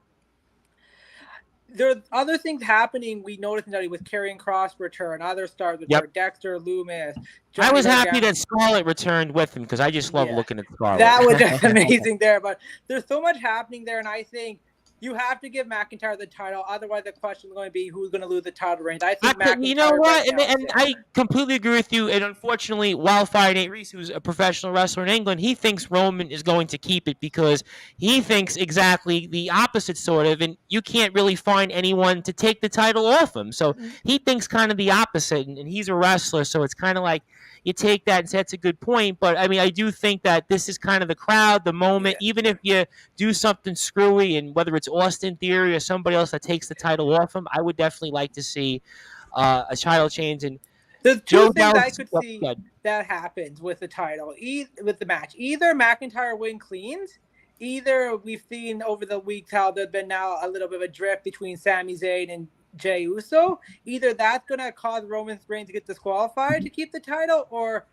there's other things happening. We noticed with Karrion Kross return, other stars with Dexter Loomis. I was happy that Scarlett returned with him because I just love looking at Scarlett. That was just amazing there. But there's so much happening there, and I think you have to give McIntyre the title. Otherwise, the question is going to be who's going to lose the title reigns. I think McIntyre. You know what? And I completely agree with you. And unfortunately, Wildfire Nate Reese, who's a professional wrestler in England, he thinks Roman is going to keep it because he thinks exactly the opposite, sort of. And you can't really find anyone to take the title off him. So he thinks kind of the opposite. And he's a wrestler, so it's kind of like you take that and say that's a good point. But, I mean, I do think that this is kind of the crowd, the moment. Yeah. Even if you do something screwy, and whether it's Austin Theory or somebody else that takes the title off him, I would definitely like to see a title change. And there's two things I could see that happens with the title, with the match. Either McIntyre win cleans, either we've seen over the weeks how there's been now a little bit of a drift between Sami Zayn and Jey Uso. Either that's going to cause Roman Reigns to get disqualified to keep the title, or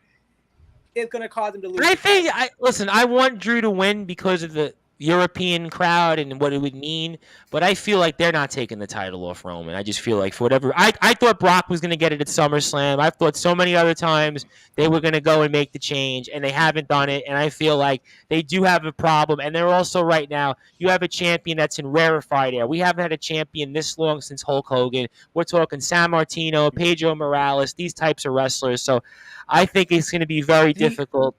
it's going to cause him to lose. I want Drew to win because of the European crowd and what it would mean, but I feel like they're not taking the title off Roman. I just feel like for whatever, I thought Brock was going to get it at SummerSlam. I've thought so many other times they were going to go and make the change, and they haven't done it, and I feel like they do have a problem. And they're also, right now, you have a champion that's in rarefied air. We haven't had a champion this long since Hulk Hogan. We're talking San Martino, Pedro Morales, these types of wrestlers. So I think it's going to be very difficult.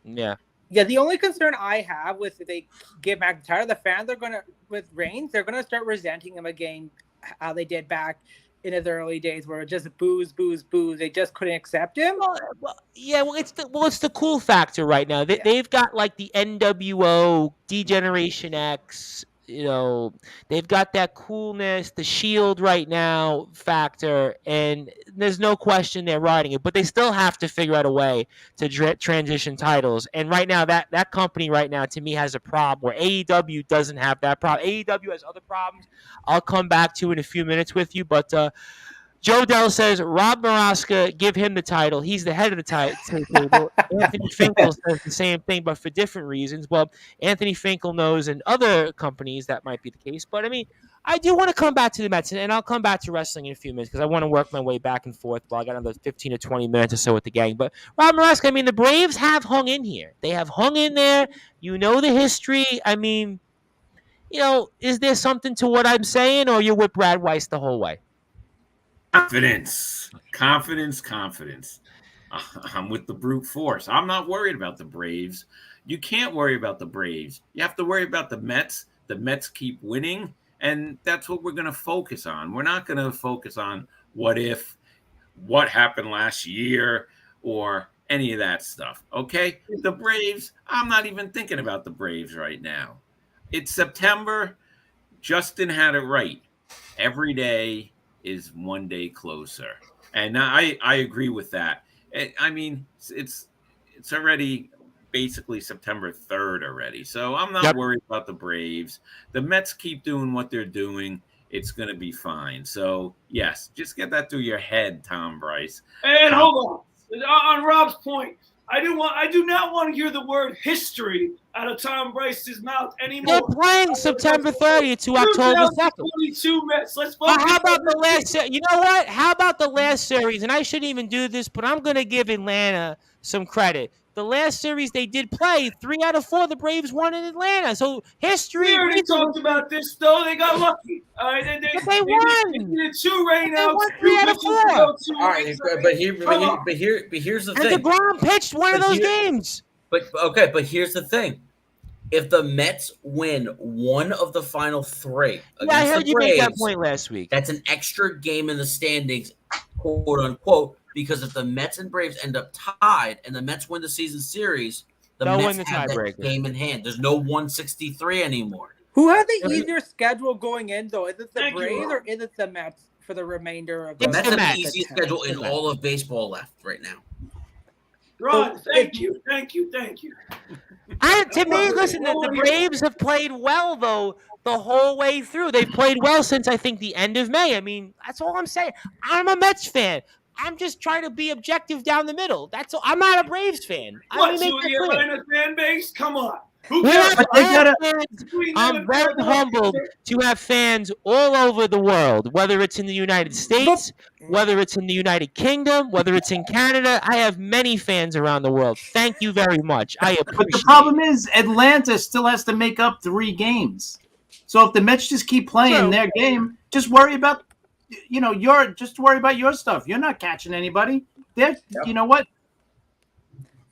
Yeah. Yeah, the only concern I have with if they give McIntyre, the fans are going to, with Reigns, they're going to start resenting him again, how they did back in his early days, where it just booze. They just couldn't accept him. It's the cool factor right now. They've got like the NWO, D-Generation X. You know, they've got that coolness, the Shield right now factor, and there's no question they're riding it. But they still have to figure out a way to transition titles. And right now, that company right now, to me, has a problem where AEW doesn't have that problem. AEW has other problems. I'll come back to in a few minutes with you. But Joe Dell says, Rob Maraska, give him the title. He's the head of the title table. Anthony Finkel says the same thing, but for different reasons. Well, Anthony Finkel knows in other companies that might be the case. But, I mean, I do want to come back to the Mets, and I'll come back to wrestling in a few minutes because I want to work my way back and forth. Well, I got another 15 to 20 minutes or so with the gang. But Rob Maraska, I mean, the Braves have hung in here. They have hung in there. You know the history. I mean, is there something to what I'm saying, or you're with Brad Weiss the whole way? Confidence. I'm with the brute force. I'm not worried about the Braves. You can't worry about the Braves. You have to worry about the Mets. The Mets keep winning, and that's what we're going to focus on. We're not going to focus on what happened last year, or any of that stuff. Okay? The Braves, I'm not even thinking about the Braves right now. It's September. Justin had it right. Every day is one day closer. And I agree with that. I mean, it's already basically September 3rd already. So I'm not worried about the Braves. The Mets keep doing what they're doing. It's going to be fine. So, yes, just get that through your head, Tom Bryce. And hold on Rob's point, I do not want to hear the word history out of Tom Bryce's mouth anymore. They're playing September 30th to October 2nd. 22 Mets. Let's focus. How about the last? You know what? How about the last series? And I shouldn't even do this, but I'm going to give Atlanta some credit. The last series they did play, 3 out of 4, the Braves won in Atlanta. So history. We already talked about this, though. They got lucky. They won. They did 2 rainouts. Won 3 out of 4. All right, but here's the thing. And DeGrom pitched one of those games. But here's the thing. If the Mets win one of the final 3 against I heard the you Braves, make that point last week. That's an extra game in the standings, quote unquote. Because if the Mets and Braves end up tied and the Mets win the season series, They'll Mets win the have that tiebreaker. game in hand. There's no 163 anymore. Who had the easier schedule going in, though? Is it the Braves or is it the Mets for the remainder of the the Mets the have Mets. the easiest schedule in all of baseball left right now. Ron, thank you. To me, listen, the Braves have played well, though, the whole way through. They've played well since, I think, the end of May. I mean, that's all I'm saying. I'm a Mets fan. I'm just trying to be objective down the middle. That's all. I'm not a Braves fan. What, you the Atlanta fan base? Come on. Who cares? cares? I'm very humbled to have fans all over the world, whether it's in the United States, whether it's in the United Kingdom, whether it's in Canada. I have many fans around the world. Thank you very much. I appreciate it. But the problem is Atlanta still has to make up 3 games. So if the Mets just keep playing their game, just worry about worry about your stuff. You're not catching anybody. You know what?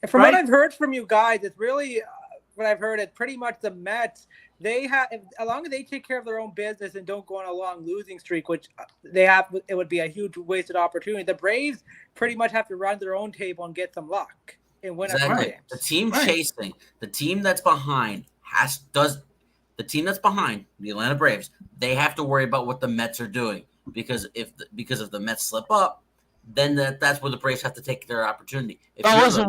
From what I've heard from you guys, it's really what I've heard. It's pretty much the Mets. They have, as long as they take care of their own business and don't go on a long losing streak, which they have, it would be a huge wasted opportunity. The Braves pretty much have to run their own table and get some luck and win a few games. The team chasing, the team that's behind the team that's behind the Atlanta Braves, they have to worry about what the Mets are doing. Because if the Mets slip up, then that's where the Braves have to take their opportunity. If you're the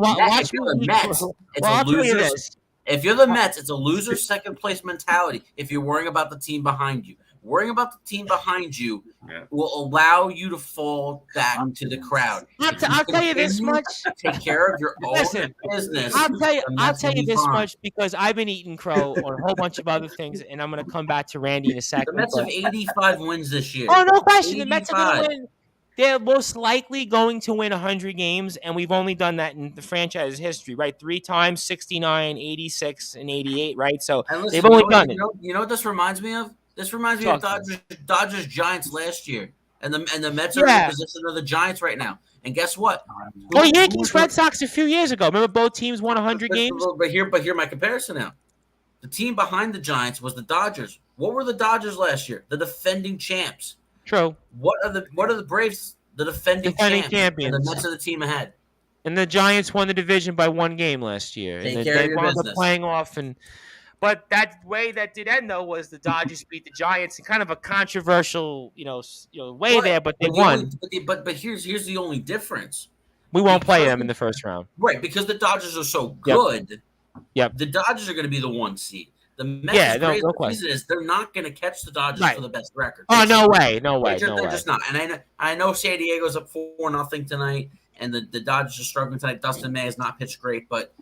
Mets, it's a loser. If you're the Mets, it's a loser second place mentality. If you're worrying about the team behind you, worrying about the team behind you will allow you to fall back to the crowd. I'll tell you this much. Take care of your own business. I'll tell you this much because I've been eating crow on a whole bunch of other things, and I'm going to come back to Randy in a second. The Mets have 85 wins this year. Oh, no question. 85. The Mets are going to win. They're most likely going to win 100 games, and we've only done that in the franchise history, right? 3 times, 69, 86, and 88, right? So they've only done it. You know what this reminds me of? This reminds me of Dodgers Giants last year, and the Mets are in the position of the Giants right now. And guess what? Well, Yankees Red Sox a few years ago. Remember, both teams won 100 games. But here, my comparison now. The team behind the Giants was the Dodgers. What were the Dodgers last year? The defending champs. True. What are the Braves? The defending champions. And the Mets are the team ahead. And the Giants won the division by 1 game last year. They wound up playing off But that way that did end, though, was the Dodgers beat the Giants in kind of a controversial, way there, but they won. But here's the only difference. We won't play them in the first round. Right, because the Dodgers are so good. Yep. The Dodgers are going to be the 1 seed. The Mets' no question. is they're not going to catch the Dodgers for the best record. Oh, no way. They're just not. And I know San Diego's up 4-0 tonight, and the Dodgers are struggling tonight. Dustin May has not pitched great, but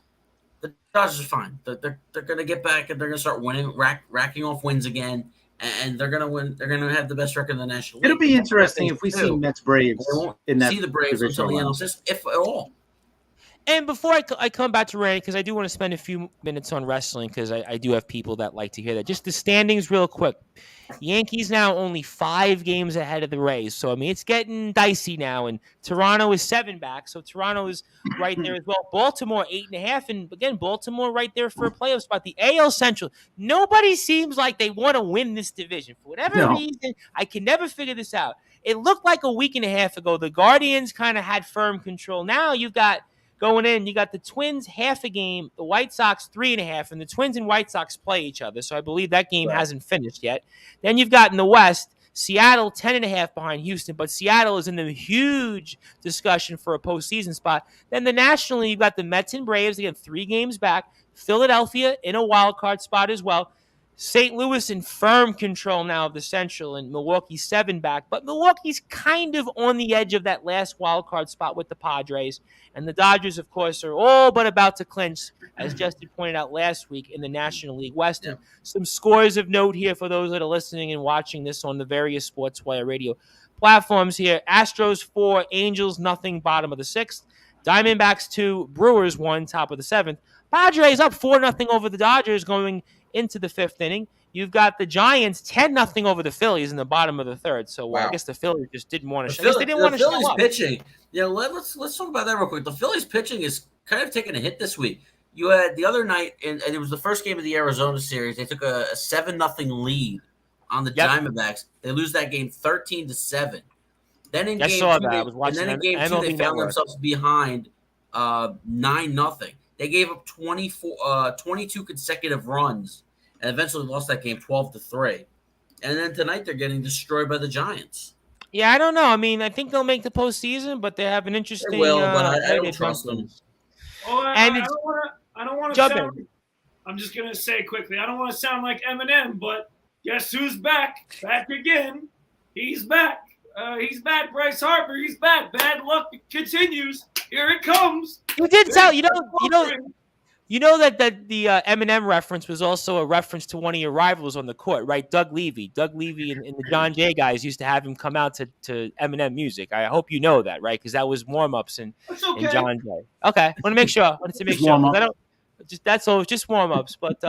the Dodgers are fine. They're going to get back, and they're going to start winning, racking off wins again, and they're going to win. They're going to have the best record in the National League. It'll be interesting if we see Mets Braves in that. See the Braves until the end, if at all. And before I come back to Randy, because I do want to spend a few minutes on wrestling, because I do have people that like to hear that. Just the standings real quick. Yankees now only 5 games ahead of the Rays. So, I mean, it's getting dicey now. And Toronto is 7 back. So, Toronto is right there as well. Baltimore, 8.5. And, again, Baltimore right there for a playoff spot. The AL Central, nobody seems like they want to win this division. For whatever reason, I can never figure this out. It looked like a week and a half ago, the Guardians kind of had firm control. Now you've got going in, you got the Twins half a game, the White Sox 3.5, and the Twins and White Sox play each other. So I believe that game hasn't finished yet. Then you've got in the West, Seattle 10.5 behind Houston, but Seattle is in the huge discussion for a postseason spot. Then the National League, you've got the Mets and Braves, again, 3 games back. Philadelphia in a wild card spot as well. St. Louis in firm control now of the Central, and Milwaukee 7 back. But Milwaukee's kind of on the edge of that last wild card spot with the Padres. And the Dodgers, of course, are all but about to clinch, as Justin pointed out last week, in the National League West. And some scores of note here for those that are listening and watching this on the various Sportswire radio platforms here. Astros 4, Angels nothing, bottom of the 6th. Diamondbacks 2, Brewers 1, top of the 7th. Padres up 4-0 over the Dodgers going into the 5th inning. You've got the Giants 10-0 over the Phillies in the bottom of the 3rd. So I guess the Phillies just didn't want to show. They didn't want to show up. The Phillies pitching. Yeah, let's talk about that real quick. The Phillies pitching is kind of taking a hit this week. You had the other night, and it was the first game of the Arizona series. They took a 7-0 lead on the Diamondbacks. They lose that game 13-7. Then in game 2, they found themselves behind 9-0. They gave up 22 consecutive runs and eventually lost that game 12-3. And then tonight they're getting destroyed by the Giants. Yeah, I don't know. I mean, I think they'll make the postseason, but they have an interesting. They will, but I don't trust them. Well, I don't want to sound. I'm just gonna say quickly. I don't want to sound like Eminem, but guess who's back? Back again. He's back. He's back. Bryce Harper. He's back. Bad luck continues. Here it comes. You did tell you know that the Eminem reference was also a reference to one of your rivals on the court, right? Doug Levy. Doug Levy and the John Jay guys used to have him come out to Eminem music. I hope you know that, right? Because that was warm-ups in John Jay. Okay, want to make sure. Wanted to make sure. That's all, just warm-ups. But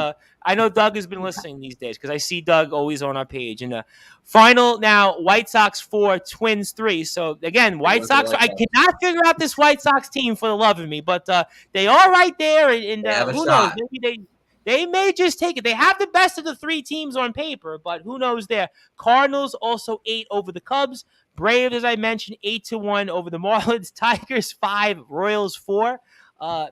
I know Doug has been listening these days because I see Doug always on our page. And final now, White Sox 4, Twins 3. So, again, White Sox, I cannot figure out this White Sox team for the love of me. But they are right there. And who knows? Maybe they may just take it. They have the best of the 3 teams on paper, but who knows there. Cardinals also 8 over the Cubs. Braves, as I mentioned, 8-1 over the Marlins. Tigers 5, Royals 4.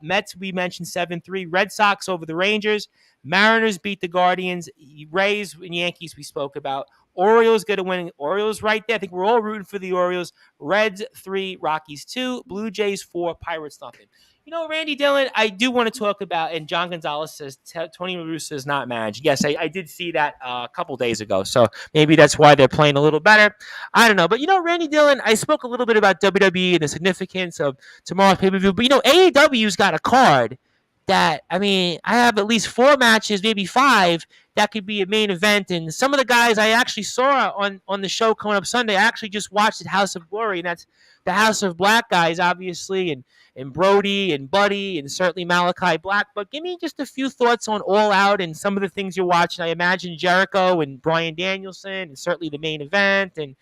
Mets, we mentioned 7-3. Red Sox over the Rangers. Mariners beat the Guardians. Rays and Yankees we spoke about. Orioles going to win. Orioles right there. I think we're all rooting for the Orioles. Reds 3, Rockies 2, Blue Jays 4, Pirates nothing. You know, Randy Dillon, I do want to talk about, and John Gonzalez says Tony La Russa is not managed. Yes, I did see that a couple days ago, so maybe that's why they're playing a little better. I don't know. But, you know, Randy Dillon, I spoke a little bit about WWE and the significance of tomorrow's pay-per-view, but, you know, AEW's got a card that, I mean, I have at least 4 matches, maybe 5, that could be a main event. And some of the guys I actually saw on the show coming up Sunday, I actually just watched at House of Glory, and that's the House of Black guys, obviously, and Brody and Buddy and certainly Malachi Black. But give me just a few thoughts on All Out and some of the things you're watching. I imagine Jericho and Bryan Danielson and certainly the main event, and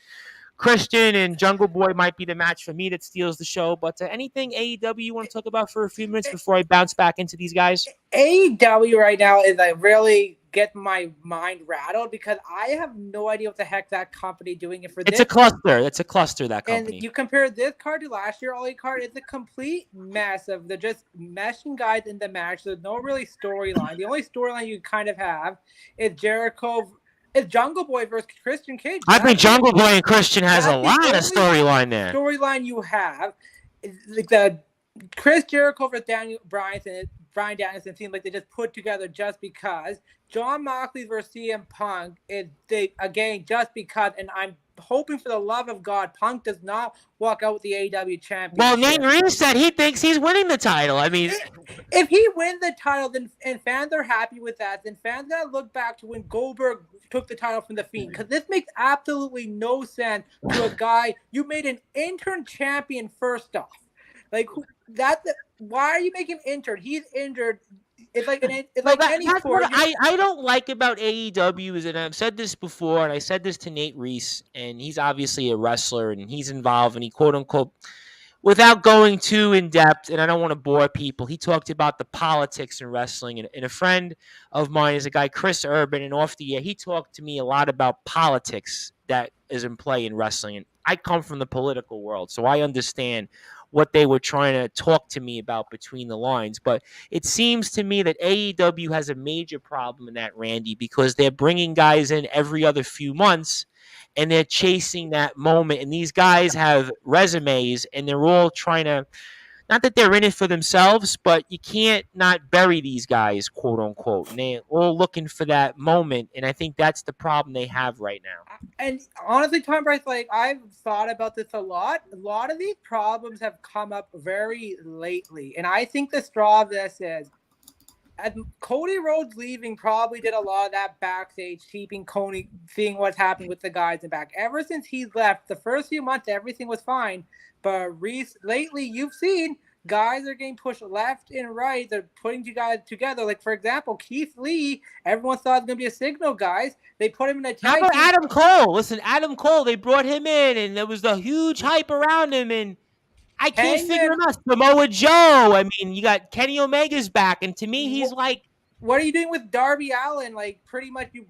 Christian and Jungle Boy might be the match for me that steals the show. But anything AEW you want to talk about for a few minutes before I bounce back into these guys? AEW right now is really get my mind rattled because I have no idea what the heck that company doing it for. It's a cluster. It's a cluster, that company. And you compare this card to last year, All Elite card, it's a complete mess of they're just meshing guys in the match. There's no really storyline. The only storyline you kind of have is Jericho. It's Jungle Boy versus Christian Cage. I think Jungle Boy and Christian has a lot of storyline there. Storyline you have, like the Chris Jericho versus Bryan Danielson seems like they just put together just because. Jon Moxley versus CM Punk is just because, and I'm hoping for the love of God, Punk does not walk out with the AEW championship. Well, Nate Reeves said he thinks he's winning the title. I mean, if he wins the title, then and fans are happy with that, then fans gotta look back to when Goldberg took the title from the Fiend, because this makes absolutely no sense to a guy you made an intern champion first off. Like that, why are you making him injured? He's injured. It's like any That's sport. what I don't like about AEW is, and I've said this before, and I said this to Nate Reese, and he's obviously a wrestler, and he's involved, and he quote unquote, without going too in depth, and I don't want to bore people, he talked about the politics in wrestling, and a friend of mine is a guy, Chris Urban, and off the air, he talked to me a lot about politics that is in play in wrestling, and I come from the political world, so I understand what they were trying to talk to me about between the lines. But it seems to me that AEW has a major problem in that, Randy, because they're bringing guys in every other few months and they're chasing that moment. And these guys have resumes and they're all trying to, not that they're in it for themselves, but you can't not bury these guys, quote unquote. And they're all looking for that moment. And I think that's the problem they have right now. And honestly, Tom Bryce, like I've thought about this a lot. A lot of these problems have come up very lately. And I think the straw of this is Cody Rhodes leaving probably did a lot of that backstage, keeping Cody, seeing what's happening with the guys in back. Ever since he left, the first few months, everything was fine. But lately, you've seen guys are getting pushed left and right. They're putting you guys together. Like, for example, Keith Lee, everyone thought it was going to be a signal, guys. They put him in a tag. How about Adam Cole? Listen, Adam Cole, they brought him in, and there was the huge hype around him, and I can't figure him out. Samoa Joe. I mean, you got Kenny Omega's back, and to me, he's like... What are you doing with Darby Allin? Like, pretty much you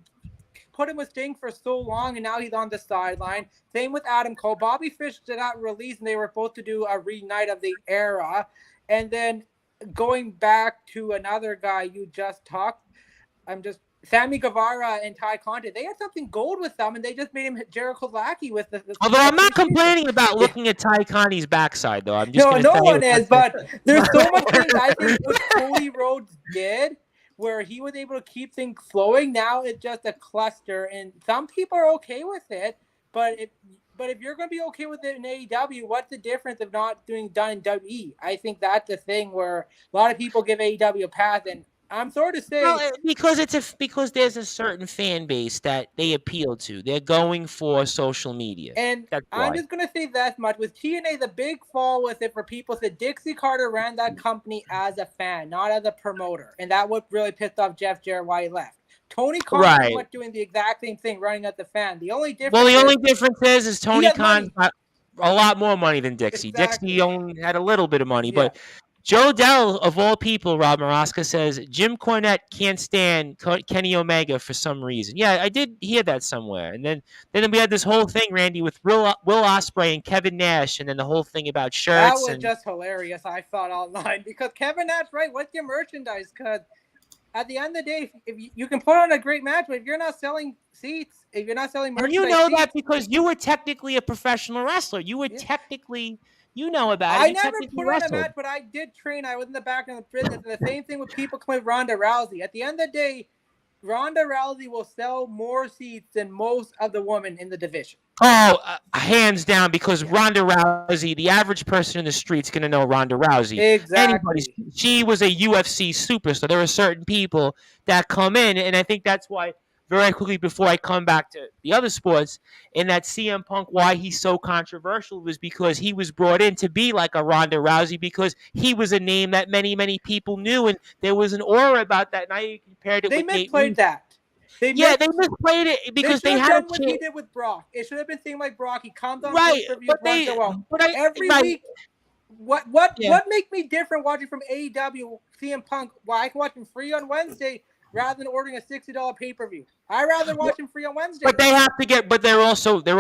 put him with Sting for so long, and now he's on the sideline. Same with Adam Cole. Bobby Fish got released, and they were supposed to do a reunite of the era. And then going back to another guy you just talked, Sammy Guevara and Ty Conti, they had something gold with them, and they just made him Jericho's lackey with the Although I'm not complaining about looking at Ty Conti's backside, though. I'm just no one is, but there's so much things I think what Cody Rhodes did where he was able to keep things flowing. Now it's just a cluster, and some people are okay with it, but if you're going to be okay with it in AEW, what's the difference of not doing done in WWE? I think that's the thing where a lot of people give AEW a pass, and I'm sorry to say, because there's a certain fan base that they appeal to. They're going for social media, and I'm just gonna say that much with TNA. The big fall with it for people said Dixie Carter ran that company as a fan, not as a promoter, and that what really pissed off Jeff Jarrett why he left. Tony Khan was doing the exact same thing, running as the fan. The only difference is Tony Khan got a lot more money than Dixie. Exactly. Dixie only had a little bit of money, but. Joe Dell, of all people, Rob Maraska says, Jim Cornette can't stand Kenny Omega for some reason. Yeah, I did hear that somewhere. And then we had this whole thing, Randy, with Will Ospreay and Kevin Nash, and then the whole thing about shirts. That was just hilarious, I thought, online. Because Kevin Nash, right, what's your merchandise? Because at the end of the day, if you can put on a great match, but if you're not selling seats, if you're not selling merchandise... And you know that because you were technically a professional wrestler. You were technically... You know about it. I never put on a match, but I did train. I was in the back of the business. And the same thing with people coming with Ronda Rousey. At the end of the day, Ronda Rousey will sell more seats than most of the women in the division. Oh, hands down, because Ronda Rousey, the average person in the street's going to know Ronda Rousey. Exactly. She was a UFC superstar. There are certain people that come in, and I think that's why, very quickly before I come back to the other sports, in that CM Punk, why he's so controversial was because he was brought in to be like a Ronda Rousey because he was a name that many, many people knew, and there was an aura about that. Now you compared it with Nate misplayed that. They misplayed it because they had what he did with Brock. It should have been thing like Brock. He comes on every week. What makes me different watching from AEW CM Punk? Why I can watch him free on Wednesday rather than ordering a $60 pay-per-view. I'd rather watch him free on Wednesday. But they have to but they're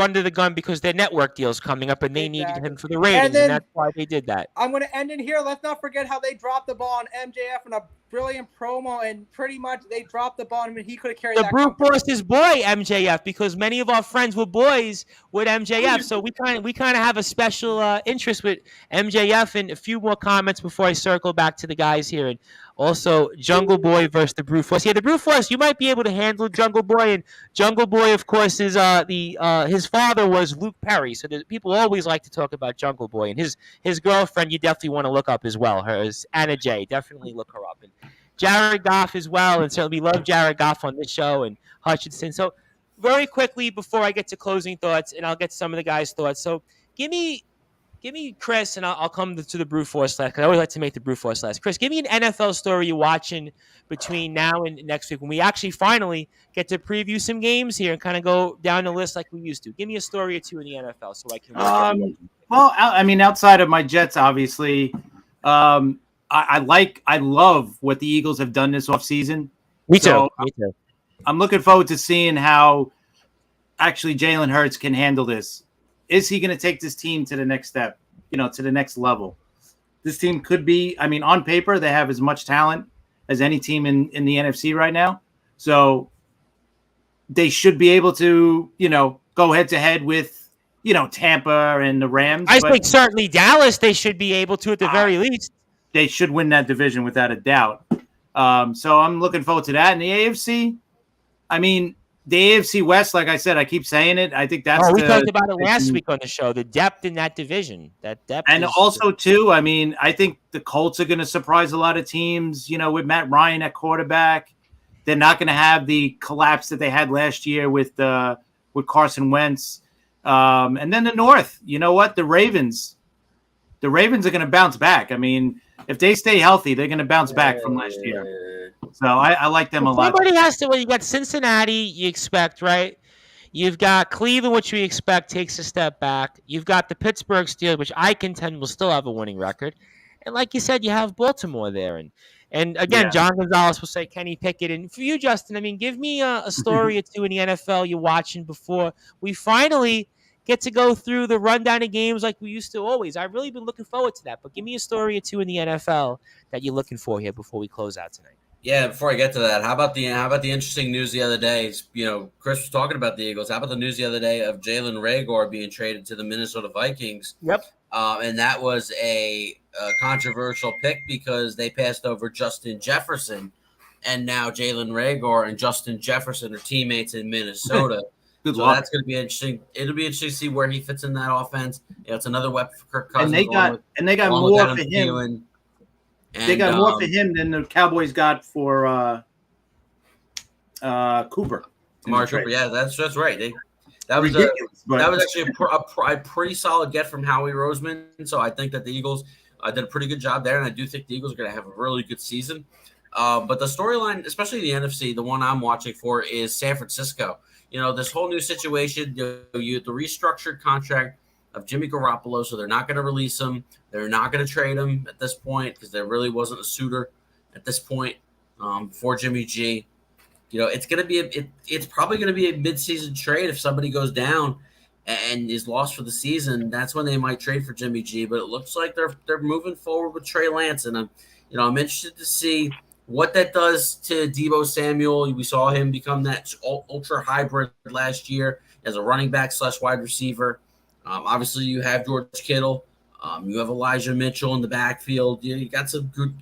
under the gun because their network deal's coming up and they needed him for the ratings, and that's why they did that. I'm going to end in here. Let's not forget how they dropped the ball on MJF in a brilliant promo, and pretty much they dropped the ball on him, and he could have carried that. The brute force his boy MJF because many of our friends were boys with MJF, so we kind of have a special interest with MJF. And a few more comments before I circle back to the guys here. And also, Jungle Boy versus the Brute Force. Yeah, the Brute Force, you might be able to handle Jungle Boy. And Jungle Boy, of course, is his father was Luke Perry. So people always like to talk about Jungle Boy. And his girlfriend, you definitely want to look up as well. Her is Anna Jay. Definitely look her up. And Jared Goff as well. And certainly we love Jared Goff on this show and Hutchinson. So very quickly before I get to closing thoughts, and I'll get some of the guys' thoughts. So give me give me Chris, and I'll come to the Brute Force last because I always like to make the Brute Force last. Chris, give me an NFL story you're watching between now and next week when we actually finally get to preview some games here and kind of go down the list like we used to. Give me a story or two in the NFL so I can. Well, I mean, outside of my Jets, obviously, I love what the Eagles have done this offseason. Me too. Me too. I'm looking forward to seeing how actually Jalen Hurts can handle this. Is he going to take this team to the next step, to the next level? This team could be, I mean, on paper, they have as much talent as any team in the NFC right now. So they should be able to, go head to head with, Tampa and the Rams. I think certainly Dallas, they should be able to at the very least. They should win that division without a doubt. So I'm looking forward to that. And the AFC, I mean, the AFC West, like I said, I keep saying it. I think that's. We talked about it last week on the show. The depth in that division, and also too. I mean, I think the Colts are going to surprise a lot of teams. With Matt Ryan at quarterback, they're not going to have the collapse that they had last year with Carson Wentz. And then the North, you know what? The Ravens are going to bounce back. I mean, if they stay healthy, they're going to bounce back from last year. So I like them a lot. Everybody has to. Well, you got Cincinnati, you expect, right? You've got Cleveland, which we expect takes a step back. You've got the Pittsburgh Steelers, which I contend will still have a winning record. And like you said, you have Baltimore there. And again, John Gonzalez will say Kenny Pickett. And for you, Justin, I mean, give me a story or two in the NFL you're watching before we finally get to go through the rundown of games like we used to always. I've really been looking forward to that. But give me a story or two in the NFL that you're looking for here before we close out tonight. Yeah, before I get to that, how about the interesting news the other day? Chris was talking about the Eagles. How about the news the other day of Jalen Reagor being traded to the Minnesota Vikings? Yep. And that was a controversial pick because they passed over Justin Jefferson, and now Jalen Reagor and Justin Jefferson are teammates in Minnesota. Good luck. That's going to be interesting. It'll be interesting to see where he fits in that offense. It's another wepen for Kirk Cousins. And they got more for him. They got more for him than the Cowboys got for Cooper. Amari Cooper, yeah, that's right. That was actually a pretty solid get from Howie Roseman. So I think that the Eagles did a pretty good job there, and I do think the Eagles are going to have a really good season. But the storyline, especially the NFC, the one I'm watching for is San Francisco. This whole new situation, the restructured contract of Jimmy Garoppolo, so they're not going to release him. They're not going to trade him at this point because there really wasn't a suitor at this point for Jimmy G. It's going to be it's probably going to be a midseason trade if somebody goes down and is lost for the season. That's when they might trade for Jimmy G. But it looks like they're moving forward with Trey Lance, and I'm interested to see what that does to Deebo Samuel. We saw him become that ultra hybrid last year as a running back / wide receiver. Obviously, you have George Kittle. You have Elijah Mitchell in the backfield. You got some good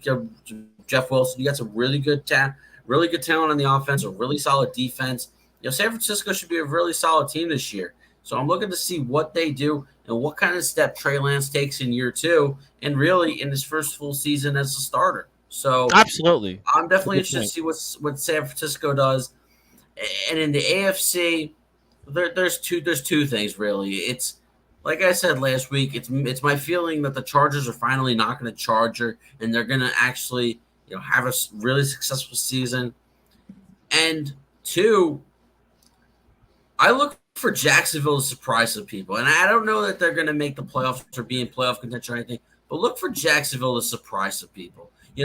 Jeff Wilson. You got some really good talent on the offense, a really solid defense. San Francisco should be a really solid team this year. So I'm looking to see what they do and what kind of step Trey Lance takes in year 2 and really in his first full season as a starter. So absolutely, I'm definitely interested to see what San Francisco does. And in the AFC, there's two things really. It's like I said last week, it's my feeling that the Chargers are finally not going to Charger, and they're going to actually have a really successful season. And 2, I look for Jacksonville to surprise some people, and I don't know that they're going to make the playoffs or be in playoff contention or anything, but look for Jacksonville to surprise some people. You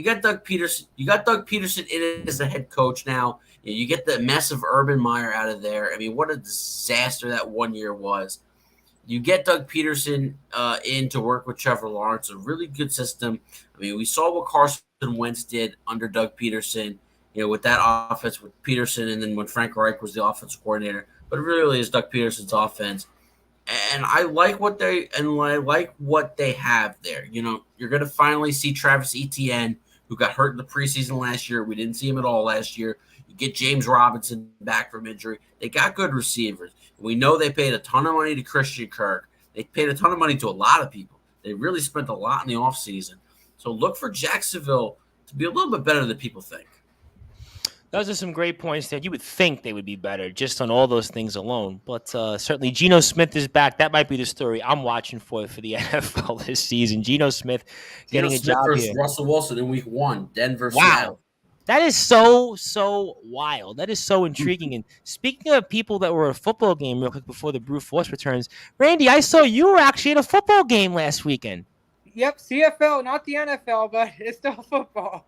got Doug Peterson. You got Doug Peterson in as the head coach now. You get the mess of Urban Meyer out of there. I mean, what a disaster that 1 year was. You get Doug Peterson in to work with Trevor Lawrence, a really good system. I mean, we saw what Carson Wentz did under Doug Peterson, with that offense with Peterson, and then when Frank Reich was the offensive coordinator. But it really is Doug Peterson's offense. And I like what they have there. You're going to finally see Travis Etienne, who got hurt in the preseason last year. We didn't see him at all last year. You get James Robinson back from injury. They got good receivers. We know they paid a ton of money to Christian Kirk. They paid a ton of money to a lot of people. They really spent a lot in the offseason. So look for Jacksonville to be a little bit better than people think. Those are some great points there. You would think they would be better just on all those things alone. But certainly Geno Smith is back. That might be the story I'm watching for the NFL this season. Geno Smith getting a job versus here. Russell Wilson in week 1, Denver, Wow. Seattle. That is so wild. That is so intriguing. And speaking of people that were at a football game real quick before the brute force returns, Randy, I saw you were actually at a football game last weekend. Yep, CFL, not the NFL, but it's still football.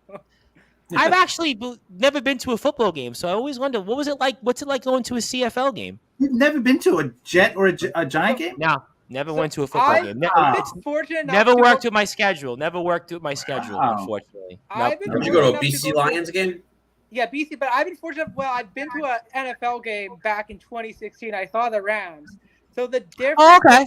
I've actually never been to a football game, so I always wonder, what was it like? What's it like going to a CFL game? You've never been to a Jet or a Giant game? No, never went to a football game. Never worked with my schedule. Unfortunately. Did you go to a BC Lions game? Yeah, BC, but I've been fortunate. Well, I've been to an NFL game back in 2016. I saw the Rams. So the difference. Oh, okay.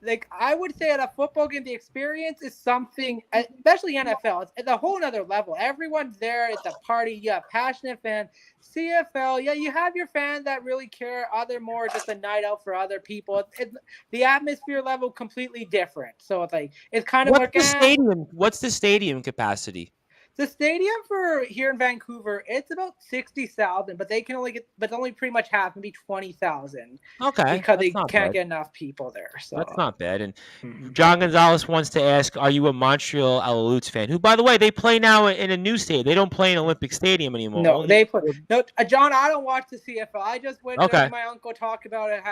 Like, I would say at a football game, the experience is something, especially NFL, it's a whole nother level. Everyone's there. It's a party. You have passionate fans. CFL, yeah, you have your fans that really care. Other more just a night out for other people. The atmosphere level completely different. So it's like, it's kind of What's the stadium capacity? The stadium for here in Vancouver, it's about 60,000, but they can only only pretty much half, maybe 20,000. Okay, because they can't get enough people there. So that's not bad. And John Gonzalez wants to ask, are you a Montreal Alouettes fan? Who, by the way, they play now in a new stadium. They don't play in Olympic Stadium anymore. No, they play. No, John, I don't watch the CFL. I just went to my uncle talk about it.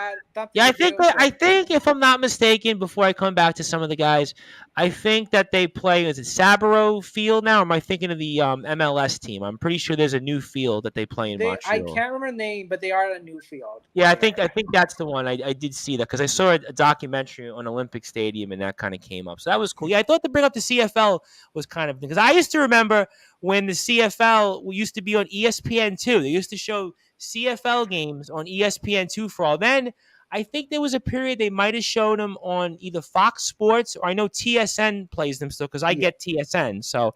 I think if I'm not mistaken, before I come back to some of the guys, I think that they play. Is it Sabro Field now? Or am I thinking of the MLS team? I'm pretty sure there's a new field that they play in Montreal. I can't remember the name, but they are at a new field. Yeah, I think that's the one. I did see that because I saw a documentary on Olympic Stadium and that kind of came up. So that was cool. Yeah, I thought to bring up the CFL was kind of because I used to remember when the CFL used to be on ESPN2. They used to show CFL games on ESPN2 for all. Then I think there was a period they might have shown them on either Fox Sports or I know TSN plays them still because I get TSN. So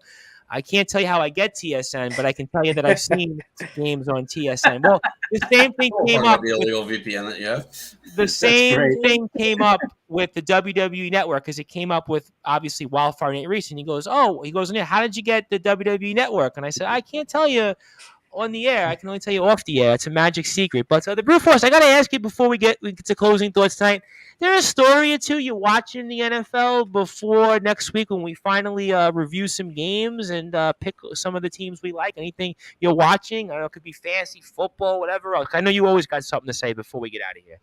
I can't tell you how I get TSN, but I can tell you that I've seen games on TSN. Well, the same thing came up. The illegal VPN that you have. The same thing came up with the WWE Network because it came up with obviously Wildfire Nate Reese, and he goes, how did you get the WWE Network? And I said, I can't tell you on the air. I can only tell you off the air. It's a magic secret. But the Brute Force, I got to ask you before we get to closing thoughts tonight. There's a story or two you're watching the NFL before next week when we finally review some games and pick some of the teams we like. Anything you're watching? I don't know. It could be fantasy football, whatever else. I know you always got something to say before we get out of here.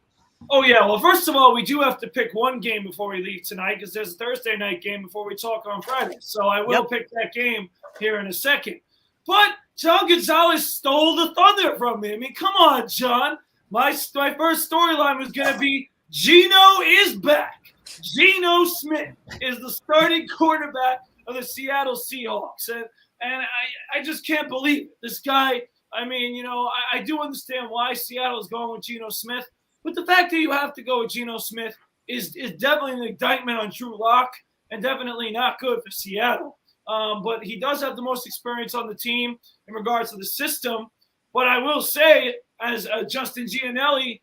Oh, yeah. Well, first of all, we do have to pick one game before we leave tonight because there's a Thursday night game before we talk on Friday. So I will pick that game here in a second. But John Gonzalez stole the thunder from me. I mean, come on, John. My first storyline was going to be Geno is back. Geno Smith is the starting quarterback of the Seattle Seahawks. And I just can't believe it. This guy, I mean, I do understand why Seattle is going with Geno Smith. But the fact that you have to go with Geno Smith is definitely an indictment on Drew Lock and definitely not good for Seattle. But he does have the most experience on the team in regards to the system. But I will say, as Justin Gianelli,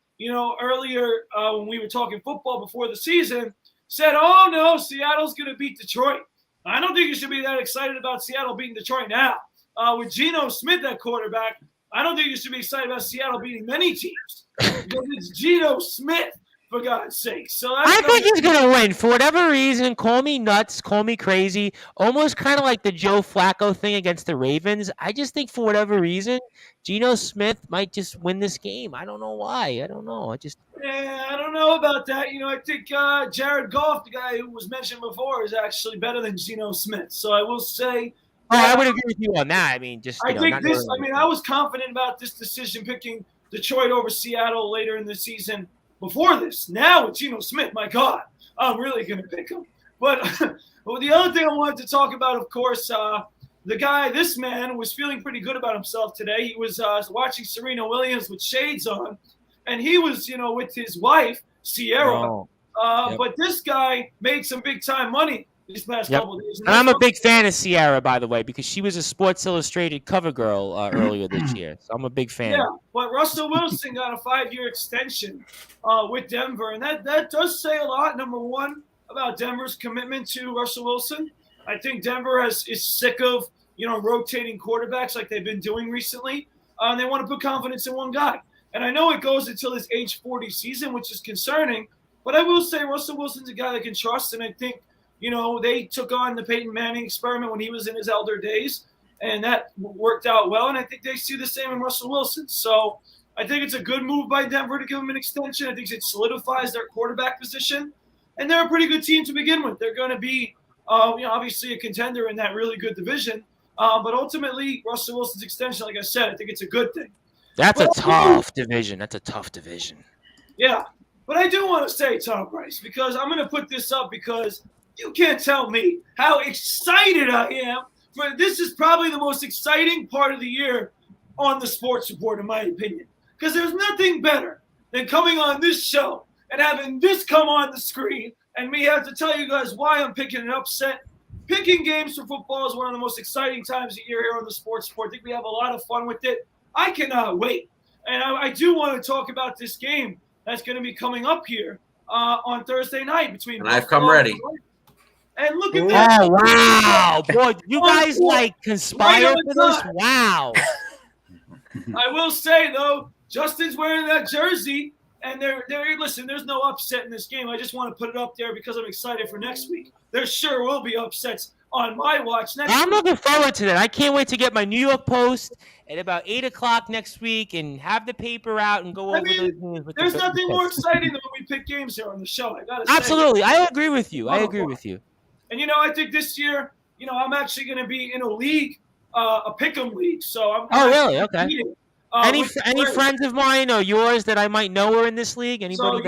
earlier when we were talking football before the season, said, oh, no, Seattle's going to beat Detroit. I don't think you should be that excited about Seattle beating Detroit now. With Geno Smith at quarterback, I don't think you should be excited about Seattle beating many teams. Because it's Geno Smith, for God's sake. So I think he's going to win. For whatever reason, call me nuts, call me crazy, almost kind of like the Joe Flacco thing against the Ravens. I just think for whatever reason, Geno Smith might just win this game. I don't know why. I don't know. Yeah, I don't know about that. I think Jared Goff, the guy who was mentioned before, is actually better than Geno Smith. So I will say. I would agree with you on that. I mean, I was confident about this decision picking Detroit over Seattle later in the season. Before this, now with Geno Smith, my God, I'm really going to pick him. But the other thing I wanted to talk about, of course, this man was feeling pretty good about himself today. He was watching Serena Williams with shades on, and he was, with his wife, Sierra. But this guy made some big-time money these past couple of days. And I'm a big fan of Sierra, by the way, because she was a Sports Illustrated cover girl earlier this year. So I'm a big fan. Yeah, but Russell Wilson got a 5-year extension with Denver, and that does say a lot, number one, about Denver's commitment to Russell Wilson. I think Denver is sick of, rotating quarterbacks like they've been doing recently. and they want to put confidence in one guy. And I know it goes until his age 40 season, which is concerning. But I will say Russell Wilson's a guy they can trust, and I think, they took on the Peyton Manning experiment when he was in his elder days, and that worked out well. And I think they see the same in Russell Wilson. So I think it's a good move by Denver to give him an extension. I think it solidifies their quarterback position. And they're a pretty good team to begin with. They're going to be, obviously a contender in that really good division. But ultimately, Russell Wilson's extension, like I said, I think it's a good thing. That's a tough division. That's a tough division. Yeah. But I do want to say, Tom Bryce, because I'm going to put this up because you can't tell me how excited I am. This is probably the most exciting part of the year on the Sports Report, in my opinion. Because there's nothing better than coming on this show and having this come on the screen and me have to tell you guys why I'm picking an upset. Picking games for football is one of the most exciting times of year here on the Sports Report. I think we have a lot of fun with it. I cannot wait. And I do want to talk about this game that's going to be coming up here on Thursday night between. And I've come ready. And look at that! Oh wow, boy! You guys conspire for this? Wow! I will say though, Justin's wearing that jersey, and they're listen. There's no upset in this game. I just want to put it up there because I'm excited for next week. There sure will be upsets on my watch next week. I'm looking forward to that. I can't wait to get my New York Post at about 8:00 next week and have the paper out and go over those games. There's nothing more exciting than when we pick games here on the show. I gotta say. Absolutely, I agree with you. And I think this year, I'm actually going to be in a league, a pick'em league. So I'm. Oh, really? Okay. Any friends of mine or yours that I might know are in this league? Anybody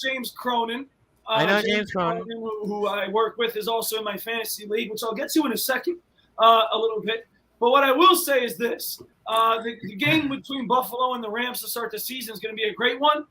James Cronin. I know James Cronin, who I work with, is also in my fantasy league, which I'll get to in a second, a little bit. But what I will say is this: the game between Buffalo and the Rams to start the season is going to be a great one.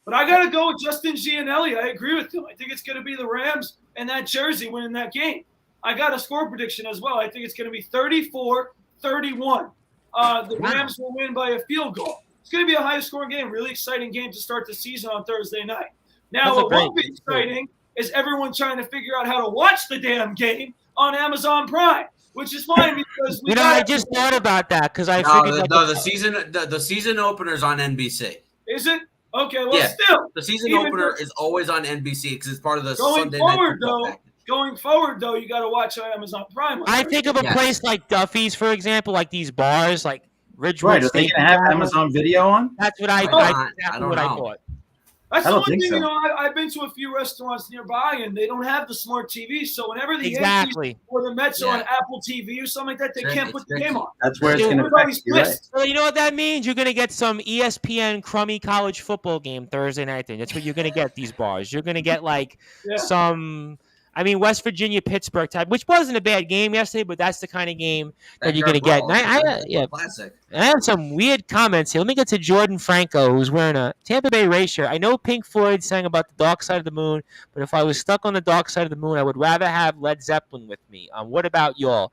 But I got to go with Justin Gianelli. I agree with him. I think it's going to be the Rams and that jersey winning that game. I got a score prediction as well. I think it's going to be 34-31. The Rams will win by a field goal. It's going to be a high-scoring game, really exciting game to start the season on Thursday night. Now, what won't be exciting is everyone trying to figure out how to watch the damn game on Amazon Prime, which is fine because I just thought about that because I figured the season opener's on NBC. Is it? Okay, well, still. The season opener is always on NBC because it's part of the Sunday night. Going forward, though, you got to watch on Amazon Prime. I think of a place like Duffy's, for example, like these bars, like Ridgewood. Right, are they going to have Amazon Video on? That's what I thought. That's the one thing, I've been to a few restaurants nearby, and they don't have the smart TV. So whenever the Yankees or the Mets are on Apple TV or something like that, they can't put the game on. That's where it's going to affect you, right? So you know what that means? You're going to get some ESPN crummy college football game Thursday night. That's what you're going to get, these bars. You're going to get some – West Virginia, Pittsburgh type, which wasn't a bad game yesterday, but that's the kind of game that you're going to get. Classic. I have some weird comments here. Let me get to Jordan Franco, who's wearing a Tampa Bay Rays shirt. I know Pink Floyd sang about the dark side of the moon, but if I was stuck on the dark side of the moon, I would rather have Led Zeppelin with me. What about y'all?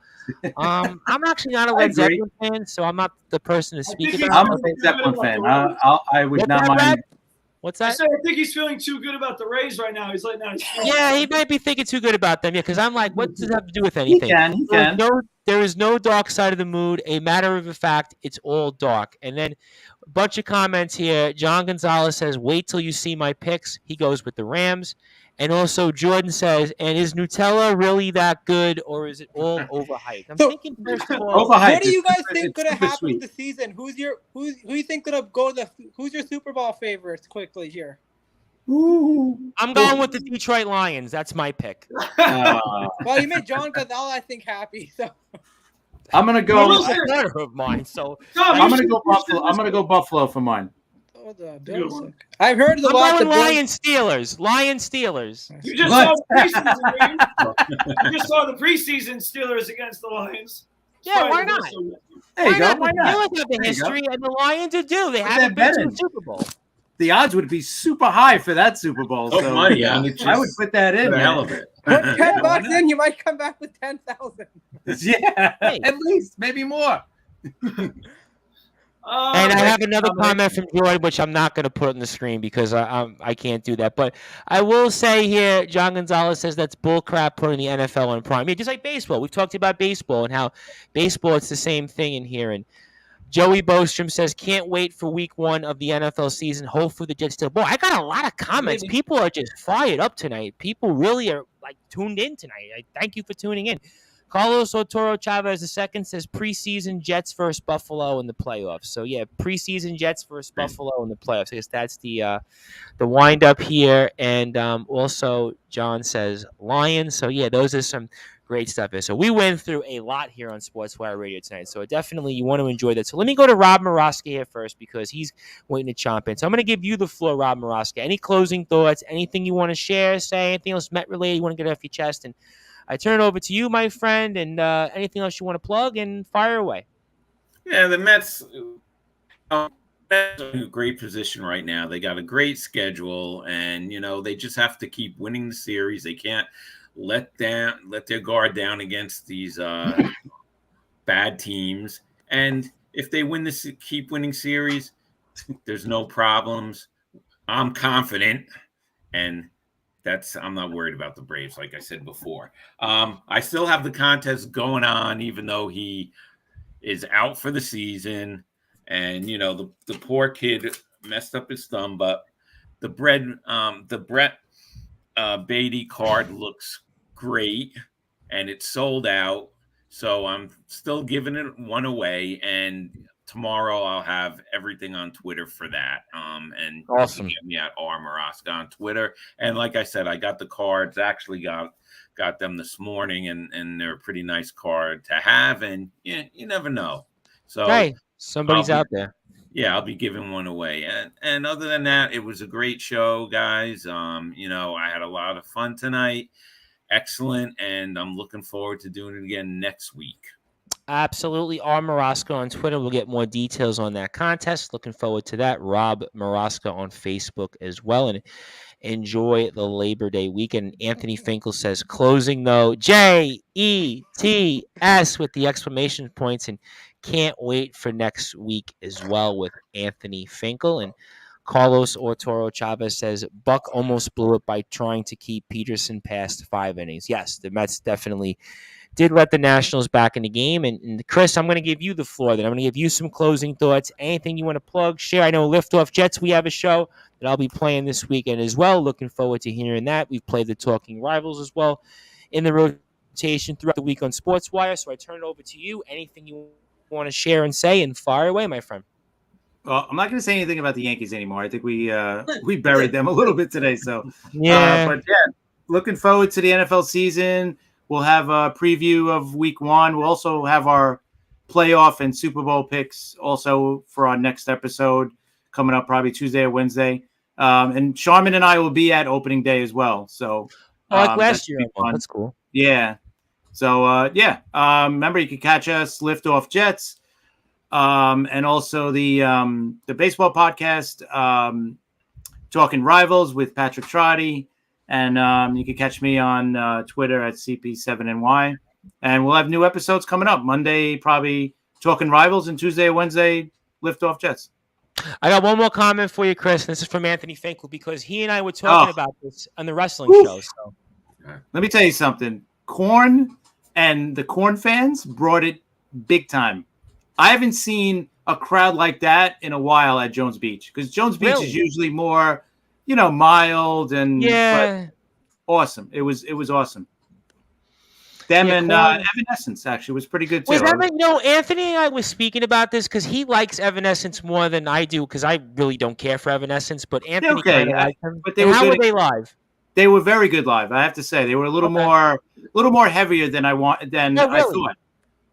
I'm actually not a Led Zeppelin fan, so I'm not the person to speak about it. I'm a Led Zeppelin fan. I would not mind. What's that? I think he's feeling too good about the Rays right now. He's like, he might be thinking too good about them. Yeah, because I'm like, what does that have to do with anything? He can. There is no dark side of the moon. A matter of fact, it's all dark. And then a bunch of comments here. John Gonzalez says, wait till you see my picks. He goes with the Rams. And also Jordan says, and is Nutella really that good, or is it all overhyped? I'm thinking first of all, what do you guys think gonna happen with the season? Who you think gonna go who's your Super Bowl favorites quickly here? I'm going with the Detroit Lions. That's my pick. Well, you made John Gonzalez, I think, happy. So I'm gonna go. Of mine. So I'm gonna go Buffalo. I'm gonna go Buffalo for mine. I've heard the Lions Steelers. You just saw the preseason. You just saw the preseason Steelers against the Lions. Yeah, why not? There you go. Why not? They have the history, and the Lions do. They haven't been to the Super Bowl. The odds would be super high for that Super Bowl. So money, I would put that in. The hell of it. Put $10 in, you might come back with 10,000. Yeah, at least, maybe more. And I have another comment from Jordan, which I'm not going to put on the screen because I can't do that. But I will say here, John Gonzalez says that's bullcrap putting the NFL on Prime. Yeah, just like baseball. We've talked about baseball and how baseball, it's the same thing in here. And Joey Bostrom says, can't wait for week 1 of the NFL season. Hopefully the Jets still. Boy, I got a lot of comments. Maybe. People are just fired up tonight. People really are like tuned in tonight. I thank you for tuning in. Carlos Otoro Chavez II says preseason Jets versus Buffalo in the playoffs. So yeah, preseason Jets versus Buffalo in the playoffs. I guess that's the wind up here. And also John says Lions. So yeah, those are some great stuff here. So we went through a lot here on Sportswire Radio tonight. So definitely you want to enjoy that. So let me go to Rob Moroska here first because he's waiting to chomp in. So I'm going to give you the floor, Rob Moroska. Any closing thoughts? Anything you want to share? Say anything else Met related you want to get off your chest? And I turn it over to you, my friend, and anything else you want to plug, and fire away. Yeah, the Mets are in a great position right now. They got a great schedule, and they just have to keep winning the series. They can't let their guard down against these bad teams. And if they keep winning series, there's no problems. I'm confident, and I'm not worried about the Braves, like I said before. I still have the contest going on, even though he is out for the season. And, the poor kid messed up his thumb, but the Brett Beatty card looks great, and it's sold out. So I'm still giving it one away, and tomorrow I'll have everything on Twitter for that. And awesome. You can get me at R.Moroska on Twitter. And like I said, I got the cards. Actually got them this morning, and they're a pretty nice card to have. And you never know. So hey, somebody's out there. Yeah, I'll be giving one away. And other than that, it was a great show, guys. I had a lot of fun tonight. Excellent, and I'm looking forward to doing it again next week. Absolutely. R. Moroska on Twitter. We'll get more details on that contest. Looking forward to that. Rob Moroska on Facebook as well. And enjoy the Labor Day weekend. Anthony Finkel says, closing though, JETS with the exclamation points, and can't wait for next week as well with Anthony Finkel. And Carlos Otoro Chavez says, Buck almost blew it by trying to keep Peterson past 5 innings. Yes, the Mets definitely did let the Nationals back in the game. And Chris, I'm going to give you the floor. Then I'm going to give you some closing thoughts. Anything you want to plug, share. I know Liftoff Jets, we have a show that I'll be playing this weekend as well. Looking forward to hearing that. We've played the Talking Rivals as well in the rotation throughout the week on Sportswire. So I turn it over to you. Anything you want to share and say, and fire away, my friend. Well, I'm not going to say anything about the Yankees anymore. I think we buried them a little bit today. So yeah, but yeah, looking forward to the NFL season. We'll have a preview of week 1. We'll also have our playoff and Super Bowl picks also for our next episode coming up probably Tuesday or Wednesday. And Sharman and I will be at opening day as well. So like last year. That's cool. Yeah. So remember you can catch us Liftoff Jets. And also the baseball podcast, Talking Rivals with Patrick Trotty. And you can catch me on Twitter at CP7NY. And we'll have new episodes coming up. Monday, probably Talking Rivals, and Tuesday or Wednesday, Liftoff Jets. I got one more comment for you, Chris. This is from Anthony Finkel because he and I were talking about this on the wrestling show. So let me tell you something. Korn and the Korn fans brought it big time. I haven't seen a crowd like that in a while at Jones Beach, because Jones Beach is usually more, mild and awesome. It was awesome. Them and Evanescence actually was pretty good too. Was that, Anthony and I was speaking about this because he likes Evanescence more than I do, because I really don't care for Evanescence, but Anthony kind of liked them. But how were they live? They were very good live. I have to say they were a little more heavier than I thought.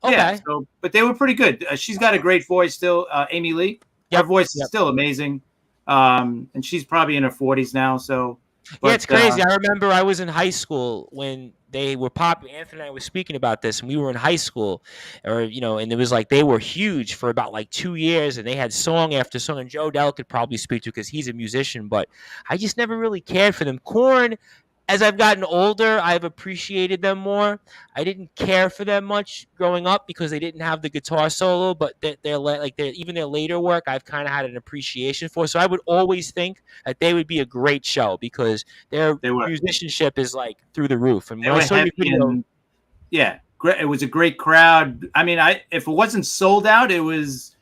Okay. Yeah, but they were pretty good. She's got a great voice still, Amy Lee. Her voice is still amazing. And she's probably in her 40s now. So, it's crazy. I remember I was in high school when they were popular. Anthony and I were speaking about this, and we were in high school, and it was like they were huge for about 2 years, and they had song after song. And Joe Dell could probably speak to because he's a musician, but I just never really cared for them. Korn, as I've gotten older, I've appreciated them more. I didn't care for them much growing up because they didn't have the guitar solo, but even their later work, I've kind of had an appreciation for. So I would always think that they would be a great show because their musicianship is through the roof. And when I saw your video, it was a great crowd. I mean, if it wasn't sold out, it was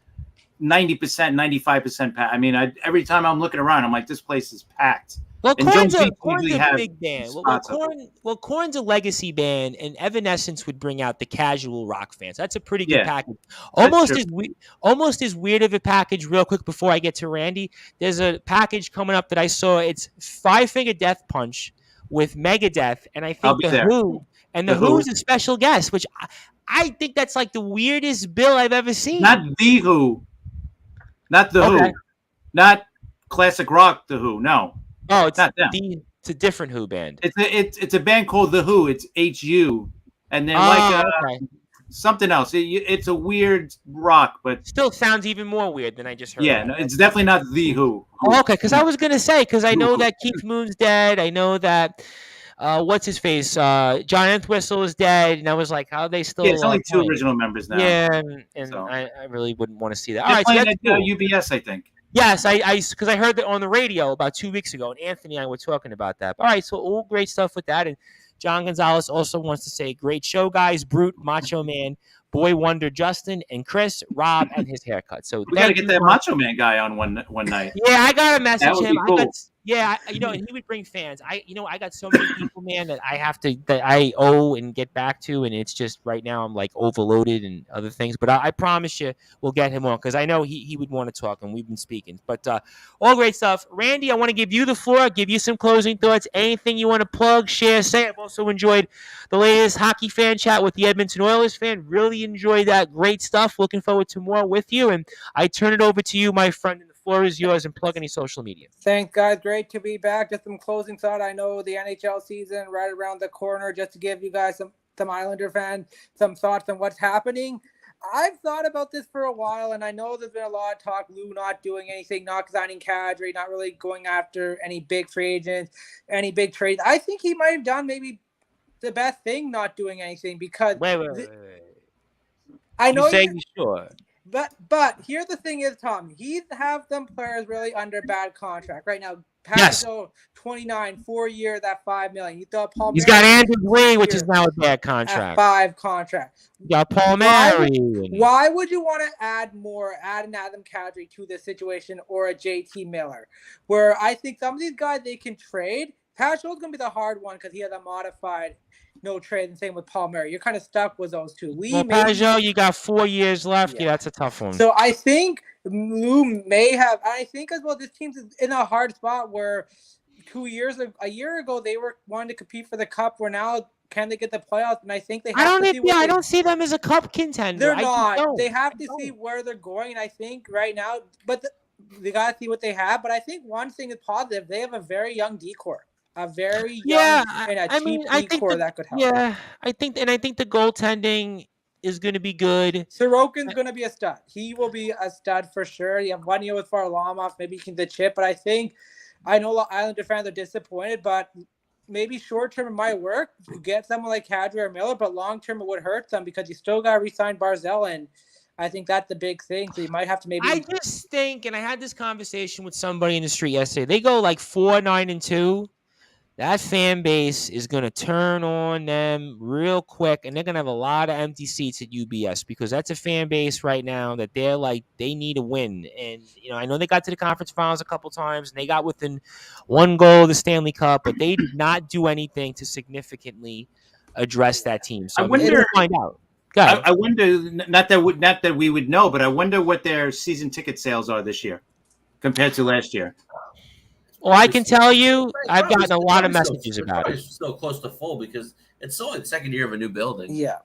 90%, 95% packed. I mean, every time I'm looking around, I'm like, this place is packed. Well, And Korn's Jones a, Beach Korn's usually a have big band. spots up there. Korn's a legacy band, and Evanescence would bring out the casual rock fans. That's a pretty good Yeah, package. that's true. Almost as weird of a package. Real quick before I get to Randy, there's a package coming up that I saw. It's Five Finger Death Punch with Megadeth, and I I'll think be the there. Who, and the The Who. Who's a special guest, which I think that's like the weirdest bill I've ever seen. Not the Who. Not the Who. Not classic rock, the Who. No. Oh, it's not them. It's a different Who band. It's a band called The Who. It's HU, and they're something else. It's a weird rock, but still sounds even more weird than I just heard. Yeah, no, it's definitely not The Who. Oh, okay, because I was gonna say, because I know that Keith Moon's dead. I know that what's his face, John Entwistle is dead, and I was like, how are they still? Yeah, it's only two playing? original members now. Yeah, and so. I really wouldn't want to see that. They're All right, playing so at cool. UBS, I think. Yes, because I heard that on the radio about 2 weeks ago, and Anthony and I were talking about that. All right, so all great stuff with that. And John Gonzalez also wants to say, great show, guys. Brute, Macho Man, Boy Wonder, Justin, and Chris, Rob, and his haircut. So we got to get that Macho Man guy on one night. Yeah, I got to message him. Cool. And he would bring fans. I got so many people, man, that I owe and get back to, and it's just right now I'm like overloaded and other things. But I promise you, we'll get him on because I know he would want to talk, and we've been speaking. But all great stuff, Randy. I want to give you the floor, give you some closing thoughts. Anything you want to plug, share, say. I've also enjoyed the latest hockey fan chat with the Edmonton Oilers fan. Really enjoyed that. Great stuff. Looking forward to more with you. And I turn it over to you, my friend. The floor is yours, and plug any social media. Thanks, guys. Great to be back. Just some closing thought. I know the NHL season right around the corner. Just to give you guys some Islander fans some thoughts on what's happening. I've thought about this for a while, and I know there's been a lot of talk. Lou not doing anything, not signing Kadri, not really going after any big free agents, any big trades. I think he might have done maybe the best thing, not doing anything, because wait. I know you're saying sure. But here's the thing is, Tom, he's have them players really under bad contract right now. Paso, 29, 4 years at $5 million. You thought Paul. He's got Andrew Green, which is now a bad contract. At 5 contract. You got Paul Mary. Why would you want to add an Adam Kadri to this situation or a JT Miller? Where I think some of these guys they can trade. Paso's gonna be the hard one because he has a modified no trade, and same with Paul Mary. You're kind of stuck with those two. Pajot, you got 4 years left. Yeah, that's a tough one. So I think Lou may have. I think as well, this team's in a hard spot where a year ago, they were wanting to compete for the cup. Where now, can they get the playoffs? And I think they have I don't see them as a cup contender. They're not. They have to see where they're going. And I think right now, but they got to see what they have. But I think one thing is positive. They have a very young decor. A very young and a cheap decor that could help. Yeah, I think the goaltending is going to be good. Sorokin's going to be a stud. He will be a stud for sure. You have 1 year with Varlamov. Maybe he can the chip. But I know Islander fans are disappointed, but maybe short term it might work. You get someone like Kadri or Miller, but long term it would hurt them because you still got to re-sign Barzell, and I think that's the big thing. So you might have to maybe. I just think, and I had this conversation with somebody in the street yesterday. They go like 4-9-2. That fan base is going to turn on them real quick, and they're going to have a lot of empty seats at UBS because that's a fan base right now that they're like, they need a win. And, I know they got to the conference finals a couple times, and they got within 1 goal of the Stanley Cup, but they did not do anything to significantly address that team. So I wonder, find out. I wonder, not that we would know, but I wonder what their season ticket sales are this year compared to last year. Well, I can tell you, I've gotten a lot of messages about it. It's still close to full because it's only the second year of a new building. Yeah.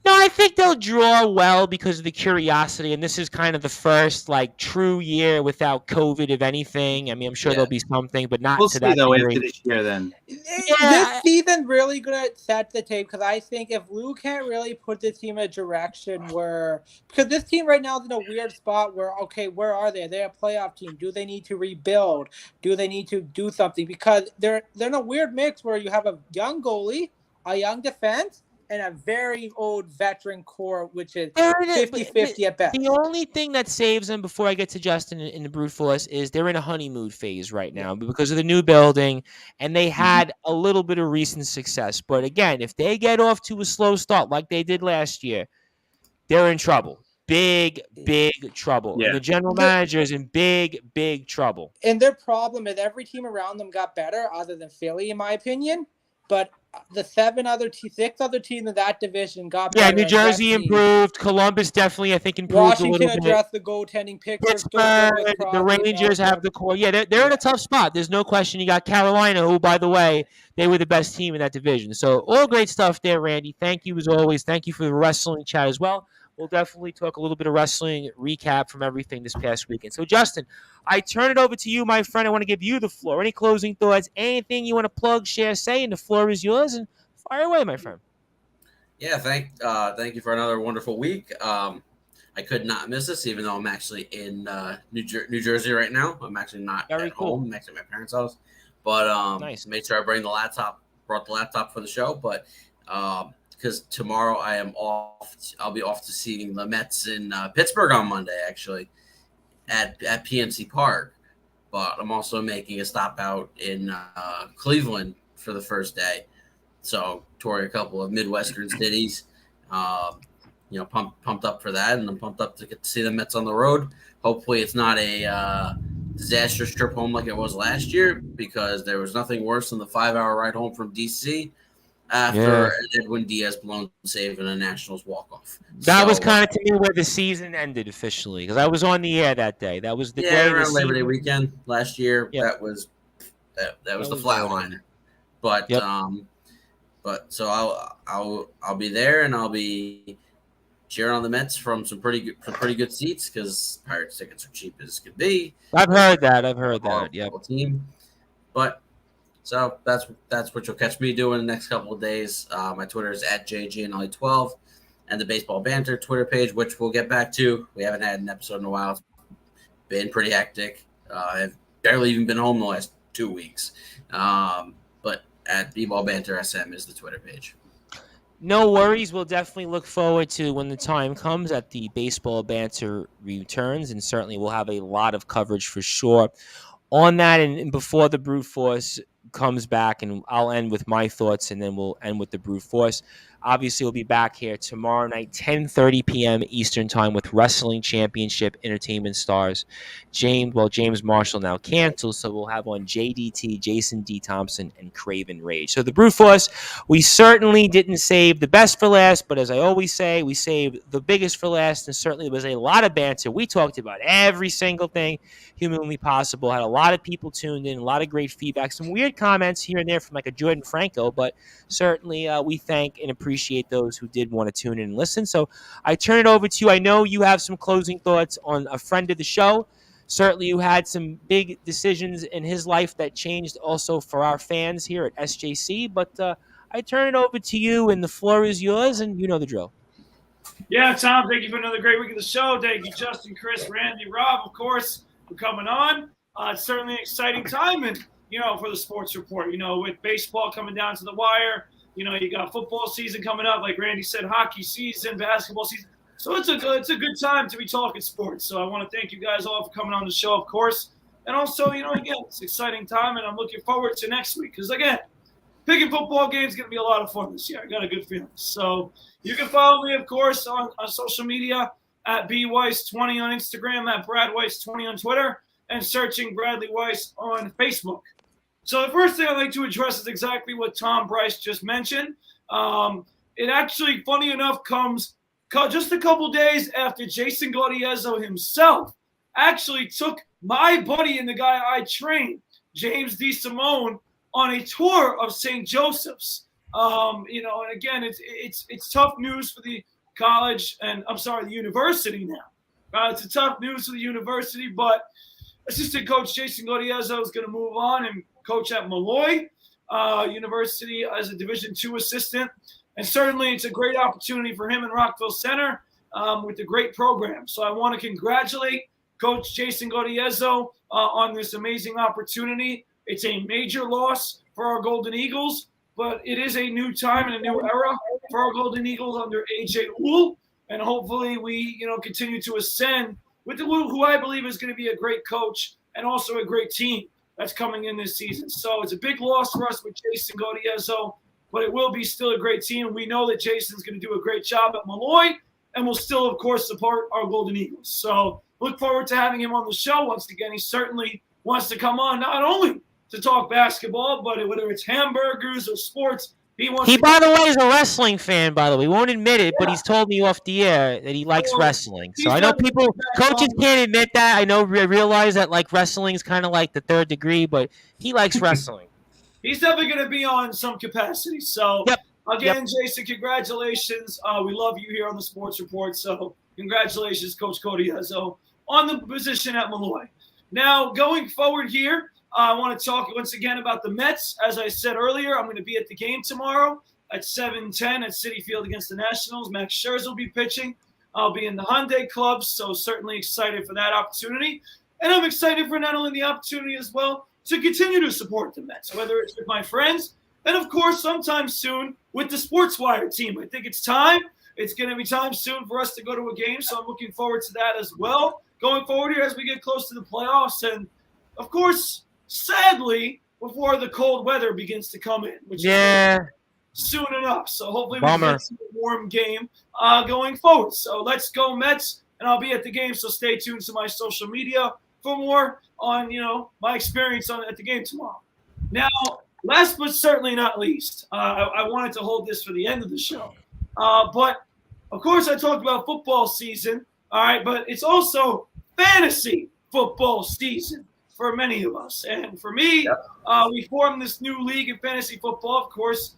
No, I think they'll draw well because of the curiosity, and this is kind of the first true year without COVID, if anything. I mean, I'm sure there'll be something, but not to that degree. After this year, then. This season's really going to set the tape because I think if Lou can't really put this team in a direction because this team right now is in a weird spot where, okay, where are they? They're a playoff team. Do they need to rebuild? Do they need to do something? Because they're in a weird mix where you have a young goalie, a young defense, and a very old veteran core, which is 50-50 at best. The only thing that saves them before I get to Justin in the brute force is they're in a honeymoon phase right now because of the new building, and they had a little bit of recent success. But again, if they get off to a slow start like they did last year, they're in trouble. big trouble. Yeah. And the general manager is in big trouble. And their problem is every team around them got better, other than Philly, in my opinion. But the 6 other teams in that division got better. Yeah, New Jersey improved. Columbus definitely, I think, improved Washington a little bit. addressed the goaltending. Pittsburgh, The Rangers have the core. Yeah, they're in a tough spot. There's no question. You got Carolina, who, by the way, they were the best team in that division. So all great stuff there, Randy. Thank you as always. Thank you for the wrestling chat as well. We'll definitely talk a little bit of wrestling recap from everything this past weekend. So, Justin, I turn it over to you, my friend. I want to give you the floor. Any closing thoughts? Anything you want to plug, share, say? And the floor is yours. And fire away, my friend. Yeah, thank you for another wonderful week. I could not miss this, even though I'm actually in New Jersey right now. I'm actually not at home. I'm actually at my parents' house. But Nice. Made sure I brought the laptop for the show. But because tomorrow I am off. I'll be off to seeing the Mets in Pittsburgh on Monday, actually, at PNC Park. But I'm also making a stop out in Cleveland for the first day. So touring a couple of Midwestern cities. Pumped up for that, and I'm pumped up to get to see the Mets on the road. Hopefully it's not a disastrous trip home like it was last year, because there was nothing worse than the 5-hour ride home from D.C. after an Edwin Diaz blown save in a Nationals walk-off. That was kind of, to me, where the season ended officially, because I was on the air that day. That was the day around Labor Day weekend last year. Yep. That was the flatliner. But yep. But so I'll be there, and I'll be cheering on the Mets from some pretty good seats, because Pirates tickets are cheap as could be. I've heard that. Yep. Team. But so that's what you'll catch me doing the next couple of days. My Twitter is @JGNLE12, and the Baseball Banter Twitter page, which we'll get back to. We haven't had an episode in a while. It's been pretty hectic. I've barely even been home the last 2 weeks. But at B-Ball Banter SM is the Twitter page. No worries. We'll definitely look forward to when the time comes that the Baseball Banter returns, and certainly we'll have a lot of coverage for sure on that. And before the Brute Force comes back, and I'll end with my thoughts, and then we'll end with the Brute Force. Obviously, we'll be back here tomorrow night, 10:30 p.m. Eastern Time, with Wrestling Championship Entertainment Stars. James Marshall now canceled, so we'll have on JDT, Jason D. Thompson, and Craven Rage. So the Brute Force, we certainly didn't save the best for last, but as I always say, we saved the biggest for last, and certainly there was a lot of banter. We talked about every single thing humanly possible, had a lot of people tuned in, a lot of great feedback, some weird comments here and there from like a Jordan Franco, but certainly we thank and appreciate those who did want to tune in and listen. So I turn it over to you. I know you have some closing thoughts on a friend of the show. Certainly you had some big decisions in his life that changed also for our fans here at SJC, but I turn it over to you, and the floor is yours, and you know the drill. Yeah, Tom, thank you for another great week of the show. Thank you, Justin, Chris, Randy, Rob, of course, for coming on. It's certainly an exciting time, and for the sports report, with baseball coming down to the wire, you got football season coming up, like Randy said, hockey season, basketball season. So it's a good time to be talking sports. So I want to thank you guys all for coming on the show, of course. And also, again, it's an exciting time, and I'm looking forward to next week, because, again, picking football games is going to be a lot of fun this year. I got a good feeling. So you can follow me, of course, on social media at BWeiss20 on Instagram, at BradWeiss20 on Twitter, and searching Bradley Weiss on Facebook. So the first thing I'd like to address is exactly what Tom Bryce just mentioned. It actually, funny enough, comes just a couple days after Jason Gaudioso himself actually took my buddy and the guy I trained, James DeSimone, on a tour of St. Joseph's. And again, it's tough news for the college, and the university now. It's a tough news for the university, but assistant coach Jason Gaudioso is going to move on and coach at Malloy University as a Division II assistant. And certainly it's a great opportunity for him in Rockville Center with a great program. So I want to congratulate Coach Jason Gaudioso on this amazing opportunity. It's a major loss for our Golden Eagles, but it is a new time and a new era for our Golden Eagles under A.J. Uhl. And hopefully we, continue to ascend with the Uhl, who I believe is going to be a great coach and also a great team that's coming in this season. So it's a big loss for us with Jason Gaudioso, but it will be still a great team. We know that Jason's going to do a great job at Malloy, and will still, of course, support our Golden Eagles. So look forward to having him on the show once again. He certainly wants to come on not only to talk basketball, but whether it's hamburgers or sports, he, by the way, is a wrestling fan, by the way. He won't admit it, but he's told me off the air that he likes wrestling. So I know coaches can't admit that. I know, realize that, like, wrestling is kind of like the third degree, but he likes wrestling. He's definitely going to be on some capacity. So, again, Jason, congratulations. We love you here on the Sports Report. So, congratulations, Coach Cody Ezzo, on the position at Malloy. Now, going forward here, I want to talk once again about the Mets. As I said earlier, I'm going to be at the game tomorrow at 7:10 at Citi Field against the Nationals. Max Scherzer will be pitching. I'll be in the Hyundai Club, so certainly excited for that opportunity. And I'm excited for not only the opportunity as well to continue to support the Mets, whether it's with my friends and, of course, sometime soon with the Sportzwire team. I think it's time. It's going to be time soon for us to go to a game, so I'm looking forward to that as well. Going forward here as we get close to the playoffs and, of course, sadly, before the cold weather begins to come in, which is soon enough. So hopefully we get a warm game going forward. So let's go Mets, and I'll be at the game. So stay tuned to my social media for more on, my experience at the game tomorrow. Now, last but certainly not least, I wanted to hold this for the end of the show. But, of course, I talked about football season, all right, but it's also fantasy football season for many of us. And for me, we formed this new league in fantasy football, of course,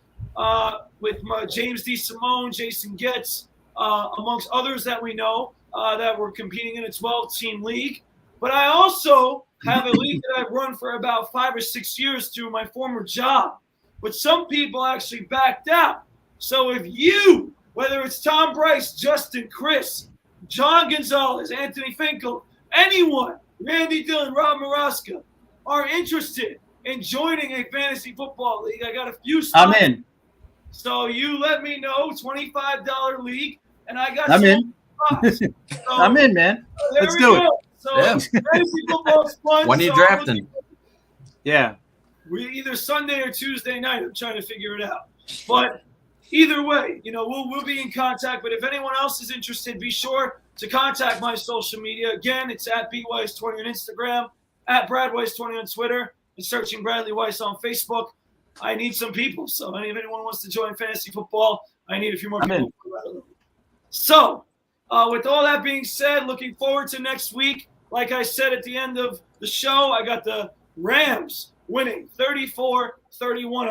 with James D. Simone, Jason Getz, amongst others that we know that were competing in a 12-team league. But I also have a league that I've run for about 5 or 6 years through my former job. But some people actually backed out. So if you, whether it's Tom Bryce, Justin, Chris, John Gonzalez, Anthony Finkel, anyone, Randy Dillon, Rob Maraska, are interested in joining a fantasy football league, I got a few spots. I'm in. So you let me know, $25 league, and I got I'm in. spots. So, I'm in, man. Let's do it. So fantasy football's fun. When are you drafting? Yeah. We either Sunday or Tuesday night. I'm trying to figure it out. But either way, we'll be in contact. But if anyone else is interested, be sure to contact my social media. Again, it's at BWeiss20 on Instagram, at BradWeiss20 on Twitter, and searching Bradley Weiss on Facebook. I need some people. So if anyone wants to join fantasy football, I need a few more people. So with all that being said, looking forward to next week. Like I said at the end of the show, I got the Rams winning 34-31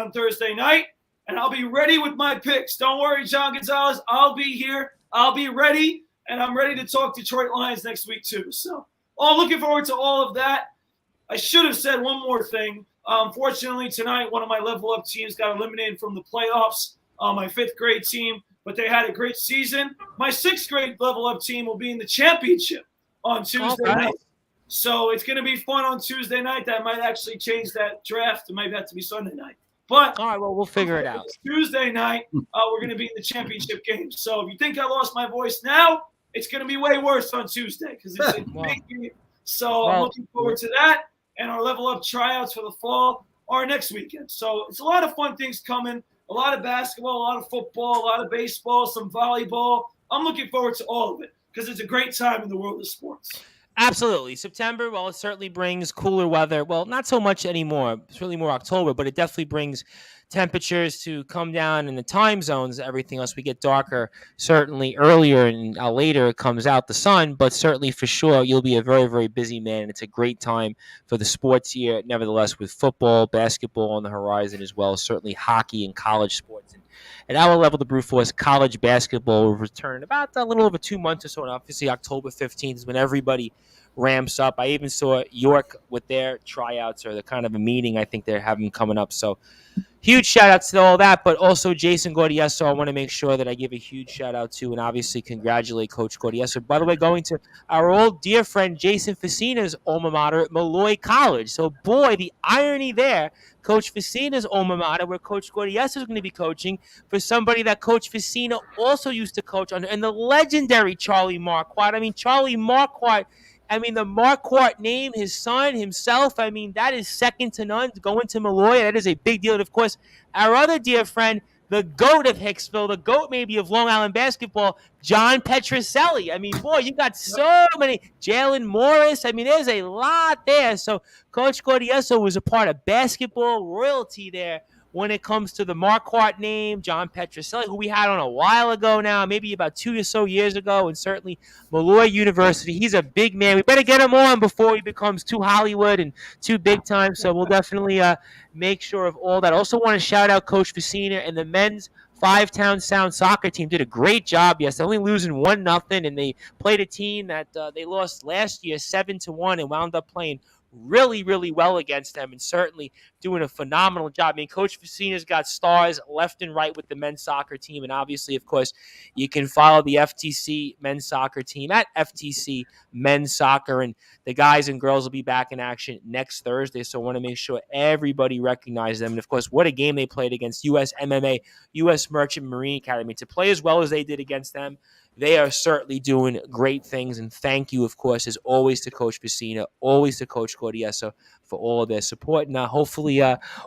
on Thursday night, and I'll be ready with my picks. Don't worry, John Gonzalez. I'll be here. I'll be ready, and I'm ready to talk Detroit Lions next week too. So looking forward to all of that. I should have said one more thing. Unfortunately, tonight, one of my level-up teams got eliminated from the playoffs, my 5th grade team, but they had a great season. My 6th grade level-up team will be in the championship on Tuesday night. So it's going to be fun on Tuesday night. That might actually change that draft. It might have to be Sunday night. But all right, well, we'll figure it out. Tuesday night, we're going to be in the championship game. So if you think I lost my voice now, it's going to be way worse on Tuesday because it's a big game. So I'm looking forward to that. And our level up tryouts for the fall are next weekend. So it's a lot of fun things coming. A lot of basketball, a lot of football, a lot of baseball, some volleyball. I'm looking forward to all of it because it's a great time in the world of sports. Absolutely. September, well, it certainly brings cooler weather. Well, not so much anymore. It's really more October, but it definitely brings temperatures to come down in the time zones, everything else. We get darker certainly earlier and later it comes out the sun, but certainly for sure you'll be a very, very busy man. It's a great time for the sports year, nevertheless, with football, basketball on the horizon as well, certainly hockey and college sports. And at our level, the Brew Force, college basketball will return about a little over 2 months or so. And obviously, October 15th is when everybody ramps up. I even saw York with their tryouts or the kind of a meeting I think they're having coming up. So huge shout outs to all that, but also Jason Gordiesso, I want to make sure that I give a huge shout out to and obviously congratulate Coach Gordiesso. By the way, going to our old dear friend Jason Facina's alma mater at Malloy College. So boy, the irony there. Coach Facina's alma mater, where Coach Gordiesso is going to be coaching, for somebody that Coach Facina also used to coach under, and the legendary Charlie Marquardt. I mean, Charlie Marquardt, the Marquardt name, his son, himself, that is second to none. Going to Malloy, that is a big deal. And, of course, our other dear friend, the GOAT of Hicksville, the GOAT maybe of Long Island basketball, John Petroselli. I mean, boy, you got so many. Jalen Morris. I mean, there's a lot there. So Coach Gordieso was a part of basketball royalty there when it comes to the Marquardt name, John Petroselli, who we had on a while ago now, maybe about 2 or so years ago, and certainly Malloy University. He's a big man. We better get him on before he becomes too Hollywood and too big time. So we'll definitely make sure of all that. Also want to shout out Coach Facina and the men's Five-Town Sound soccer team. Did a great job yesterday, only losing 1-0, and they played a team that they lost last year 7-1 and wound up playing really, really well against them, and certainly doing a phenomenal job. I mean, Coach Facina's got stars left and right with the men's soccer team, and obviously, of course, you can follow the FTC men's soccer team at FTC Men's Soccer, and the guys and girls will be back in action next Thursday, so I want to make sure everybody recognizes them. And, of course, what a game they played against U.S. MMA, U.S. Merchant Marine Academy. To play as well as they did against them, they are certainly doing great things, and thank you, of course, as always, to Coach Facina, always to Coach Gordieso for all of their support. And hopefully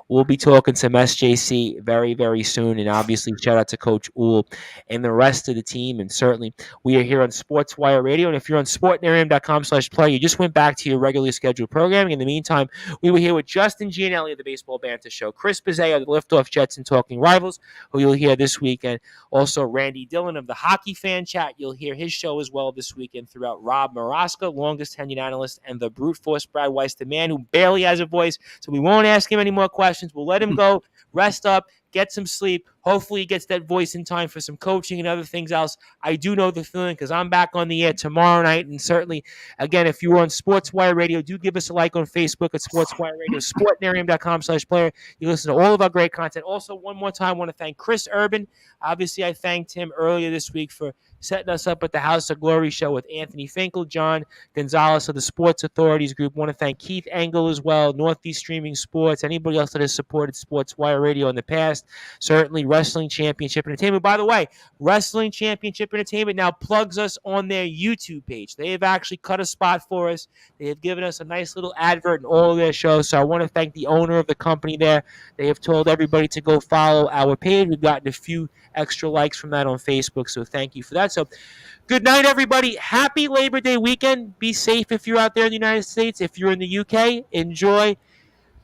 we'll be talking some SJC very, very soon. And obviously, shout out to Coach Uhl and the rest of the team. And certainly, we are here on Sportswire Radio. And if you're on sportnarium.com/play, you just went back to your regularly scheduled programming. In the meantime, we were here with Justin Gianelli of the Baseball Banter Show, Chris Bezay of the Liftoff Jets and Talking Rivals, who you'll hear this weekend. Also, Randy Dillon of the Hockey Fan Chat. You'll hear his show as well this weekend throughout. Rob Maraska, longest tenured analyst, and the brute force Brad Weiss, the man who barely has a voice. So we won't ask him any more questions. We'll let him go, rest up, get some sleep. Hopefully he gets that voice in time for some coaching and other things else. I do know the feeling because I'm back on the air tomorrow night. And certainly, again, if you were on Sportswire Radio, do give us a like on Facebook at Sportswire Radio, sportnarium.com/player. You listen to all of our great content. Also, one more time, I want to thank Chris Urban. Obviously, I thanked him earlier this week for setting us up at the House of Glory show with Anthony Finkel, John Gonzalez of the Sports Authorities Group. I want to thank Keith Engel as well, Northeast Streaming Sports, anybody else that has supported Sportswire Radio in the past. Certainly, Wrestling Championship Entertainment. By the way, Wrestling Championship Entertainment now plugs us on their YouTube page. They have actually cut a spot for us. They have given us a nice little advert in all of their shows. So I want to thank the owner of the company there. They have told everybody to go follow our page. We've gotten a few extra likes from that on Facebook, so thank you for that. So good night, everybody. Happy Labor Day weekend. Be safe if you're out there in the United States. If you're in the UK, enjoy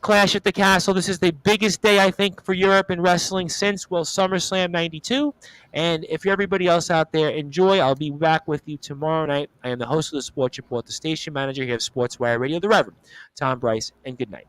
Clash at the Castle. This is the biggest day, I think, for Europe in wrestling since, well, SummerSlam 92. And if you're everybody else out there, enjoy. I'll be back with you tomorrow night. I am the host of the Sports Report, the station manager here of Sportswire Radio, the Reverend Tom Bryce, and good night.